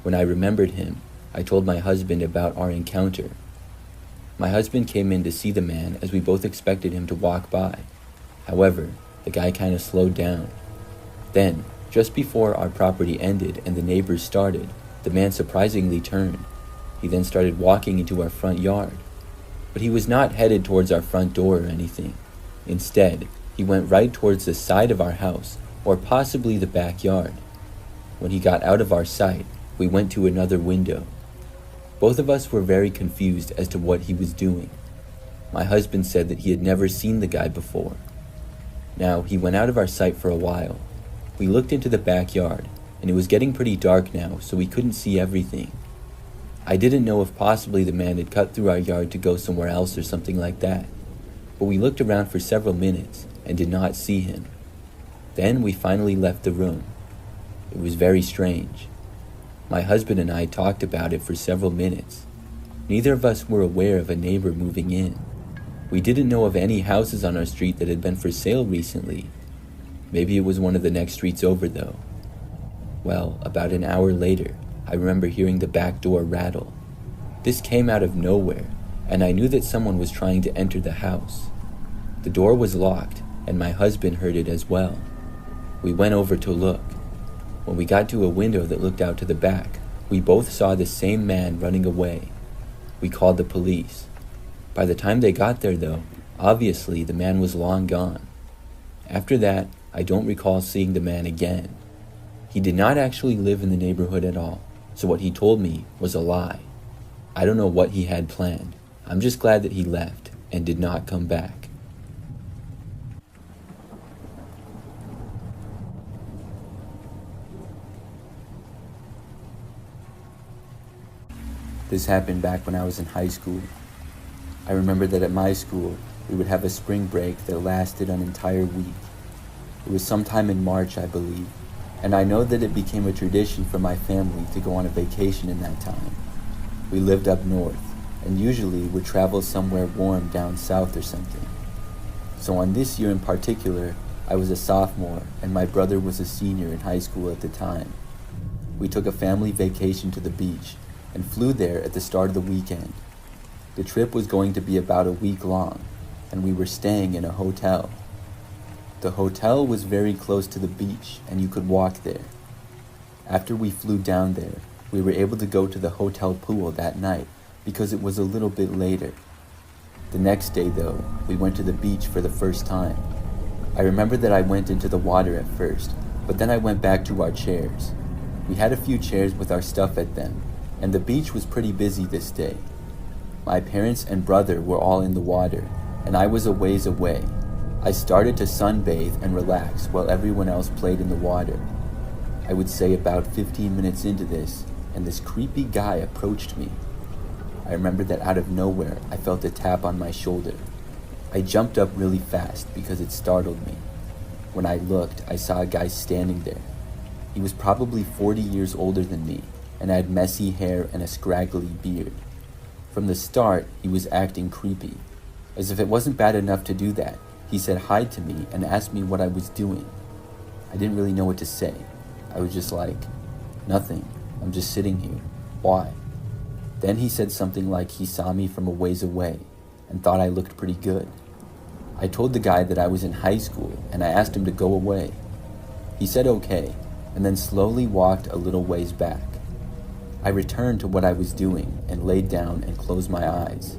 Speaker 2: When I remembered him, I told my husband about our encounter. My husband came in to see the man as we both expected him to walk by. However, the guy kind of slowed down. Then, just before our property ended and the neighbors started, the man surprisingly turned. He then started walking into our front yard. But he was not headed towards our front door or anything. Instead, He went right towards the side of our house, or possibly the backyard. When he got out of our sight, we went to another window. Both of us were very confused as to what he was doing. My husband said that he had never seen the guy before. Now, he went out of our sight for a while. We looked into the backyard, and it was getting pretty dark now, so we couldn't see everything. I didn't know if possibly the man had cut through our yard to go somewhere else or something like that, but we looked around for several minutes and did not see him. Then we finally left the room. It was very strange. My husband and I talked about it for several minutes. Neither of us were aware of a neighbor moving in. We didn't know of any houses on our street that had been for sale recently. Maybe it was one of the next streets over though. Well, about an hour later, I remember hearing the back door rattle. This came out of nowhere, and I knew that someone was trying to enter the house. The door was locked, and my husband heard it as well. We went over to look. When we got to a window that looked out to the back, we both saw the same man running away. We called the police. By the time they got there though, obviously the man was long gone. After that, I don't recall seeing the man again. He did not actually live in the neighborhood at all, so what he told me was a lie. I don't know what he had planned. I'm just glad that he left and did not come back. This happened back when I was in high school. I remember that at my school, we would have a spring break that lasted an entire week. It was sometime in March, I believe, and I know that it became a tradition for my family to go on a vacation in that time. We lived up north, and usually would travel somewhere warm down south or something. So on this year in particular, I was a sophomore, and my brother was a senior in high school at the time. We took a family vacation to the beach, and flew there at the start of the weekend. The trip was going to be about a week long, and we were staying in a hotel. The hotel was very close to the beach, and you could walk there. After we flew down there, we were able to go to the hotel pool that night because it was a little bit later. The next day, though, we went to the beach for the first time. I remember that I went into the water at first, but then I went back to our chairs. We had a few chairs with our stuff at them, and the beach was pretty busy this day. My parents and brother were all in the water, and I was a ways away. I started to sunbathe and relax while everyone else played in the water. I would say about 15 minutes into this, and this creepy guy approached me. I remember that out of nowhere, I felt a tap on my shoulder. I jumped up really fast because it startled me. When I looked, I saw a guy standing there. He was probably 40 years older than me, and had messy hair and a scraggly beard. From the start, he was acting creepy. As if it wasn't bad enough to do that, he said hi to me and asked me what I was doing. I didn't really know what to say. I was just like, nothing, I'm just sitting here. Why? Then he said something like he saw me from a ways away and thought I looked pretty good. I told the guy that I was in high school and I asked him to go away. He said okay, and then slowly walked a little ways back. I returned to what I was doing and laid down and closed my eyes,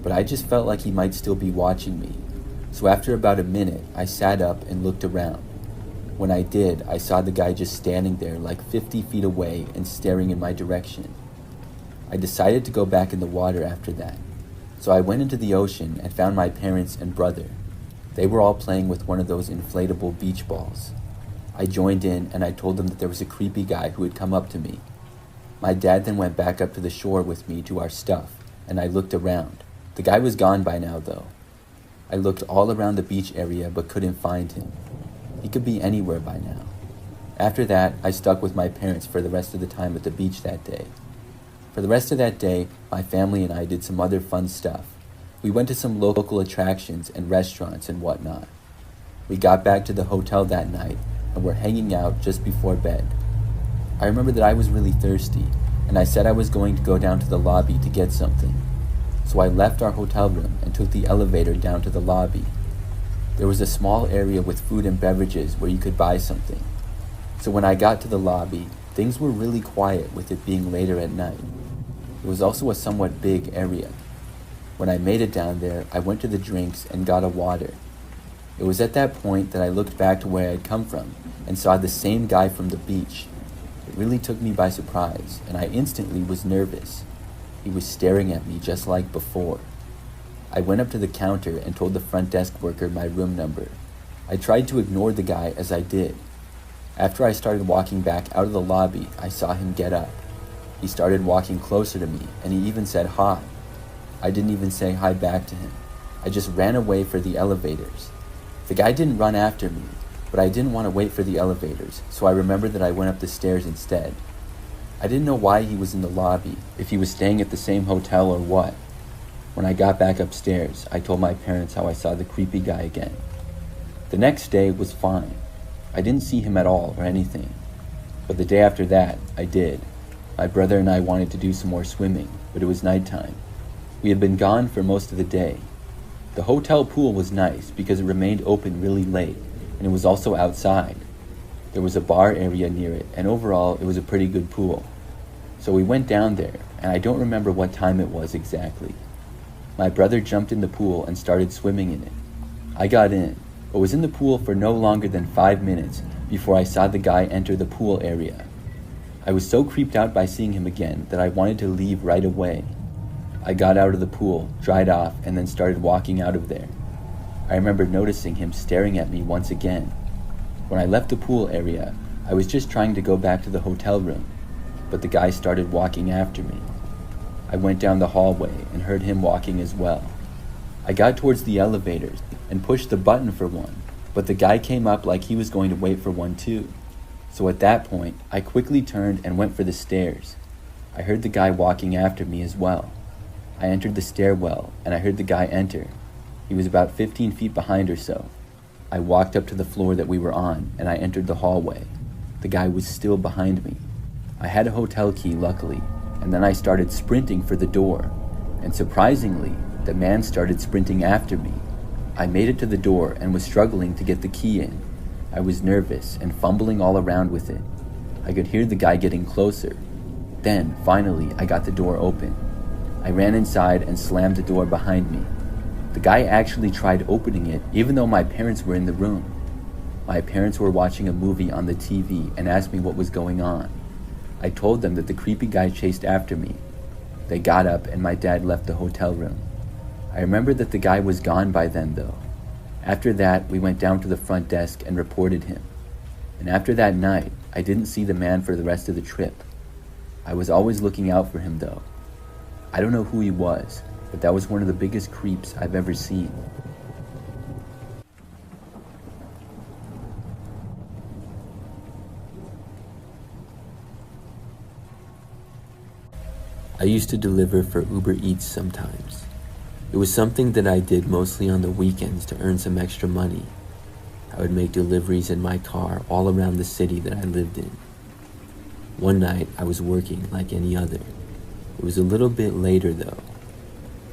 Speaker 2: but I just felt like he might still be watching me. So after about a minute, I sat up and looked around. When I did, I saw the guy just standing there like 50 feet away and staring in my direction. I decided to go back in the water after that, so I went into the ocean and found my parents and brother. They were all playing with one of those inflatable beach balls. I joined in and I told them that there was a creepy guy who had come up to me. My dad then went back up to the shore with me to our stuff, and I looked around. The guy was gone by now, though. I looked all around the beach area but couldn't find him. He could be anywhere by now. After that, I stuck with my parents for the rest of the time at the beach that day. For the rest of that day, my family and I did some other fun stuff. We went to some local attractions and restaurants and whatnot. We got back to the hotel that night and were hanging out just before bed. I remember that I was really thirsty, and I said I was going to go down to the lobby to get something. So I left our hotel room and took the elevator down to the lobby. There was a small area with food and beverages where you could buy something. So when I got to the lobby, things were really quiet with it being later at night. It was also a somewhat big area. When I made it down there, I went to the drinks and got a water. It was at that point that I looked back to where I had come from and saw the same guy from the beach. It really took me by surprise, and I instantly was nervous. He was staring at me just like before. I went up to the counter and told the front desk worker my room number. I tried to ignore the guy as I did. After I started walking back out of the lobby, I saw him get up. He started walking closer to me, and he even said hi. I didn't even say hi back to him. I just ran away for the elevators. The guy didn't run after me, but I didn't want to wait for the elevators, so I remembered that I went up the stairs instead. I didn't know why he was in the lobby, if he was staying at the same hotel or what. When I got back upstairs, I told my parents how I saw the creepy guy again. The next day was fine. I didn't see him at all or anything. But the day after that, I did. My brother and I wanted to do some more swimming, but it was nighttime. We had been gone for most of the day. The hotel pool was nice because it remained open really late, and it was also outside. There was a bar area near it, and overall, it was a pretty good pool. So we went down there, and I don't remember what time it was exactly. My brother jumped in the pool and started swimming in it. I got in, but was in the pool for no longer than 5 minutes before I saw the guy enter the pool area. I was so creeped out by seeing him again that I wanted to leave right away. I got out of the pool, dried off, and then started walking out of there. I remember noticing him staring at me once again. When I left the pool area, I was just trying to go back to the hotel room, but the guy started walking after me. I went down the hallway and heard him walking as well. I got towards the elevators and pushed the button for one, but the guy came up like he was going to wait for one too. So at that point, I quickly turned and went for the stairs. I heard the guy walking after me as well. I entered the stairwell, and I heard the guy enter. He was about 15 feet behind or so. I walked up to the floor that we were on, and I entered the hallway. The guy was still behind me. I had a hotel key, luckily, and then I started sprinting for the door. And surprisingly, the man started sprinting after me. I made it to the door and was struggling to get the key in. I was nervous and fumbling all around with it. I could hear the guy getting closer. Then, finally, I got the door open. I ran inside and slammed the door behind me. The guy actually tried opening it, even though my parents were in the room. My parents were watching a movie on the TV and asked me what was going on. I told them that the creepy guy chased after me. They got up and my dad left the hotel room. I remember that the guy was gone by then, though. After that, we went down to the front desk and reported him. And after that night, I didn't see the man for the rest of the trip. I was always looking out for him, though. I don't know who he was, but that was one of the biggest creeps I've ever seen.
Speaker 1: I used to deliver for Uber Eats sometimes. It was something that I did mostly on the weekends to earn some extra money. I would make deliveries in my car all around the city that I lived in. One night, I was working like any other. It was a little bit later though.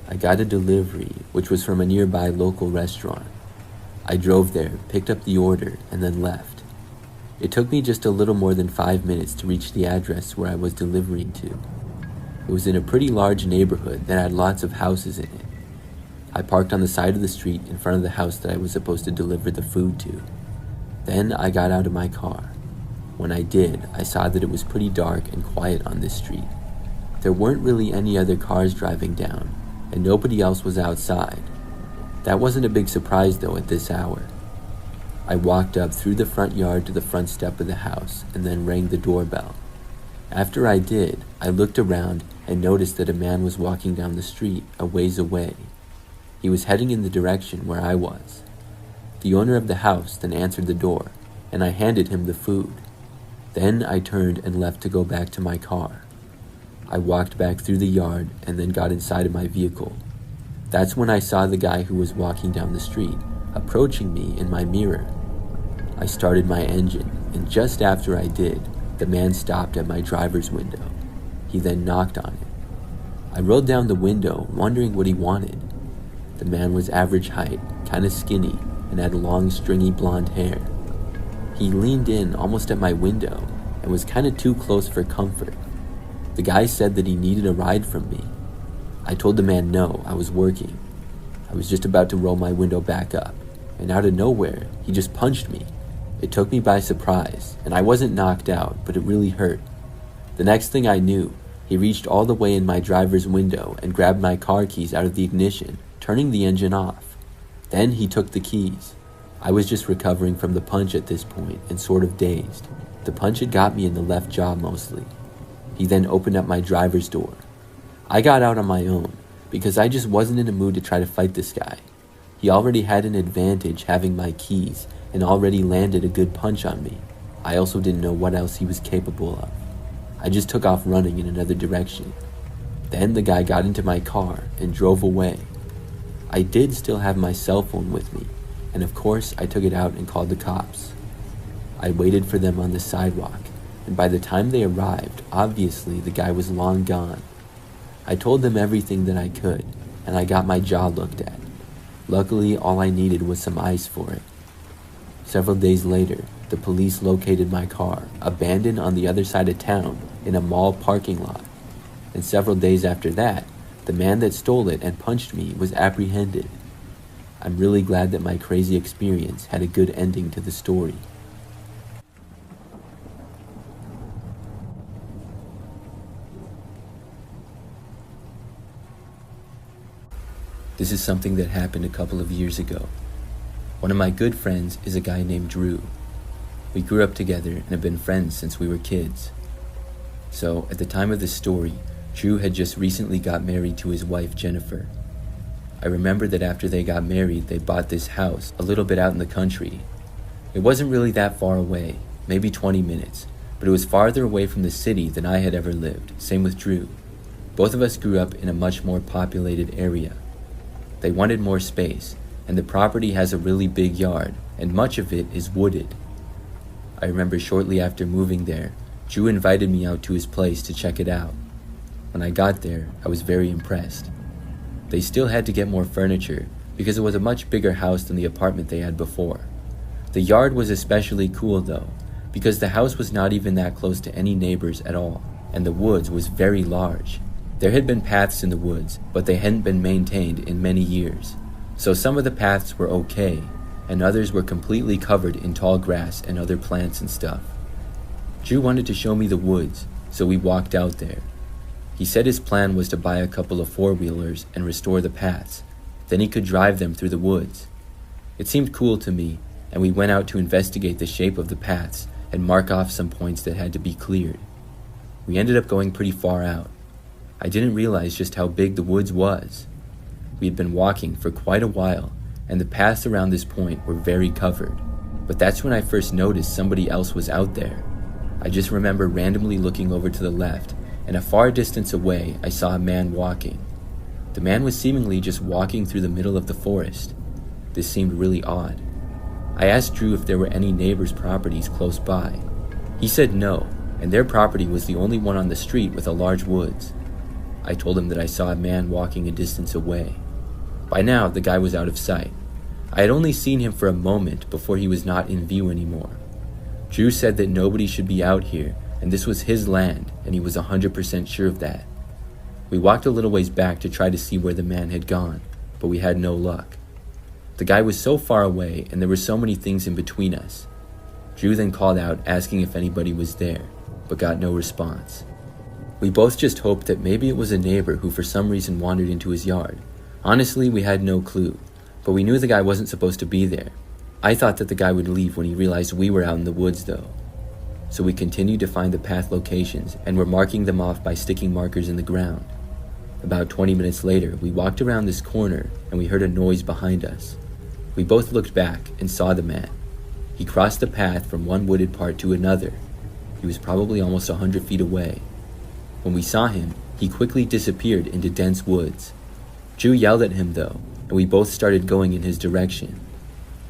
Speaker 1: I got a delivery, which was from a nearby local restaurant. I drove there, picked up the order, and then left. It took me just a little more than 5 minutes to reach the address where I was delivering to. It was in a pretty large neighborhood that had lots of houses in it. I parked on the side of the street in front of the house that I was supposed to deliver the food to. Then I got out of my car. When I did, I saw that it was pretty dark and quiet on this street. There weren't really any other cars driving down, and nobody else was outside. That wasn't a big surprise though at this hour. I walked up through the front yard to the front step of the house and then rang the doorbell. After I did, I looked around and noticed that a man was walking down the street a ways away. He was heading in the direction where I was. The owner of the house then answered the door, and I handed him the food. Then I turned and left to go back to my car. I walked back through the yard and then got inside of my vehicle. That's when I saw the guy who was walking down the street, approaching me in my mirror. I started my engine, and just after I did, the man stopped at my driver's window. He then knocked on it. I rolled down the window, wondering what he wanted. The man was average height, kind of skinny, and had long, stringy blonde hair. He leaned in almost at my window and was kind of too close for comfort. The guy said that he needed a ride from me. I told the man no, I was working. I was just about to roll my window back up.
Speaker 2: and out of nowhere, he just punched me. It took me by surprise, and I wasn't knocked out, but it really hurt. The next thing I knew, he reached all the way in my driver's window and grabbed my car keys out of the ignition, turning the engine off. Then he took the keys. I was just recovering from the punch at this point and sort of dazed. The punch had got me in the left jaw mostly. He then opened up my driver's door. I got out on my own because I just wasn't in a mood to try to fight this guy. He already had an advantage having my keys and already landed a good punch on me. I also didn't know what else he was capable of. I just took off running in another direction. Then the guy got into my car and drove away. I did still have my cell phone with me, and of course I took it out and called the cops. I waited for them on the sidewalk, and by the time they arrived, obviously the guy was long gone. I told them everything that I could, and I got my jaw looked at. Luckily, all I needed was some ice for it. Several days later, the police located my car, abandoned on the other side of town, in a mall parking lot. And several days after that, the man that stole it and punched me was apprehended. I'm really glad that my crazy experience had a good ending to the story. This is something that happened a couple of years ago. One of my good friends is a guy named Drew. We grew up together and have been friends since we were kids. So, at the time of this story, Drew had just recently got married to his wife, Jennifer. I remember that after they got married, they bought this house a little bit out in the country. It wasn't really that far away, maybe 20 minutes, but it was farther away from the city than I had ever lived, same with Drew. Both of us grew up in a much more populated area. They wanted more space, and the property has a really big yard, and much of it is wooded. I remember shortly after moving there, Drew invited me out to his place to check it out. When I got there, I was very impressed. They still had to get more furniture because it was a much bigger house than the apartment they had before. The yard was especially cool though, because the house was not even that close to any neighbors at all, and the woods was very large. There had been paths in the woods, but they hadn't been maintained in many years. So some of the paths were okay, and others were completely covered in tall grass and other plants and stuff. Drew wanted to show me the woods, so we walked out there. He said his plan was to buy a couple of four-wheelers and restore the paths. Then he could drive them through the woods. It seemed cool to me, and we went out to investigate the shape of the paths and mark off some points that had to be cleared. We ended up going pretty far out. I didn't realize just how big the woods was. We had been walking for quite a while, and the paths around this point were very covered. But that's when I first noticed somebody else was out there. I just remember randomly looking over to the left, and a far distance away, I saw a man walking. The man was seemingly just walking through the middle of the forest. This seemed really odd. I asked Drew if there were any neighbors' properties close by. He said no, and their property was the only one on the street with a large woods. I told him that I saw a man walking a distance away. By now, the guy was out of sight. I had only seen him for a moment before he was not in view anymore. Drew said that nobody should be out here, and this was his land, and he was 100% sure of that. We walked a little ways back to try to see where the man had gone, but we had no luck. The guy was so far away, and there were so many things in between us. Drew then called out asking if anybody was there, but got no response. We both just hoped that maybe it was a neighbor who for some reason wandered into his yard. Honestly, we had no clue, but we knew the guy wasn't supposed to be there. I thought that the guy would leave when he realized we were out in the woods though. So we continued to find the path locations and were marking them off by sticking markers in the ground. About 20 minutes later, we walked around this corner and we heard a noise behind us. We both looked back and saw the man. He crossed the path from one wooded part to another. He was probably almost 100 feet away. When we saw him, he quickly disappeared into dense woods. Drew yelled at him though, and we both started going in his direction.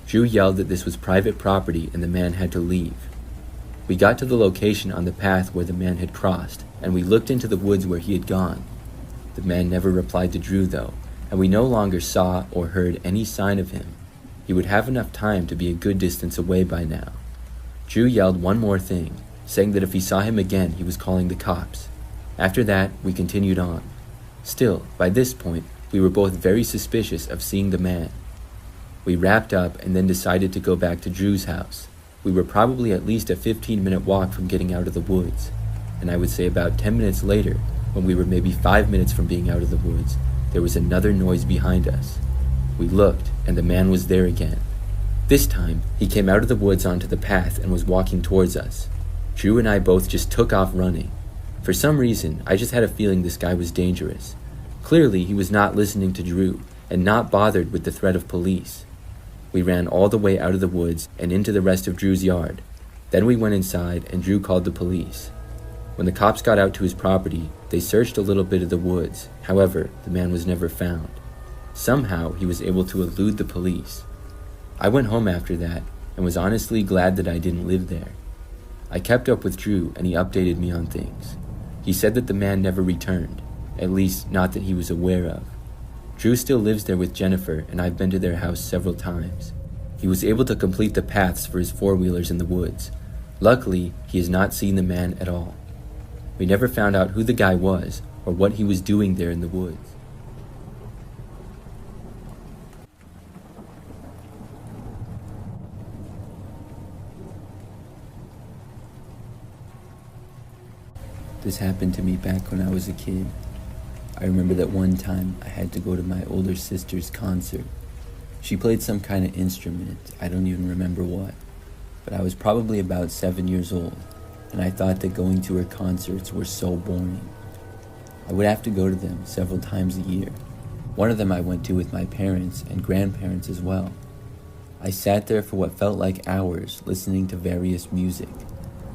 Speaker 2: Drew yelled that this was private property and the man had to leave. We got to the location on the path where the man had crossed, and we looked into the woods where he had gone. The man never replied to Drew though, and we no longer saw or heard any sign of him. He would have enough time to be a good distance away by now. Drew yelled one more thing, saying that if he saw him again, he was calling the cops. After that, we continued on. Still, by this point, we were both very suspicious of seeing the man. We wrapped up and then decided to go back to Drew's house. We were probably at least a 15-minute walk from getting out of the woods, and I would say about 10 minutes later, when we were maybe 5 minutes from being out of the woods, there was another noise behind us. We looked, and the man was there again. This time, he came out of the woods onto the path and was walking towards us. Drew and I both just took off running. For some reason, I just had a feeling this guy was dangerous. Clearly, he was not listening to Drew and not bothered with the threat of police. We ran all the way out of the woods and into the rest of Drew's yard. Then we went inside and Drew called the police. When the cops got out to his property, they searched a little bit of the woods. However, the man was never found. Somehow, he was able to elude the police. I went home after that and was honestly glad that I didn't live there. I kept up with Drew and he updated me on things. He said that the man never returned, at least not that he was aware of. Drew still lives there with Jennifer and I've been to their house several times. He was able to complete the paths for his four-wheelers in the woods. Luckily, he has not seen the man at all. We never found out who the guy was or what he was doing there in the woods. This happened to me back when I was a kid. I remember that one time I had to go to my older sister's concert. She played some kind of instrument, I don't even remember what, but I was probably about 7 years old, and I thought that going to her concerts were so boring. I would have to go to them several times a year. One of them I went to with my parents and grandparents as well. I sat there for what felt like hours listening to various music.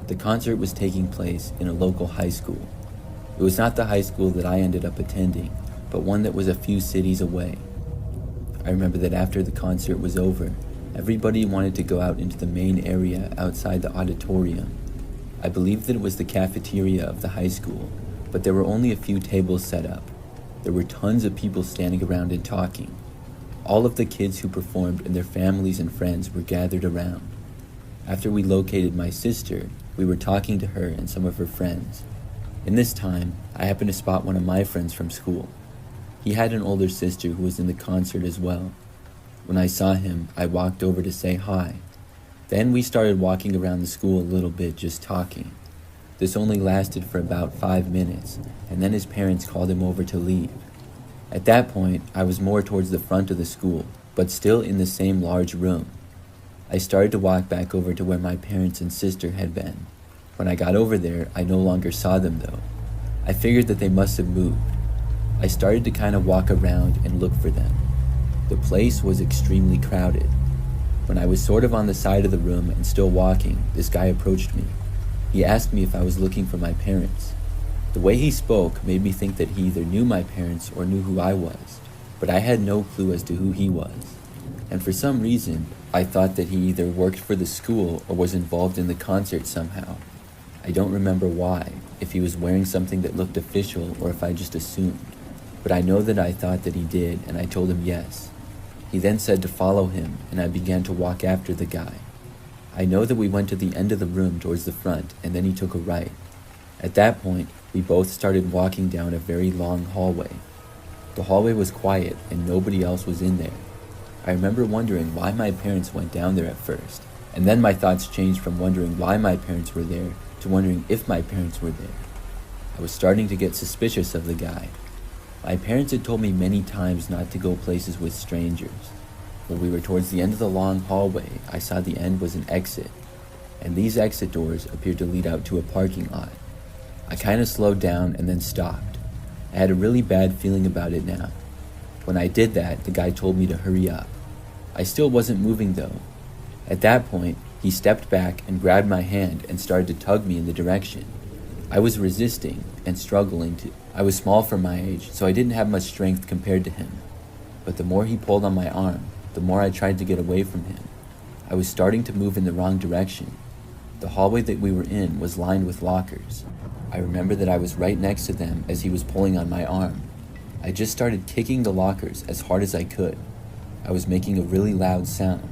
Speaker 2: The concert was taking place in a local high school. It was not the high school that I ended up attending, but one that was a few cities away. I remember that after the concert was over, everybody wanted to go out into the main area outside the auditorium. I believe that it was the cafeteria of the high school, but there were only a few tables set up. There were tons of people standing around and talking. All of the kids who performed and their families and friends were gathered around. After we located my sister, we were talking to her and some of her friends. In this time, I happened to spot one of my friends from school. He had an older sister who was in the concert as well. When I saw him, I walked over to say hi. Then we started walking around the school a little bit, just talking. This only lasted for about 5 minutes, and then his parents called him over to leave. At that point, I was more towards the front of the school, but still in the same large room. I started to walk back over to where my parents and sister had been. When I got over there, I no longer saw them though. I figured that they must have moved. I started to kind of walk around and look for them. The place was extremely crowded. When I was sort of on the side of the room and still walking, this guy approached me. He asked me if I was looking for my parents. The way he spoke made me think that he either knew my parents or knew who I was, but I had no clue as to who he was. And for some reason, I thought that he either worked for the school or was involved in the concert somehow. I don't remember why, if he was wearing something that looked official or if I just assumed. But I know that I thought that he did, and I told him yes. He then said to follow him, and I began to walk after the guy. I know that we went to the end of the room towards the front, and then he took a right. At that point, we both started walking down a very long hallway. The hallway was quiet, and nobody else was in there. I remember wondering why my parents went down there at first, and then my thoughts changed from wondering why my parents were there to wondering if my parents were there. I was starting to get suspicious of the guy. My parents had told me many times not to go places with strangers. When we were towards the end of the long hallway, I saw the end was an exit, and these exit doors appeared to lead out to a parking lot. I kind of slowed down and then stopped. I had a really bad feeling about it now. When I did that, the guy told me to hurry up. I still wasn't moving though. At that point, he stepped back and grabbed my hand and started to tug me in the direction. I was resisting and struggling to. I was small for my age, so I didn't have much strength compared to him. But the more he pulled on my arm, the more I tried to get away from him. I was starting to move in the wrong direction. The hallway that we were in was lined with lockers. I remember that I was right next to them as he was pulling on my arm. I just started kicking the lockers as hard as I could. I was making a really loud sound.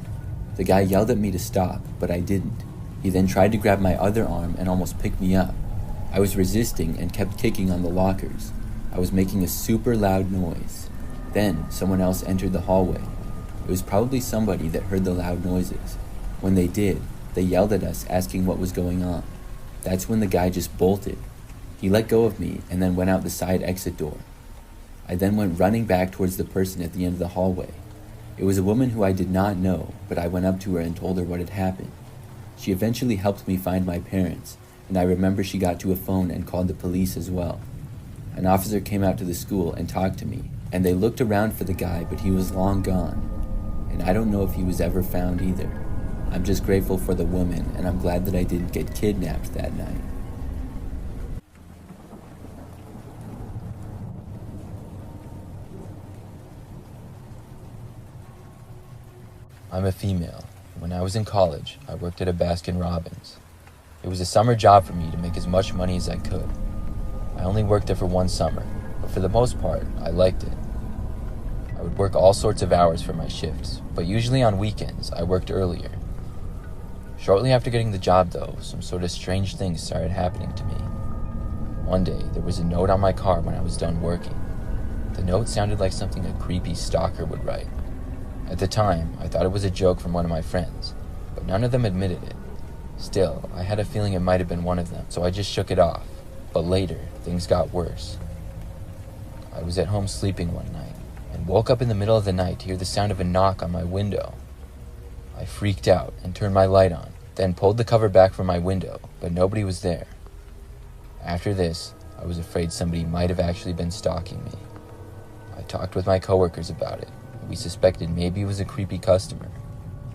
Speaker 2: The guy yelled at me to stop, but I didn't. He then tried to grab my other arm and almost pick me up. I was resisting and kept kicking on the lockers. I was making a super loud noise. Then someone else entered the hallway. It It was probably somebody that heard the loud noises. When they did, they yelled at us asking what was going on. That's when the guy just bolted. He let go of me and then went out the side exit door. I then went running back towards the person at the end of the hallway. It was a woman who I did not know, but I went up to her and told her what had happened. She eventually helped me find my parents, and I remember she got to a phone and called the police as well. An officer came out to the school and talked to me, and they looked around for the guy, but he was long gone. And I don't know if he was ever found either. I'm just grateful for the woman, and I'm glad that I didn't get kidnapped that night.
Speaker 3: I'm a female. When I was in college, I worked at a Baskin Robbins. It was a summer job for me to make as much money as I could. I only worked there for one summer, but for the most part, I liked it. I would work all sorts of hours for my shifts, but usually on weekends, I worked earlier. Shortly after getting the job, though, some sort of strange things started happening to me. One day, there was a note on my car when I was done working. The note sounded like something a creepy stalker would write. At the time, I thought it was a joke from one of my friends, but none of them admitted it. Still, I had a feeling it might have been one of them, so I just shook it off. But later, things got worse. I was at home sleeping one night, and woke up in the middle of the night to hear the sound of a knock on my window. I freaked out and turned my light on, then pulled the cover back from my window, but nobody was there. After this, I was afraid somebody might have actually been stalking me. I talked with my coworkers about it. We suspected maybe it was a creepy customer.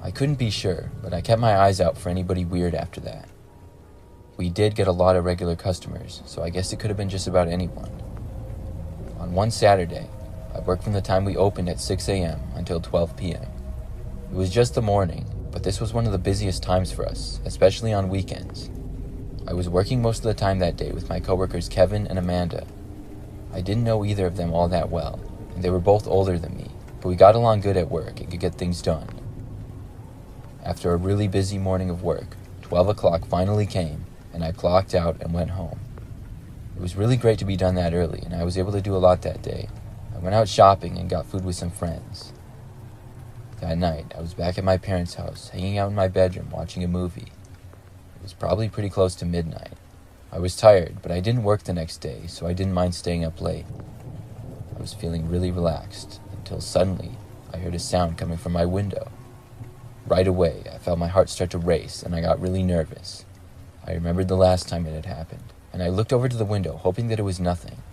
Speaker 3: I couldn't be sure, but I kept my eyes out for anybody weird after that. We did get a lot of regular customers, so I guess it could have been just about anyone. On one Saturday, I worked from the time we opened at 6 a.m. until 12 p.m. It was just the morning, but this was one of the busiest times for us, especially on weekends. I was working most of the time that day with my coworkers Kevin and Amanda. I didn't know either of them all that well, and they were both older than me, but we got along good at work and could get things done. After a really busy morning of work, 12 o'clock finally came, and I clocked out and went home. It was really great to be done that early, and I was able to do a lot that day. I went out shopping and got food with some friends. That night, I was back at my parents' house, hanging out in my bedroom watching a movie. It was probably pretty close to midnight. I was tired, but I didn't work the next day, so I didn't mind staying up late. I was feeling really relaxed, until suddenly, I heard a sound coming from my window. Right away, I felt my heart start to race, and I got really nervous. I remembered the last time it had happened, and I looked over to the window, hoping that it was nothing.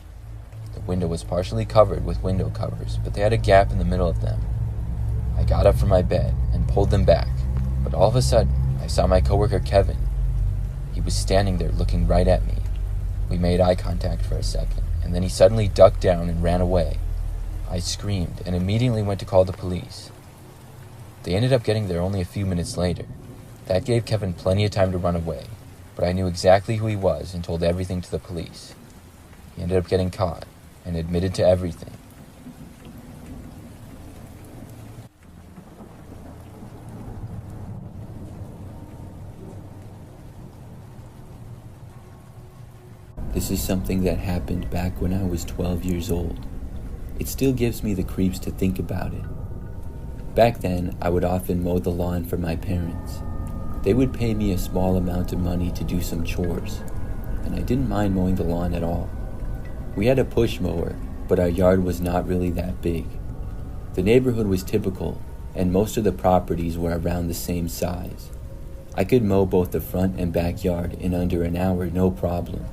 Speaker 3: The window was partially covered with window covers, but they had a gap in the middle of them. I got up from my bed and pulled them back, but all of a sudden, I saw my coworker Kevin. He was standing there looking right at me. We made eye contact for a second, and then he suddenly ducked down and ran away. I screamed and immediately went to call the police. They ended up getting there only a few minutes later. That gave Kevin plenty of time to run away, but I knew exactly who he was and told everything to the police. He ended up getting caught and admitted to everything.
Speaker 2: This is something that happened back when I was 12 years old. It still gives me the creeps to think about it. Back then, I would often mow the lawn for my parents. They would pay me a small amount of money to do some chores, and I didn't mind mowing the lawn at all. We had a push mower, but our yard was not really that big. The neighborhood was typical, and most of the properties were around the same size. I could mow both the front and backyard in under an hour, no problem.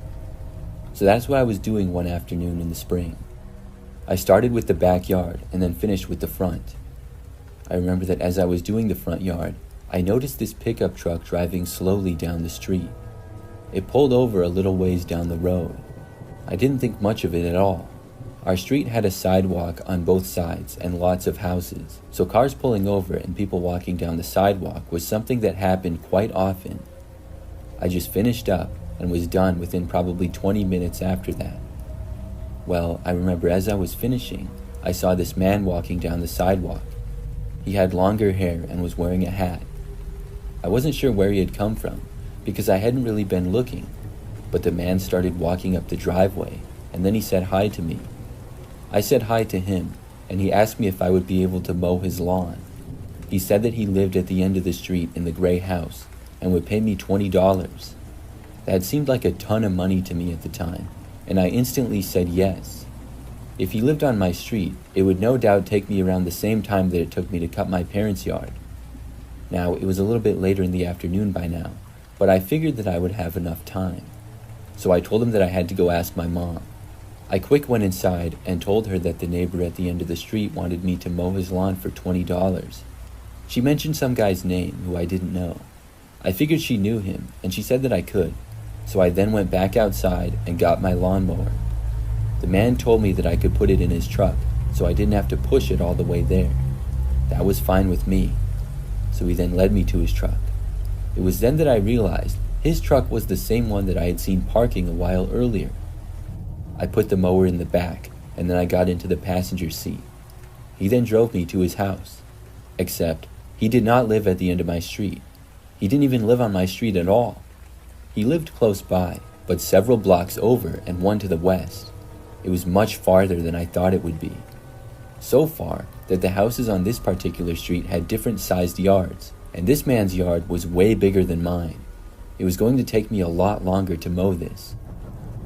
Speaker 2: So that's what I was doing one afternoon in the spring. I started with the backyard and then finished with the front. I remember that as I was doing the front yard, I noticed this pickup truck driving slowly down the street. It pulled over a little ways down the road. I didn't think much of it at all. Our street had a sidewalk on both sides and lots of houses, so cars pulling over and people walking down the sidewalk was something that happened quite often. I just finished up and was done within probably 20 minutes after that. Well, I remember as I was finishing, I saw this man walking down the sidewalk. He had longer hair and was wearing a hat. I wasn't sure where he had come from, because I hadn't really been looking, but the man started walking up the driveway, and then he said hi to me. I said hi to him, and he asked me if I would be able to mow his lawn. He said that he lived at the end of the street in the gray house and would pay me $20. That seemed like a ton of money to me at the time, and I instantly said yes. If he lived on my street, it would no doubt take me around the same time that it took me to cut my parents' yard. Now, it was a little bit later in the afternoon by now, but I figured that I would have enough time. So I told him that I had to go ask my mom. I quick went inside and told her that the neighbor at the end of the street wanted me to mow his lawn for $20. She mentioned some guy's name who I didn't know. I figured she knew him, and she said that I could, so I then went back outside and got my lawnmower. The man told me that I could put it in his truck, so I didn't have to push it all the way there. That was fine with me, so he then led me to his truck. It was then that I realized his truck was the same one that I had seen parking a while earlier. I put the mower in the back, and then I got into the passenger seat. He then drove me to his house. Except, he did not live at the end of my street. He didn't even live on my street at all. He lived close by, but several blocks over and one to the west. It was much farther than I thought it would be. So far, that the houses on this particular street had different sized yards, and this man's yard was way bigger than mine. It was going to take me a lot longer to mow this.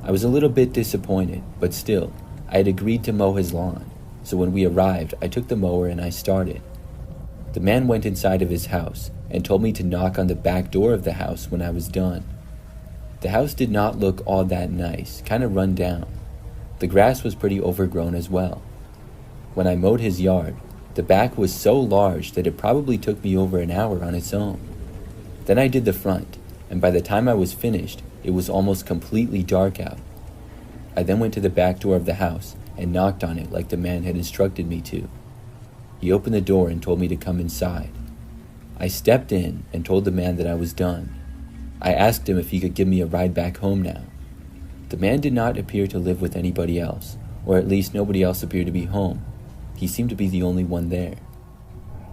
Speaker 2: I was a little bit disappointed, but still, I had agreed to mow his lawn, so when we arrived, I took the mower and I started. The man went inside of his house and told me to knock on the back door of the house when I was done. The house did not look all that nice, kind of run down. The grass was pretty overgrown as well. When I mowed his yard, the back was so large that it probably took me over an hour on its own. Then I did the front, and by the time I was finished, it was almost completely dark out. I then went to the back door of the house and knocked on it like the man had instructed me to. He opened the door and told me to come inside. I stepped in and told the man that I was done. I asked him if he could give me a ride back home now. The man did not appear to live with anybody else, or at least nobody else appeared to be home. He seemed to be the only one there.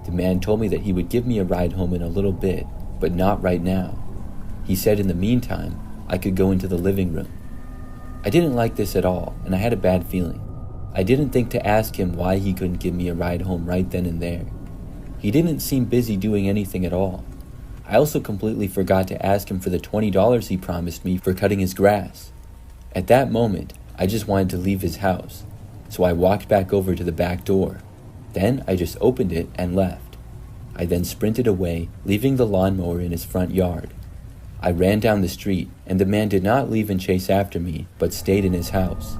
Speaker 2: The man told me that he would give me a ride home in a little bit, but not right now. He said in the meantime, I could go into the living room. I didn't like this at all, and I had a bad feeling. I didn't think to ask him why he couldn't give me a ride home right then and there. He didn't seem busy doing anything at all. I also completely forgot to ask him for the $20 he promised me for cutting his grass. At that moment, I just wanted to leave his house, so I walked back over to the back door. Then I just opened it and left. I then sprinted away, leaving the lawnmower in his front yard. I ran down the street, and the man did not leave and chase after me, but stayed in his house.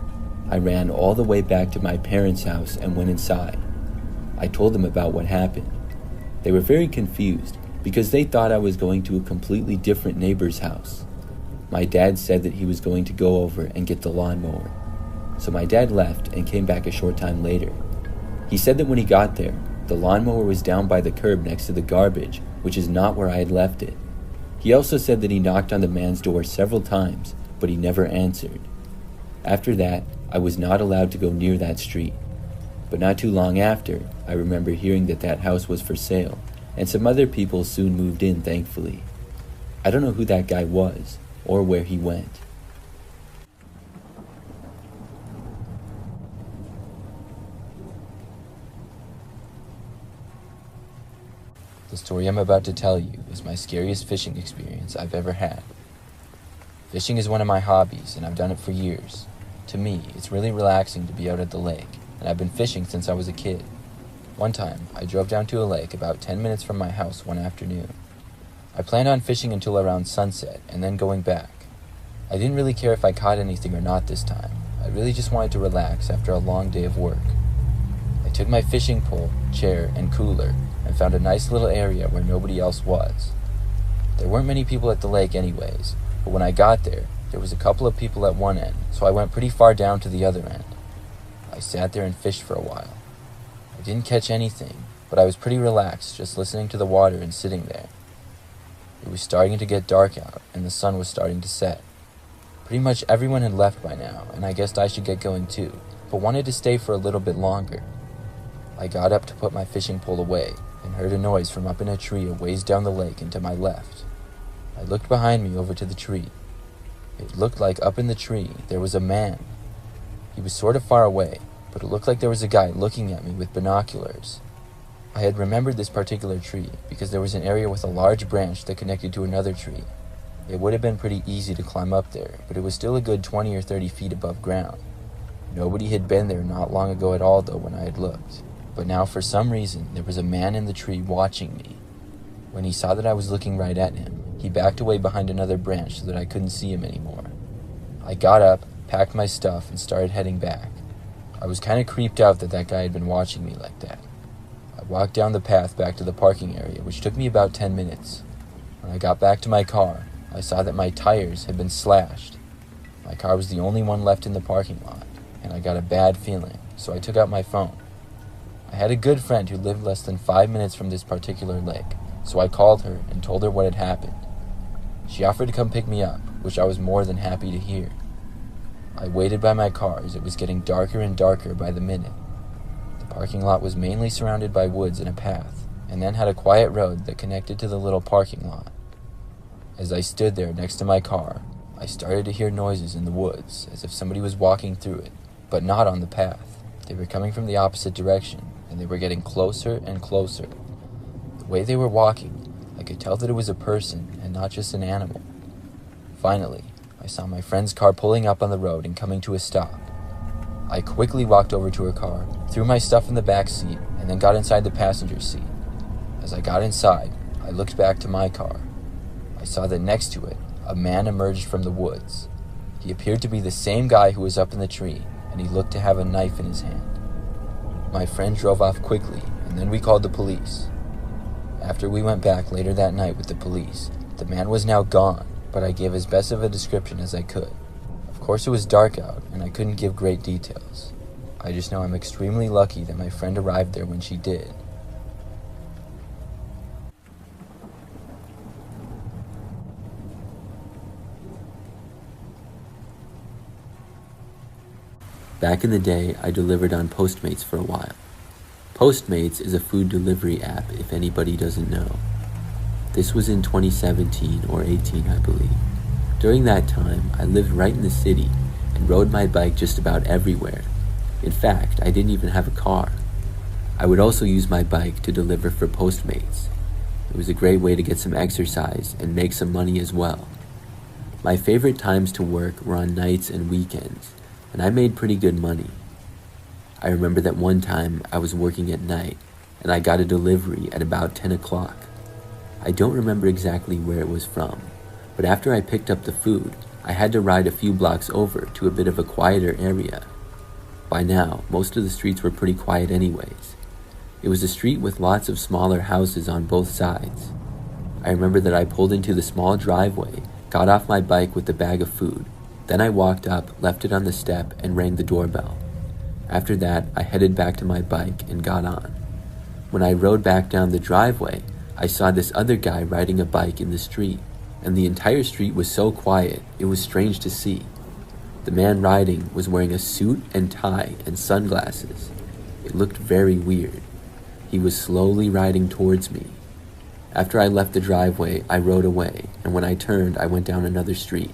Speaker 2: I ran all the way back to my parents' house and went inside. I told them about what happened. They were very confused because they thought I was going to a completely different neighbor's house. My dad said that he was going to go over and get the lawnmower. So my dad left and came back a short time later. He said that when he got there, the lawnmower was down by the curb next to the garbage, which is not where I had left it. He also said that he knocked on the man's door several times, but he never answered. After that, I was not allowed to go near that street. But not too long after, I remember hearing that that house was for sale, and some other people soon moved in, thankfully. I don't know who that guy was, or where he went.
Speaker 1: The story I'm about to tell you is my scariest fishing experience I've ever had. Fishing is one of my hobbies, and I've done it for years. To me, it's really relaxing to be out at the lake, and I've been fishing since I was a kid. One time, I drove down to a lake about 10 minutes from my house one afternoon. I planned on fishing until around sunset and then going back. I didn't really care if I caught anything or not this time. I really just wanted to relax after a long day of work. I took my fishing pole, chair, and cooler and found a nice little area where nobody else was. There weren't many people at the lake anyways, but when I got there, there was a couple of people at one end, so I went pretty far down to the other end. I sat there and fished for a while. I didn't catch anything, but I was pretty relaxed just listening to the water and sitting there. It was starting to get dark out, and the sun was starting to set. Pretty much everyone had left by now, and I guessed I should get going too, but wanted to stay for a little bit longer. I got up to put my fishing pole away, and heard a noise from up in a tree a ways down the lake and to my left. I looked behind me over to the tree. It looked like up in the tree there was a man. He was sort of far away, but it looked like there was a guy looking at me with binoculars.
Speaker 3: I had remembered this particular tree because there was an area with a large branch that connected to another tree. It would have been pretty easy to climb up there, but it was still a good 20 or 30 feet above ground. Nobody had been there not long ago at all, though, when I had looked. But now, for some reason, there was a man in the tree watching me. When he saw that I was looking right at him, he backed away behind another branch so that I couldn't see him anymore. I got up, packed my stuff, and started heading back. I was kind of creeped out that guy had been watching me like that. I walked down the path back to the parking area, which took me about 10 minutes. When I got back to my car, I saw that my tires had been slashed. My car was the only one left in the parking lot, and I got a bad feeling, so I took out my phone. I had a good friend who lived less than 5 minutes from this particular lake, so I called her and told her what had happened. She offered to come pick me up, which I was more than happy to hear. I waited by my car as it was getting darker and darker by the minute. The parking lot was mainly surrounded by woods and a path, and then had a quiet road that connected to the little parking lot. As I stood there next to my car, I started to hear noises in the woods, as if somebody was walking through it, but not on the path. They were coming from the opposite direction, and they were getting closer and closer. The way they were walking, I could tell that it was a person and not just an animal. Finally, I saw my friend's car pulling up on the road and coming to a stop. I quickly walked over to her car, threw my stuff in the back seat, and then got inside the passenger seat. As I got inside, I looked back to my car. I saw that next to it, a man emerged from the woods. He appeared to be the same guy who was up in the tree, and he looked to have a knife in his hand. My friend drove off quickly, and then we called the police. After we went back later that night with the police, the man was now gone, but I gave as best of a description as I could. Of course, it was dark out, and I couldn't give great details. I just know I'm extremely lucky that my friend arrived there when she did.
Speaker 2: Back in the day, I delivered on Postmates for a while. Postmates is a food delivery app if anybody doesn't know. This was in 2017 or 18, I believe. During that time, I lived right in the city and rode my bike just about everywhere. In fact, I didn't even have a car. I would also use my bike to deliver for Postmates. It was a great way to get some exercise and make some money as well. My favorite times to work were on nights and weekends, and I made pretty good money. I remember that one time I was working at night and I got a delivery at about 10 o'clock. I don't remember exactly where it was from, but after I picked up the food, I had to ride a few blocks over to a bit of a quieter area. By now, most of the streets were pretty quiet anyways. It was a street with lots of smaller houses on both sides. I remember that I pulled into the small driveway, got off my bike with the bag of food. Then I walked up, left it on the step, and rang the doorbell. After that, I headed back to my bike and got on. When I rode back down the driveway, I saw this other guy riding a bike in the street, and the entire street was so quiet, it was strange to see. The man riding was wearing a suit and tie and sunglasses. It looked very weird. He was slowly riding towards me. After I left the driveway, I rode away, and when I turned, I went down another street.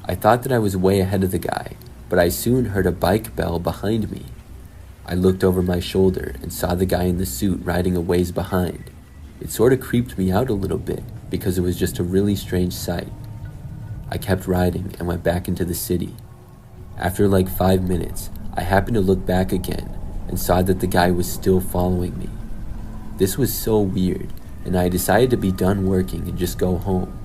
Speaker 2: I thought that I was way ahead of the guy, but I soon heard a bike bell behind me. I looked over my shoulder and saw the guy in the suit riding a ways behind. It sort of creeped me out a little bit because it was just a really strange sight. I kept riding and went back into the city. After like 5 minutes, I happened to look back again and saw that the guy was still following me. This was so weird, and I decided to be done working and just go home.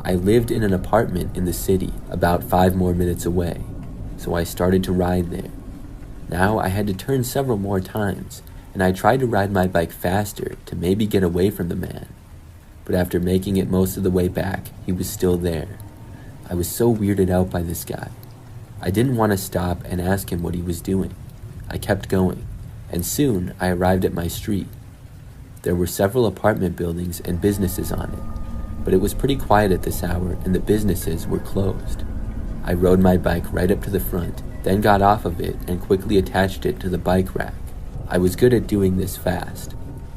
Speaker 2: I lived in an apartment in the city about 5 more minutes away, so I started to ride there. Now I had to turn several more times, and I tried to ride my bike faster to maybe get away from the man. But after making it most of the way back, he was still there. I was so weirded out by this guy. I didn't want to stop and ask him what he was doing. I kept going, and soon I arrived at my street. There were several apartment buildings and businesses on it, but it was pretty quiet at this hour and the businesses were closed. I rode my bike right up to the front, then got off of it and quickly attached it to the bike rack. I was good at doing this fast.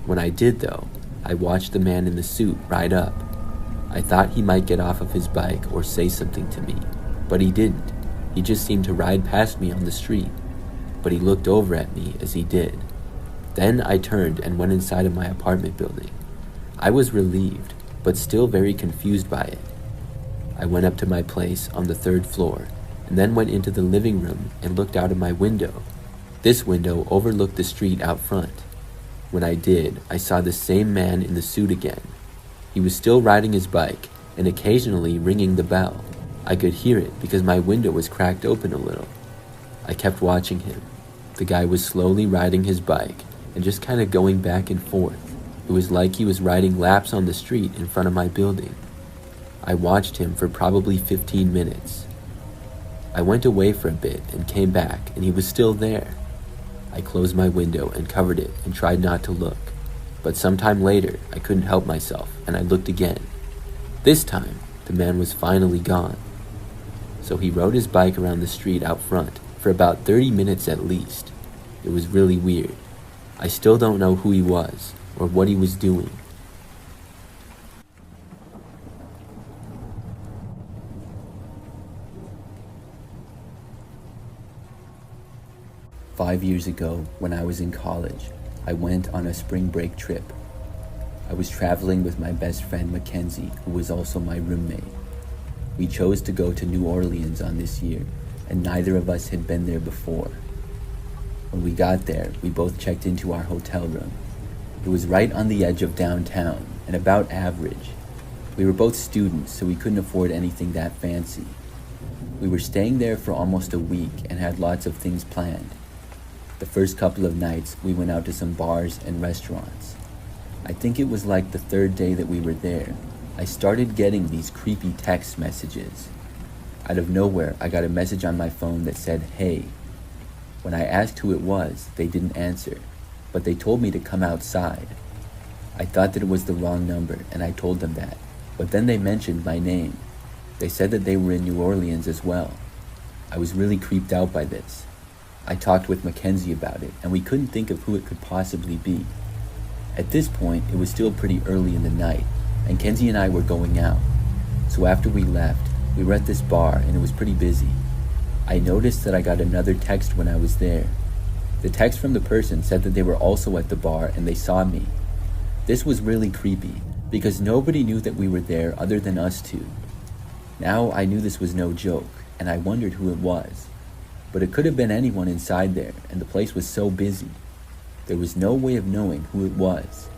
Speaker 2: When I did though, I watched the man in the suit ride up. I thought he might get off of his bike or say something to me, but he didn't. He just seemed to ride past me on the street, but he looked over at me as he did.
Speaker 1: Then I turned and went inside of my apartment building. I was relieved, but still very confused by it. I went up to my place on the 3rd floor and then went into the living room and looked out of my window. This window overlooked the street out front. When I did, I saw the same man in the suit again. He was still riding his bike and occasionally ringing the bell. I could hear it because my window was cracked open a little. I kept watching him. The guy was slowly riding his bike and just kind of going back and forth. It was like he was riding laps on the street in front of my building. I watched him for probably 15 minutes. I went away for a bit and came back, and he was still there. I closed my window and covered it and tried not to look. But sometime later, I couldn't help myself, and I looked again. This time, the man was finally gone. So he rode his bike around the street out front for about 30 minutes at least. It was really weird. I still don't know who he was or what he was doing.
Speaker 2: "5 years ago, when I was in college, I went on a spring break trip. I was traveling with my best friend Mackenzie, who was also my roommate. We chose to go to New Orleans on this year, and neither of us had been there before. When we got there, we both checked into our hotel room. It was right on the edge of downtown, and about average. We were both students, so we couldn't afford anything that fancy. We were staying there for almost a week and had lots of things planned. The first couple of nights, we went out to some bars and restaurants. I think it was like the 3rd day that we were there, I started getting these creepy text messages. Out of nowhere, I got a message on my phone that said, "Hey." When I asked who it was, they didn't answer, but they told me to come outside. I thought that it was the wrong number, and I told them that, but then they mentioned my name. They said that they were in New Orleans as well. I was really creeped out by this. I talked with Mackenzie about it, and we couldn't think of who it could possibly be. At this point, it was still pretty early in the night, and Kenzie and I were going out. So after we left, we were at this bar, and it was pretty busy. I noticed that I got another text when I was there. The text from the person said that they were also at the bar and they saw me. This was really creepy, because nobody knew that we were there other than us two. Now I knew this was no joke, and I wondered who it was. But it could have been anyone inside there, and the place was so busy. There was no way of knowing who it was.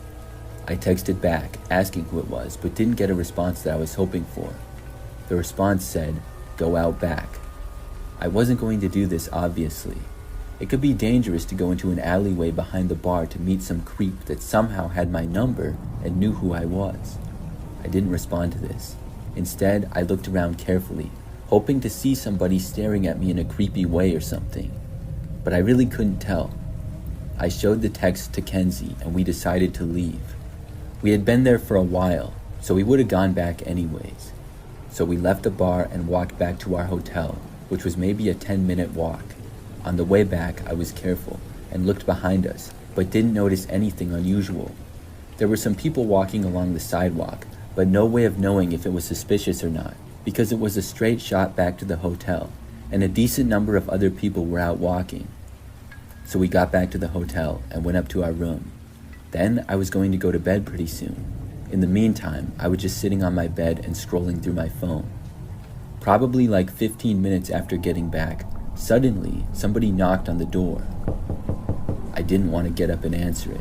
Speaker 2: I texted back, asking who it was, but didn't get a response that I was hoping for. The response said, "Go out back." I wasn't going to do this, obviously. It could be dangerous to go into an alleyway behind the bar to meet some creep that somehow had my number and knew who I was. I didn't respond to this. Instead, I looked around carefully, hoping to see somebody staring at me in a creepy way or something. But I really couldn't tell. I showed the text to Kenzie and we decided to leave. We had been there for a while, so we would have gone back anyways. So we left the bar and walked back to our hotel, which was maybe a 10-minute walk. On the way back, I was careful and looked behind us, but didn't notice anything unusual. There were some people walking along the sidewalk, but no way of knowing if it was suspicious or not, because it was a straight shot back to the hotel, and a decent number of other people were out walking. So we got back to the hotel and went up to our room. Then I was going to go to bed pretty soon. In the meantime, I was just sitting on my bed and scrolling through my phone. Probably like 15 minutes after getting back, suddenly somebody knocked on the door. I didn't want to get up and answer it.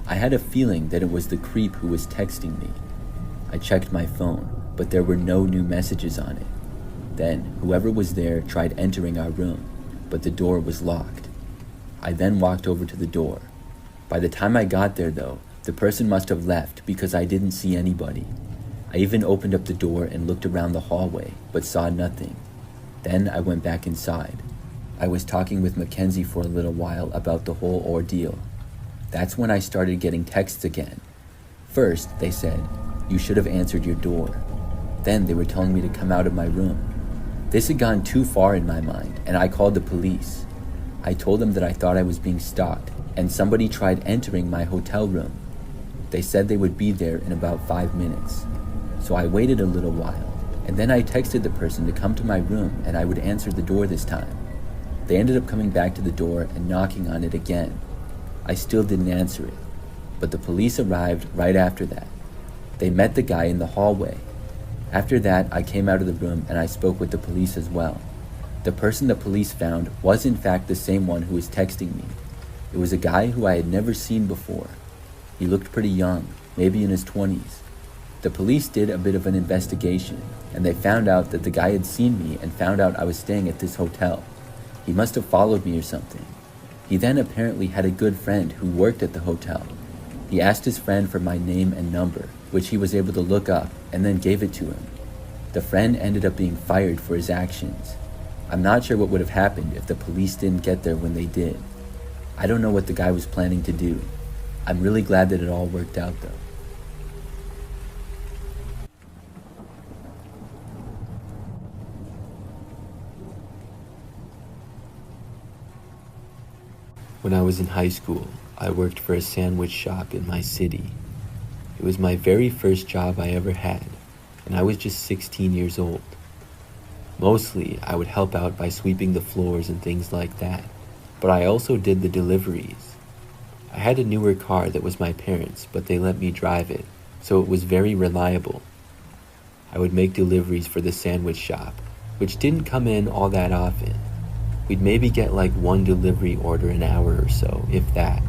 Speaker 2: I had a feeling that it was the creep who was texting me. I checked my phone, but there were no new messages on it. Then, whoever was there tried entering our room, but the door was locked. I then walked over to the door. By the time I got there, though, the person must have left because I didn't see anybody. I even opened up the door and looked around the hallway, but saw nothing. Then I went back inside. I was talking with Mackenzie for a little while about the whole ordeal. That's when I started getting texts again. First, they said, "You should have answered your door." Then they were telling me to come out of my room. This had gone too far in my mind, and I called the police. I told them that I thought I was being stalked, and somebody tried entering my hotel room. They said they would be there in about 5 minutes. So I waited a little while, and then I texted the person to come to my room and I would answer the door this time. They ended up coming back to the door and knocking on it again. I still didn't answer it, but the police arrived right after that. They met the guy in the hallway. After that, I came out of the room and I spoke with the police as well. The person the police found was in fact the same one who was texting me. It was a guy who I had never seen before. He looked pretty young, maybe in his 20s. The police did a bit of an investigation, and they found out that the guy had seen me and found out I was staying at this hotel. He must have followed me or something. He then apparently had a good friend who worked at the hotel. He asked his friend for my name and number, which he was able to look up, and then gave it to him. The friend ended up being fired for his actions. I'm not sure what would have happened if the police didn't get there when they did. I don't know what the guy was planning to do. I'm really glad that it all worked out though.
Speaker 1: When I was in high school, I worked for a sandwich shop in my city. It was my very first job I ever had, and I was just 16 years old. Mostly, I would help out by sweeping the floors and things like that, but I also did the deliveries. I had a newer car that was my parents', but they let me drive it, so it was very reliable. I would make deliveries for the sandwich shop, which didn't come in all that often. We'd maybe get like one delivery order an hour or so, if that.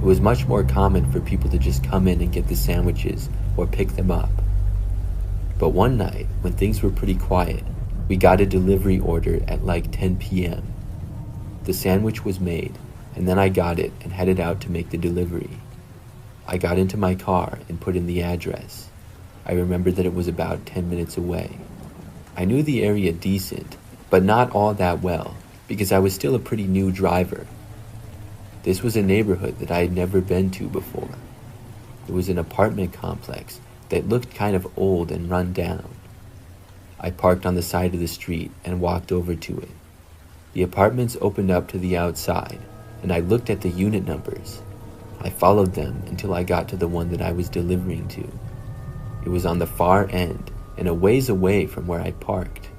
Speaker 1: It was much more common for people to just come in and get the sandwiches or pick them up. But one night, when things were pretty quiet, we got a delivery order at like 10 p.m. The sandwich was made, and then I got it and headed out to make the delivery. I got into my car and put in the address. I remembered that it was about 10 minutes away. I knew the area decent, but not all that well, because I was still a pretty new driver. This was a neighborhood that I had never been to before. It was an apartment complex that looked kind of old and run down. I parked on the side of the street and walked over to it. The apartments opened up to the outside, and I looked at the unit numbers. I followed them until I got to the one that I was delivering to. It was on the far end and a ways away from where I parked.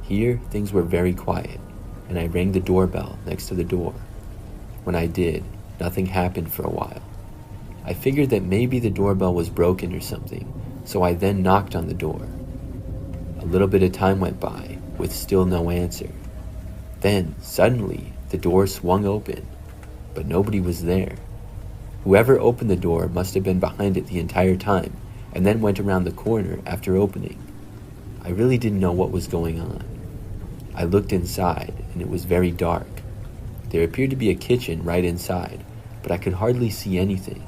Speaker 1: Here, things were very quiet, and I rang the doorbell next to the door. When I did, nothing happened for a while. I figured that maybe the doorbell was broken or something, so I then knocked on the door. A little bit of time went by, with still no answer. Then, suddenly, the door swung open, but nobody was there. Whoever opened the door must have been behind it the entire time, and then went around the corner after opening. I really didn't know what was going on. I looked inside, and it was very dark. There appeared to be a kitchen right inside, but I could hardly see anything.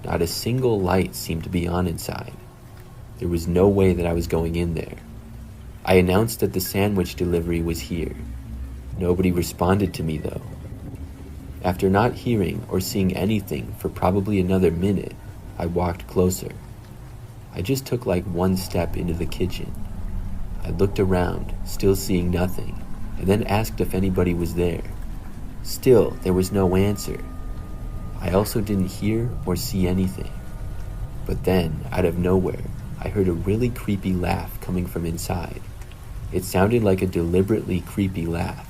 Speaker 1: Not a single light seemed to be on inside. There was no way that I was going in there. I announced that the sandwich delivery was here. Nobody responded to me though. After not hearing or seeing anything for probably another minute, I walked closer. I just took like one step into the kitchen. I looked around, still seeing nothing, and then asked if anybody was there. Still, there was no answer. I also didn't hear or see anything. But then, out of nowhere, I heard a really creepy laugh coming from inside. It sounded like a deliberately creepy laugh.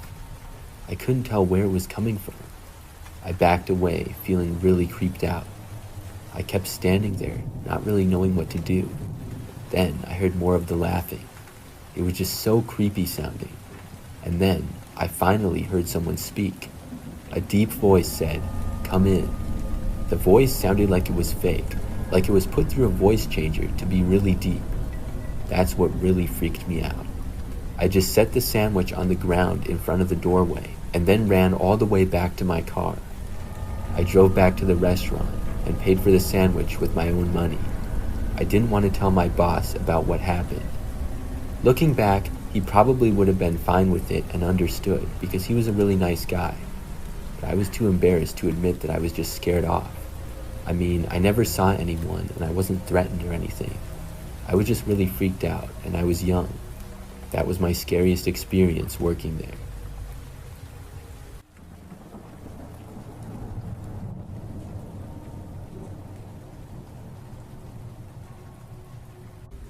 Speaker 1: I couldn't tell where it was coming from. I backed away, feeling really creeped out. I kept standing there, not really knowing what to do. Then I heard more of the laughing. It was just so creepy sounding. And then I finally heard someone speak. A deep voice said, "Come in." The voice sounded like it was fake, like it was put through a voice changer to be really deep. That's what really freaked me out. I just set the sandwich on the ground in front of the doorway and then ran all the way back to my car. I drove back to the restaurant and paid for the sandwich with my own money. I didn't want to tell my boss about what happened. Looking back, he probably would have been fine with it and understood because he was a really nice guy. But I was too embarrassed to admit that I was just scared off. I mean, I never saw anyone and I wasn't threatened or anything. I was just really freaked out and I was young. That was my scariest experience working there.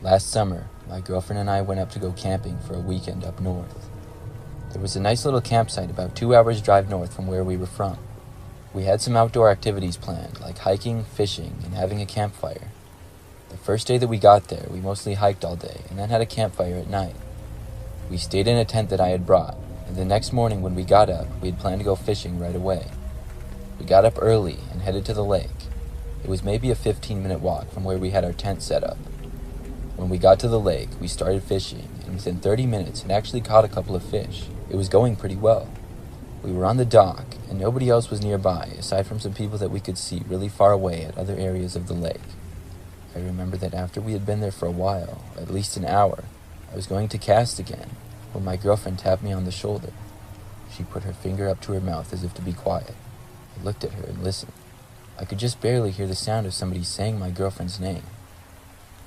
Speaker 3: Last summer, my girlfriend and I went up to go camping for a weekend up north. There was a nice little campsite about 2 hours drive north from where we were from.
Speaker 1: We had some outdoor activities planned, like hiking, fishing, and having a campfire. The first day that we got there, we mostly hiked all day and then had a campfire at night. We stayed in a tent that I had brought, and the next morning when we got up, we had planned to go fishing right away. We got up early and headed to the lake. It was maybe a 15-minute walk from where we had our tent set up. When we got to the lake, we started fishing, and within 30 minutes had actually caught a couple of fish. It was going pretty well. We were on the dock, and nobody else was nearby, aside from some people that we could see really far away at other areas of the lake. I remember that after we had been there for a while, at least an hour, I was going to cast again, when my girlfriend tapped me on the shoulder. She put her finger up to her mouth as if to be quiet. I looked at her and listened. I could just barely hear the sound of somebody saying my girlfriend's name.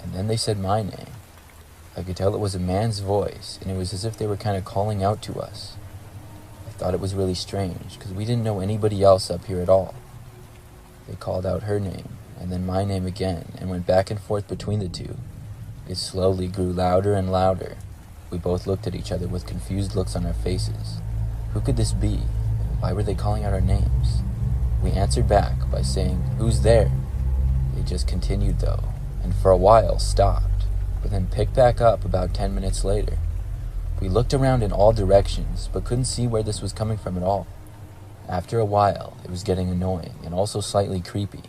Speaker 1: And then they said my name. I could tell it was a man's voice, and it was as if they were kind of calling out to us. I thought it was really strange, because we didn't know anybody else up here at all. They called out her name, and then my name again, and went back and forth between the two. It slowly grew louder and louder. We both looked at each other with confused looks on our faces. Who could this be? And why were they calling out our names? We answered back by saying, "Who's there?" They just continued though, and for a while stopped, but then picked back up about 10 minutes later. We looked around in all directions, but couldn't see where this was coming from at all. After a while, it was getting annoying and also slightly creepy.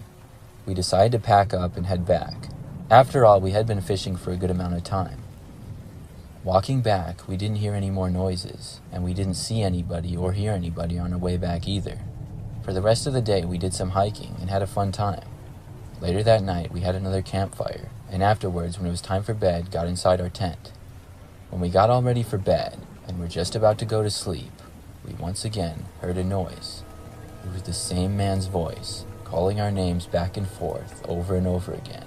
Speaker 1: We decided to pack up and head back. After all, we had been fishing for a good amount of time. Walking back, we didn't hear any more noises, and we didn't see anybody or hear anybody on our way back either. For the rest of the day, we did some hiking and had a fun time. Later that night, we had another campfire, and afterwards, when it was time for bed, got inside our tent. When we got all ready for bed, and were just about to go to sleep, we once again heard a noise. It was the same man's voice, calling our names back and forth over and over again.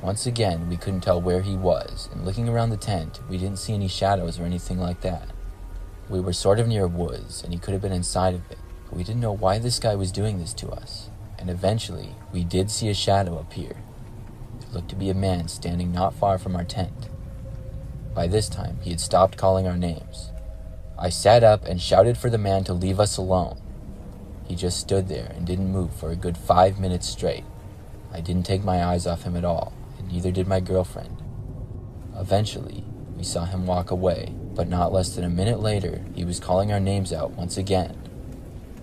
Speaker 1: Once again, we couldn't tell where he was, and looking around the tent, we didn't see any shadows or anything like that. We were sort of near woods, and he could have been inside of it, but we didn't know why this guy was doing this to us. And eventually, we did see a shadow appear. It looked to be a man standing not far from our tent. By this time, he had stopped calling our names. I sat up and shouted for the man to leave us alone. He just stood there and didn't move for a good 5 minutes straight. I didn't take my eyes off him at all, and neither did my girlfriend. Eventually, we saw him walk away, but not less than a minute later, he was calling our names out once again.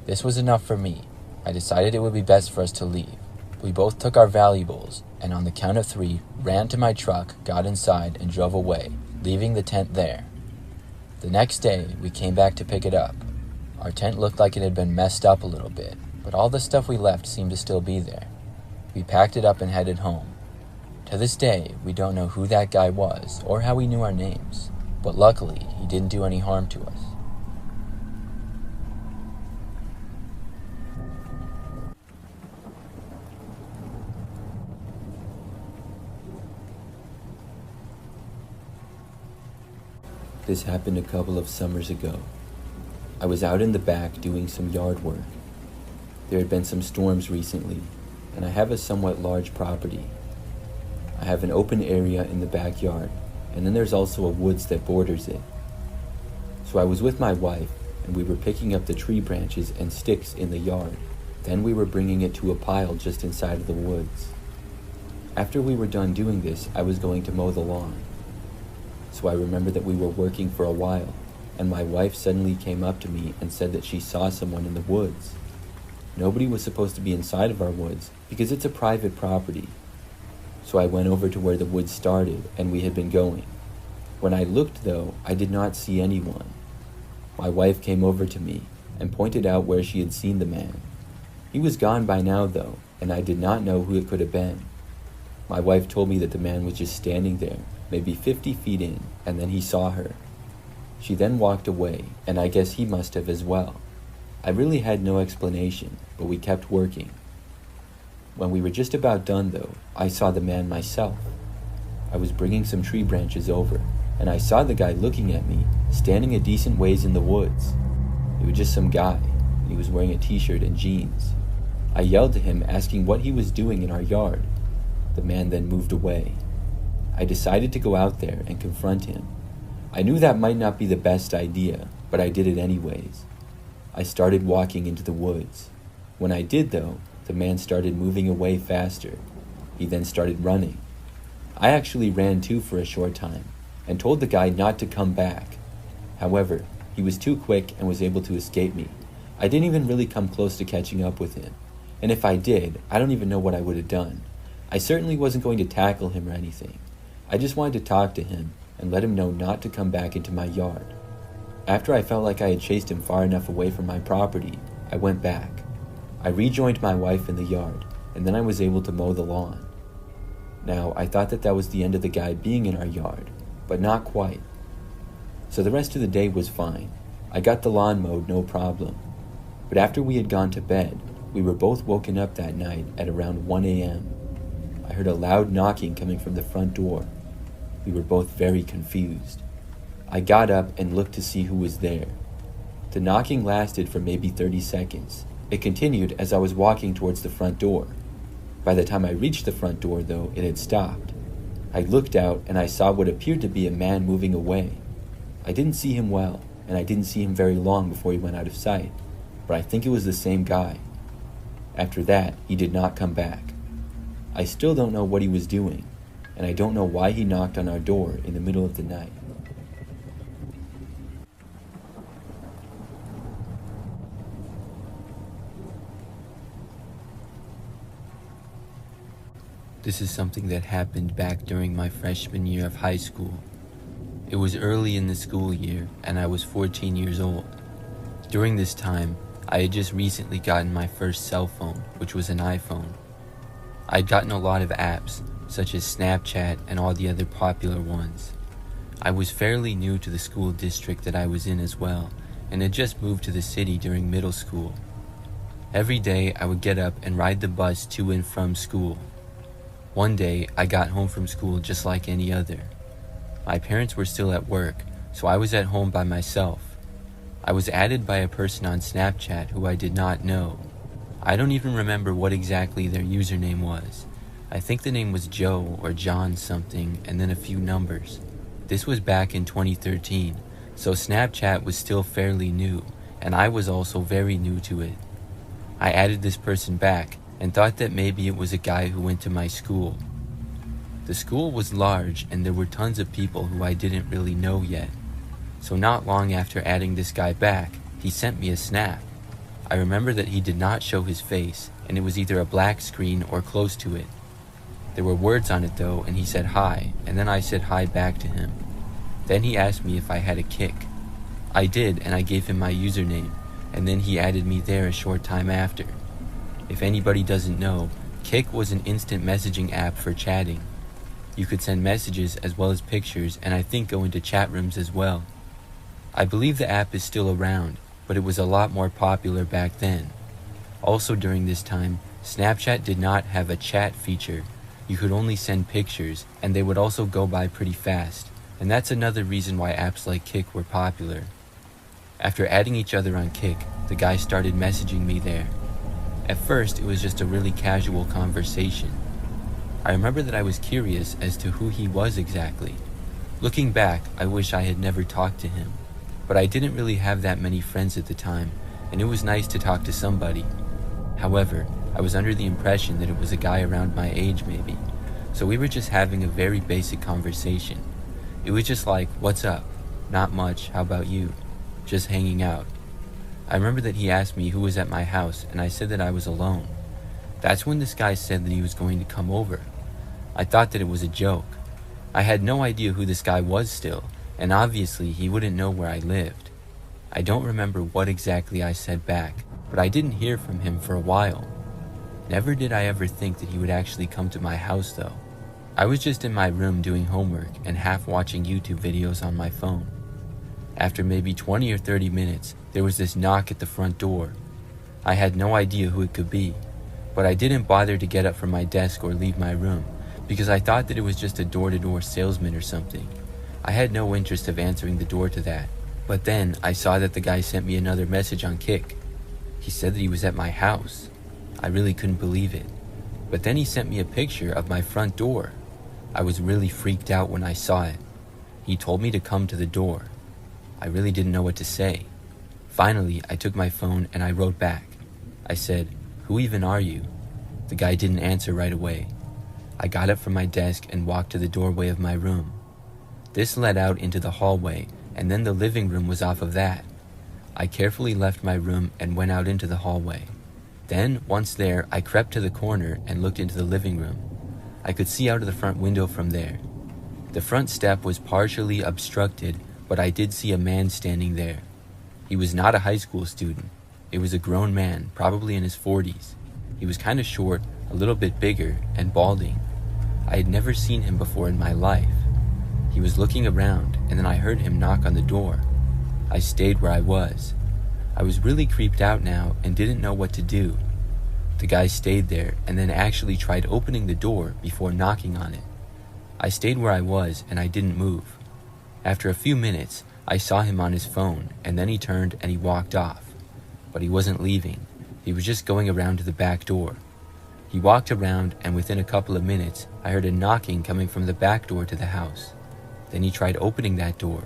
Speaker 1: This was enough for me. I decided it would be best for us to leave. We both took our valuables, and on the count of 3, ran to my truck, got inside, and drove away, leaving the tent there. The next day, we came back to pick it up. Our tent looked like it had been messed up a little bit, but all the stuff we left seemed to still be there. We packed it up and headed home. To this day, we don't know who that guy was or how he knew our names, but luckily, he didn't do any harm to us.
Speaker 2: This happened a couple of summers ago. I was out in the back doing some yard work. There had been some storms recently, and I have a somewhat large property. I have an open area in the backyard, and then there's also a woods that borders it. So I was with my wife, and we were picking up the tree branches and sticks in the yard. Then we were bringing it to a pile just inside of the woods. After we were done doing this, I was going to mow the lawn. So I remember that we were working for a while, and my wife suddenly came up to me and said that she saw someone in the woods. Nobody was supposed to be inside of our woods because it's a private property. So I went over to where the woods started and we had been going. When I looked though, I did not see anyone. My wife came over to me and pointed out where she had seen the man. He was gone by now though, and I did not know who it could have been. My wife told me that the man was just standing there, maybe 50 feet in, and then he saw her. She then walked away, and I guess he must have as well. I really had no explanation, but we kept working. When we were just about done though, I saw the man myself. I was bringing some tree branches over, and I saw the guy looking at me, standing a decent ways in the woods. It was just some guy. He was wearing a t-shirt and jeans. I yelled to him asking what he was doing in our yard. The man then moved away. I decided to go out there and confront him. I knew that might not be the best idea, but I did it anyways. I started walking into the woods. When I did, though, the man started moving away faster. He then started running. I actually ran too for a short time and told the guy not to come back. However, he was too quick and was able to escape me. I didn't even really come close to catching up with him. And if I did, I don't even know what I would have done. I certainly wasn't going to tackle him or anything. I just wanted to talk to him and let him know not to come back into my yard. After I felt like I had chased him far enough away from my property, I went back. I rejoined my wife in the yard, and then I was able to mow the lawn. Now, I thought that was the end of the guy being in our yard, but not quite. So the rest of the day was fine. I got the lawn mowed, no problem. But after we had gone to bed, we were both woken up that night at around 1 a.m. I heard a loud knocking coming from the front door. We were both very confused. I got up and looked to see who was there. The knocking lasted for maybe 30 seconds. It continued as I was walking towards the front door. By the time I reached the front door, though, it had stopped. I looked out and I saw what appeared to be a man moving away. I didn't see him well, and I didn't see him very long before he went out of sight, but I think it was the same guy. After that, he did not come back. I still don't know what he was doing, and I don't know why he knocked on our door in the middle of the night.
Speaker 1: This is something that happened back during my freshman year of high school. It was early in the school year, and I was 14 years old. During this time, I had just recently gotten my first cell phone, which was an iPhone. I'd gotten a lot of apps, such as Snapchat and all the other popular ones. I was fairly new to the school district that I was in as well, and had just moved to the city during middle school. Every day, I would get up and ride the bus to and from school. One day, I got home from school just like any other. My parents were still at work, so I was at home by myself. I was added by a person on Snapchat who I did not know. I don't even remember what exactly their username was. I think the name was Joe or John something, and then a few numbers. This was back in 2013, so Snapchat was still fairly new, and I was also very new to it. I added this person back, and thought that maybe it was a guy who went to my school. The school was large and there were tons of people who I didn't really know yet. So not long after adding this guy back, he sent me a snap. I remember that he did not show his face, and it was either a black screen or close to it. There were words on it though, and he said hi, and then I said hi back to him. Then he asked me if I had a Kik. I did, and I gave him my username, and then he added me there a short time after. If anybody doesn't know, Kik was an instant messaging app for chatting. You could send messages as well as pictures, and I think go into chat rooms as well. I believe the app is still around, but it was a lot more popular back then. Also during this time, Snapchat did not have a chat feature. You could only send pictures, and they would also go by pretty fast, and that's another reason why apps like Kik were popular. After adding each other on Kik, the guy started messaging me there. At first, it was just a really casual conversation. I remember that I was curious as to who he was exactly. Looking back, I wish I had never talked to him, but I didn't really have that many friends at the time, and it was nice to talk to somebody. However, I was under the impression that it was a guy around my age maybe, so we were just having a very basic conversation. It was just like, "What's up? Not much, how about you?" Just hanging out. I remember that he asked me who was at my house, and I said that I was alone. That's when this guy said that he was going to come over. I thought that it was a joke. I had no idea who this guy was still, and obviously he wouldn't know where I lived. I don't remember what exactly I said back, but I didn't hear from him for a while. Never did I ever think that he would actually come to my house though. I was just in my room doing homework and half watching YouTube videos on my phone. After maybe 20 or 30 minutes, there was this knock at the front door. I had no idea who it could be, but I didn't bother to get up from my desk or leave my room, because I thought that it was just a door-to-door salesman or something. I had no interest of answering the door to that. But then I saw that the guy sent me another message on Kik. He said that he was at my house. I really couldn't believe it. But then he sent me a picture of my front door. I was really freaked out when I saw it. He told me to come to the door. I really didn't know what to say. Finally, I took my phone and I wrote back. I said, "Who even are you?" The guy didn't answer right away. I got up from my desk and walked to the doorway of my room. This led out into the hallway, and then the living room was off of that. I carefully left my room and went out into the hallway. Then, once there, I crept to the corner and looked into the living room. I could see out of the front window from there. The front step was partially obstructed, but I did see a man standing there. He was not a high school student. It was a grown man, probably in his 40s. He was kind of short, a little bit bigger, and balding. I had never seen him before in my life. He was looking around, and then I heard him knock on the door. I stayed where I was. I was really creeped out now and didn't know what to do. The guy stayed there and then actually tried opening the door before knocking on it. I stayed where I was and I didn't move. After a few minutes, I saw him on his phone, and then he turned and he walked off. But he wasn't leaving. He was just going around to the back door. He walked around, and within a couple of minutes, I heard a knocking coming from the back door to the house. Then he tried opening that door.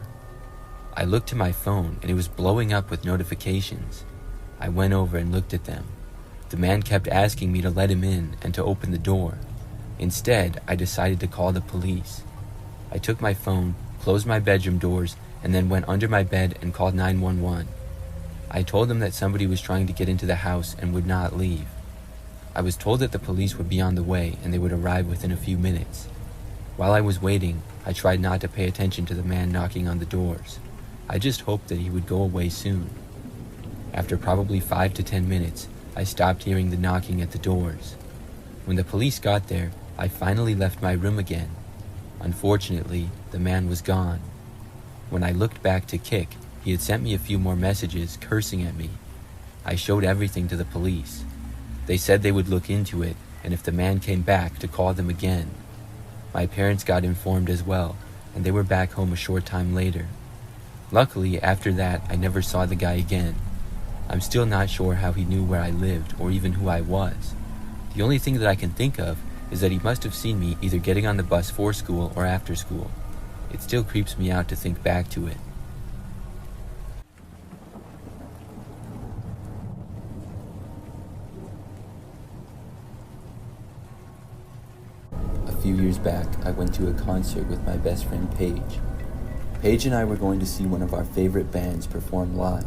Speaker 1: I looked to my phone, and it was blowing up with notifications. I went over and looked at them. The man kept asking me to let him in and to open the door. Instead, I decided to call the police. I took my phone, closed my bedroom doors, and then went under my bed and called 911. I told them that somebody was trying to get into the house and would not leave. I was told that the police would be on the way and they would arrive within a few minutes. While I was waiting, I tried not to pay attention to the man knocking on the doors. I just hoped that he would go away soon. After probably 5 to 10 minutes, I stopped hearing the knocking at the doors. When the police got there, I finally left my room again. Unfortunately, the man was gone. When I looked back to Kik, he had sent me a few more messages cursing at me. I showed everything to the police. They said they would look into it, and if the man came back, to call them again. My parents got informed as well, and they were back home a short time later. Luckily, after that, I never saw the guy again. I'm still not sure how he knew where I lived or even who I was. The only thing that I can think of is that he must have seen me either getting on the bus for school or after school. It still creeps me out to think back to it.
Speaker 2: A few years back, I went to a concert with my best friend Paige. Paige and I were going to see one of our favorite bands perform live.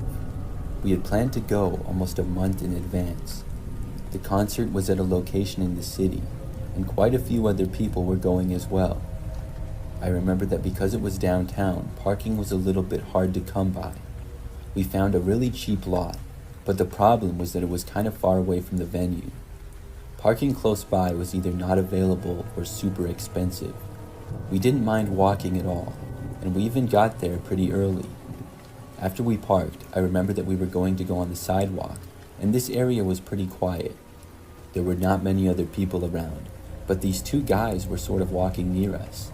Speaker 2: We had planned to go almost a month in advance. The concert was at a location in the city, and quite a few other people were going as well. I remember that because it was downtown, parking was a little bit hard to come by. We found a really cheap lot, but the problem was that it was kind of far away from the venue. Parking close by was either not available or super expensive. We didn't mind walking at all, and we even got there pretty early. After we parked, I remember that we were going to go on the sidewalk, and this area was pretty quiet. There were not many other people around, but these two guys were sort of walking near us.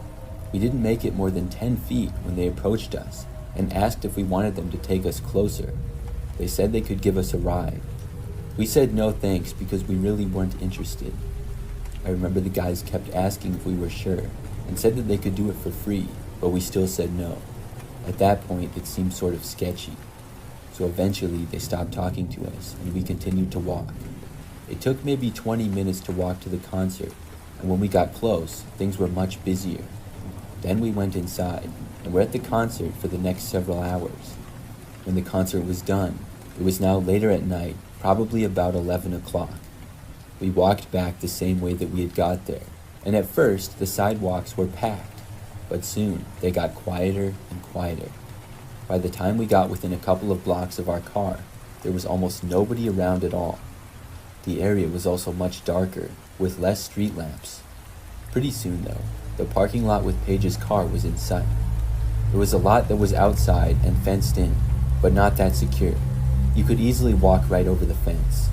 Speaker 2: We didn't make it more than 10 feet when they approached us and asked if we wanted them to take us closer. They said they could give us a ride. We said no thanks because we really weren't interested. I remember the guys kept asking if we were sure and said that they could do it for free, but we still said no. At that point, it seemed sort of sketchy. So eventually, they stopped talking to us and we continued to walk. It took maybe 20 minutes to walk to the concert, and when we got close, things were much busier. Then we went inside and were at the concert for the next several hours. When the concert was done, it was now later at night, probably about 11 o'clock. We walked back the same way that we had got there, and at first the sidewalks were packed, but soon they got quieter and quieter. By the time we got within a couple of blocks of our car, there was almost nobody around at all. The area was also much darker, with less street lamps. Pretty soon though, the parking lot with Paige's car was in sight. It was a lot that was outside and fenced in, but not that secure. You could easily walk right over the fence.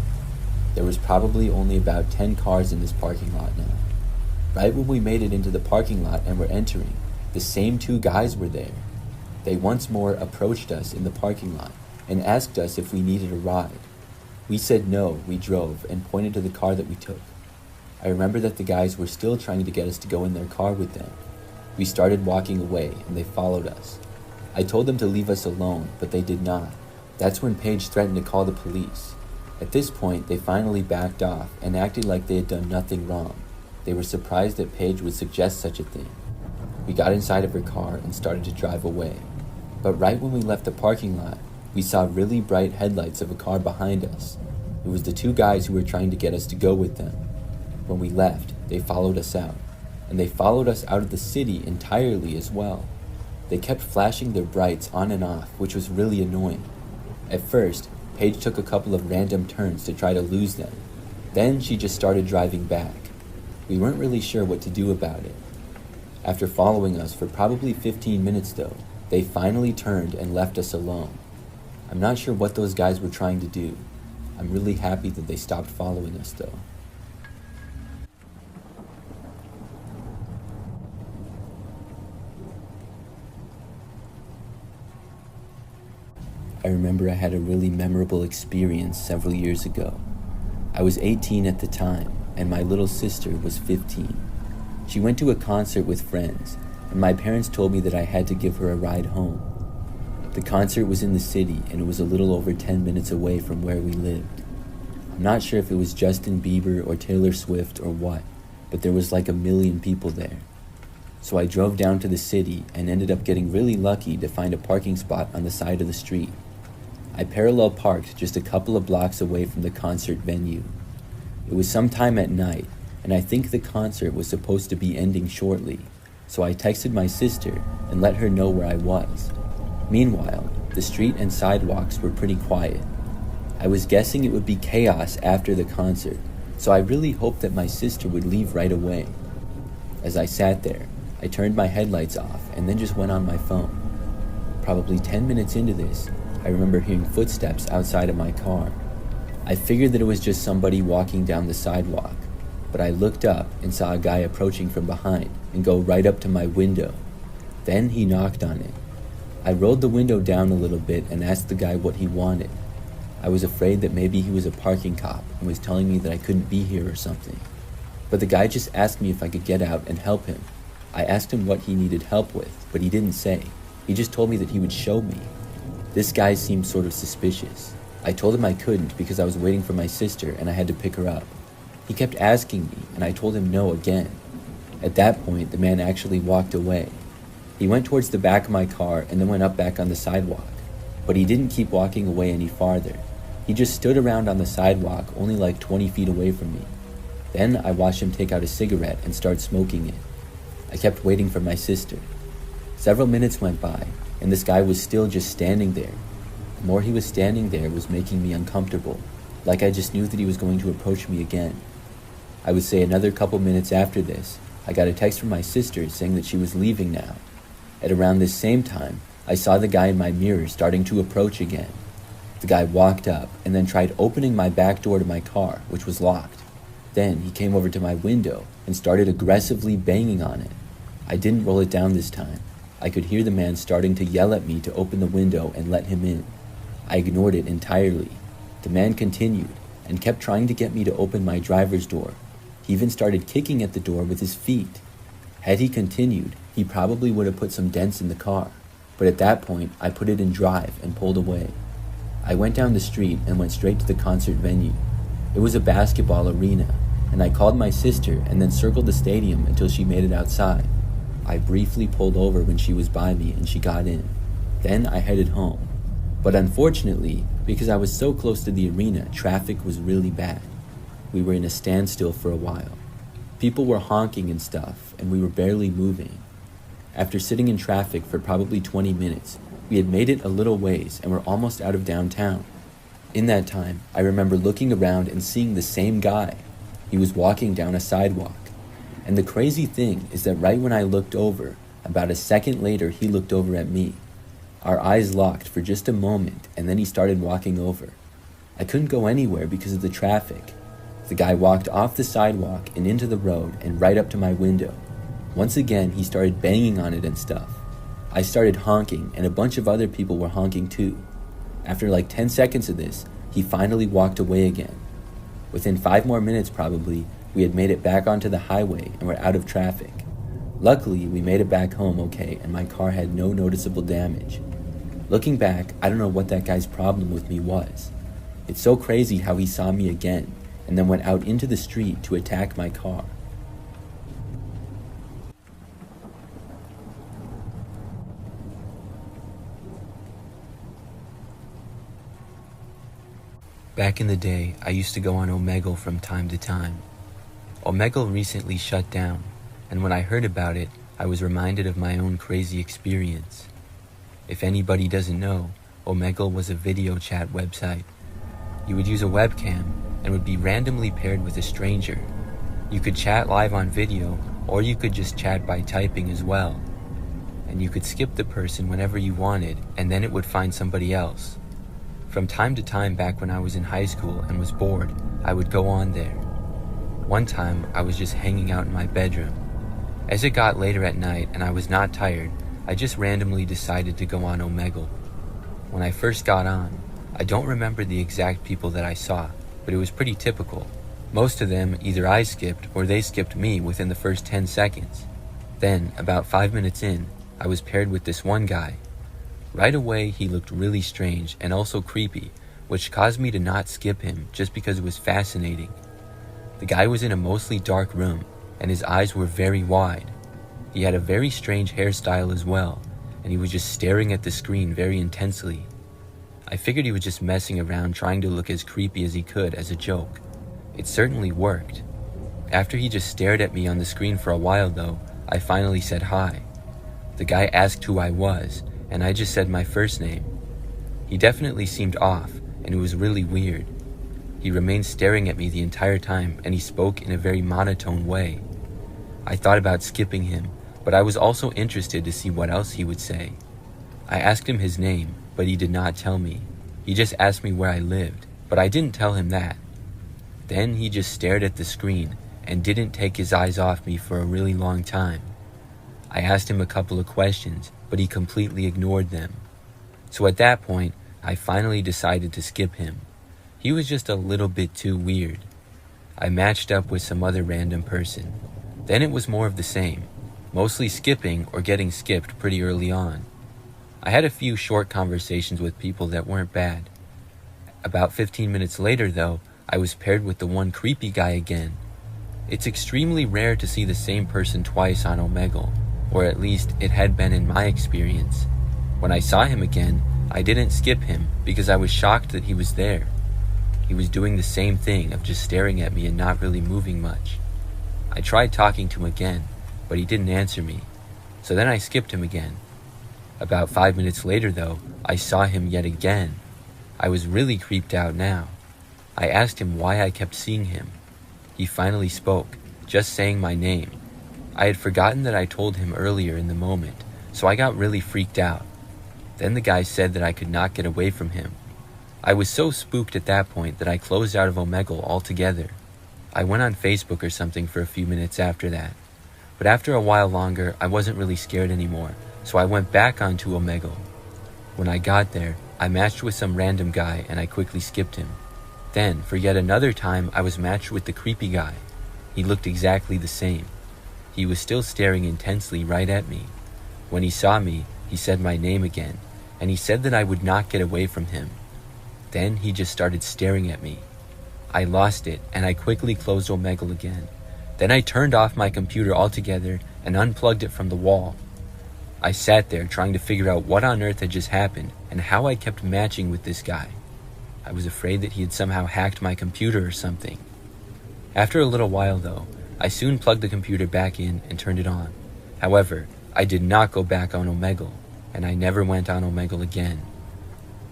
Speaker 2: There was probably only about 10 cars in this parking lot now. Right when we made it into the parking lot and were entering, the same two guys were there. They once more approached us in the parking lot and asked us if we needed a ride. We said no, we drove, and pointed to the car that we took. I remember that the guys were still trying to get us to go in their car with them. We started walking away, and they followed us. I told them to leave us alone, but they did not. That's when Paige threatened to call the police. At this point, they finally backed off and acted like they had done nothing wrong. They were surprised that Paige would suggest such a thing. We got inside of her car and started to drive away. But right when we left the parking lot, we saw really bright headlights of a car behind us. It was the two guys who were trying to get us to go with them. When we left, they followed us out, and they followed us out of the city entirely as well. They kept flashing their brights on and off, which was really annoying. At first, Paige took a couple of random turns to try to lose them. Then she just started driving back. We weren't really sure what to do about it. After following us for probably 15 minutes though, they finally turned and left us alone. I'm not sure what those guys were trying to do. I'm really happy that they stopped following us though. I remember I had a really memorable experience several years ago. I was 18 at the time, and my little sister was 15. She went to a concert with friends, and my parents told me that I had to give her a ride home. The concert was in the city, and it was a little over 10 minutes away from where we lived. I'm not sure if it was Justin Bieber or Taylor Swift or what, but there was like 1 million people there. So I drove down to the city and ended up getting really lucky to find a parking spot on the side of the street. I parallel parked just a couple of blocks away from the concert venue. It was sometime at night, and I think the concert was supposed to be ending shortly, so I texted my sister and let her know where I was. Meanwhile, the street and sidewalks were pretty quiet. I was guessing it would be chaos after the concert, so I really hoped that my sister would leave right away. As I sat there, I turned my headlights off and then just went on my phone. Probably 10 minutes into this, I remember hearing footsteps outside of my car. I figured that it was just somebody walking down the sidewalk, but I looked up and saw a guy approaching from behind and go right up to my window. Then he knocked on it. I rolled the window down a little bit and asked the guy what he wanted. I was afraid that maybe he was a parking cop and was telling me that I couldn't be here or something. But the guy just asked me if I could get out and help him. I asked him what he needed help with, but he didn't say. He just told me that he would show me. This guy seemed sort of suspicious. I told him I couldn't because I was waiting for my sister and I had to pick her up. He kept asking me and I told him no again. At that point, the man actually walked away. He went towards the back of my car and then went up back on the sidewalk. But he didn't keep walking away any farther. He just stood around on the sidewalk only like 20 feet away from me. Then I watched him take out a cigarette and start smoking it. I kept waiting for my sister. Several minutes went by, and this guy was still just standing there. The more he was standing there was making me uncomfortable, like I just knew that he was going to approach me again. I would say another couple minutes after this, I got a text from my sister saying that she was leaving now. At around this same time, I saw the guy in my mirror starting to approach again. The guy walked up and then tried opening my back door to my car, which was locked. Then he came over to my window and started aggressively banging on it. I didn't roll it down this time. I could hear the man starting to yell at me to open the window and let him in. I ignored it entirely. The man continued and kept trying to get me to open my driver's door. He even started kicking at the door with his feet. Had he continued, he probably would have put some dents in the car. But at that point, I put it in drive and pulled away. I went down the street and went straight to the concert venue. It was a basketball arena, and I called my sister and then circled the stadium until she made it outside. I briefly pulled over when she was by me and she got in. Then I headed home. But unfortunately, because I was so close to the arena, traffic was really bad. We were in a standstill for a while. People were honking and stuff, and we were barely moving. After sitting in traffic for probably 20 minutes, we had made it a little ways and were almost out of downtown. In that time, I remember looking around and seeing the same guy. He was walking down a sidewalk. And the crazy thing is that right when I looked over, about a second later he looked over at me. Our eyes locked for just a moment and then he started walking over. I couldn't go anywhere because of the traffic. The guy walked off the sidewalk and into the road and right up to my window. Once again, he started banging on it and stuff. I started honking and a bunch of other people were honking too. After like 10 seconds of this, he finally walked away again. Within 5 more minutes probably, we had made it back onto the highway and were out of traffic. Luckily, we made it back home okay and my car had no noticeable damage. Looking back, I don't know what that guy's problem with me was. It's so crazy how he saw me again and then went out into the street to attack my car.
Speaker 1: Back in the day, I used to go on Omegle from time to time. Omegle recently shut down, and when I heard about it, I was reminded of my own crazy experience. If anybody doesn't know, Omegle was a video chat website. You would use a webcam and would be randomly paired with a stranger. You could chat live on video, or you could just chat by typing as well. And you could skip the person whenever you wanted, and then it would find somebody else. From time to time back when I was in high school and was bored, I would go on there. One time, I was just hanging out in my bedroom. As it got later at night and I was not tired, I just randomly decided to go on Omegle. When I first got on, I don't remember the exact people that I saw, but it was pretty typical. Most of them, either I skipped or they skipped me within the first 10 seconds. Then, about 5 minutes in, I was paired with this one guy. Right away, he looked really strange and also creepy, which caused me to not skip him just because it was fascinating. The guy was in a mostly dark room, and his eyes were very wide. He had a very strange hairstyle as well, and he was just staring at the screen very intensely. I figured he was just messing around trying to look as creepy as he could as a joke. It certainly worked. After he just stared at me on the screen for a while though, I finally said hi. The guy asked who I was, and I just said my first name. He definitely seemed off, and it was really weird. He remained staring at me the entire time, and he spoke in a very monotone way. I thought about skipping him, but I was also interested to see what else he would say. I asked him his name, but he did not tell me. He just asked me where I lived, but I didn't tell him that. Then he just stared at the screen and didn't take his eyes off me for a really long time. I asked him a couple of questions, but he completely ignored them. So at that point, I finally decided to skip him. He was just a little bit too weird. I matched up with some other random person. Then it was more of the same, mostly skipping or getting skipped pretty early on. I had a few short conversations with people that weren't bad. About 15 minutes later though, I was paired with the one creepy guy again. It's extremely rare to see the same person twice on Omegle, or at least it had been in my experience. When I saw him again, I didn't skip him because I was shocked that he was there. He was doing the same thing of just staring at me and not really moving much. I tried talking to him again, but he didn't answer me, so then I skipped him again. About 5 minutes later though, I saw him yet again. I was really creeped out now. I asked him why I kept seeing him. He finally spoke, just saying my name. I had forgotten that I told him earlier in the moment, so I got really freaked out. Then the guy said that I could not get away from him. I was so spooked at that point that I closed out of Omegle altogether. I went on Facebook or something for a few minutes after that. But after a while longer, I wasn't really scared anymore, so I went back onto Omegle. When I got there, I matched with some random guy and I quickly skipped him. Then, for yet another time, I was matched with the creepy guy. He looked exactly the same. He was still staring intensely right at me. When he saw me, he said my name again, and he said that I would not get away from him. Then he just started staring at me. I lost it, and I quickly closed Omegle again. Then I turned off my computer altogether and unplugged it from the wall. I sat there trying to figure out what on earth had just happened and how I kept matching with this guy. I was afraid that he had somehow hacked my computer or something. After a little while though, I soon plugged the computer back in and turned it on. However, I did not go back on Omegle, and I never went on Omegle again.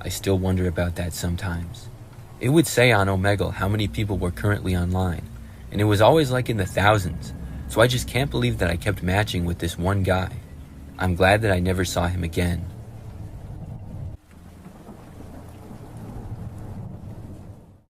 Speaker 1: I still wonder about that sometimes. It would say on Omegle how many people were currently online, and it was always like in the thousands, so I just can't believe that I kept matching with this one guy. I'm glad that I never saw him again.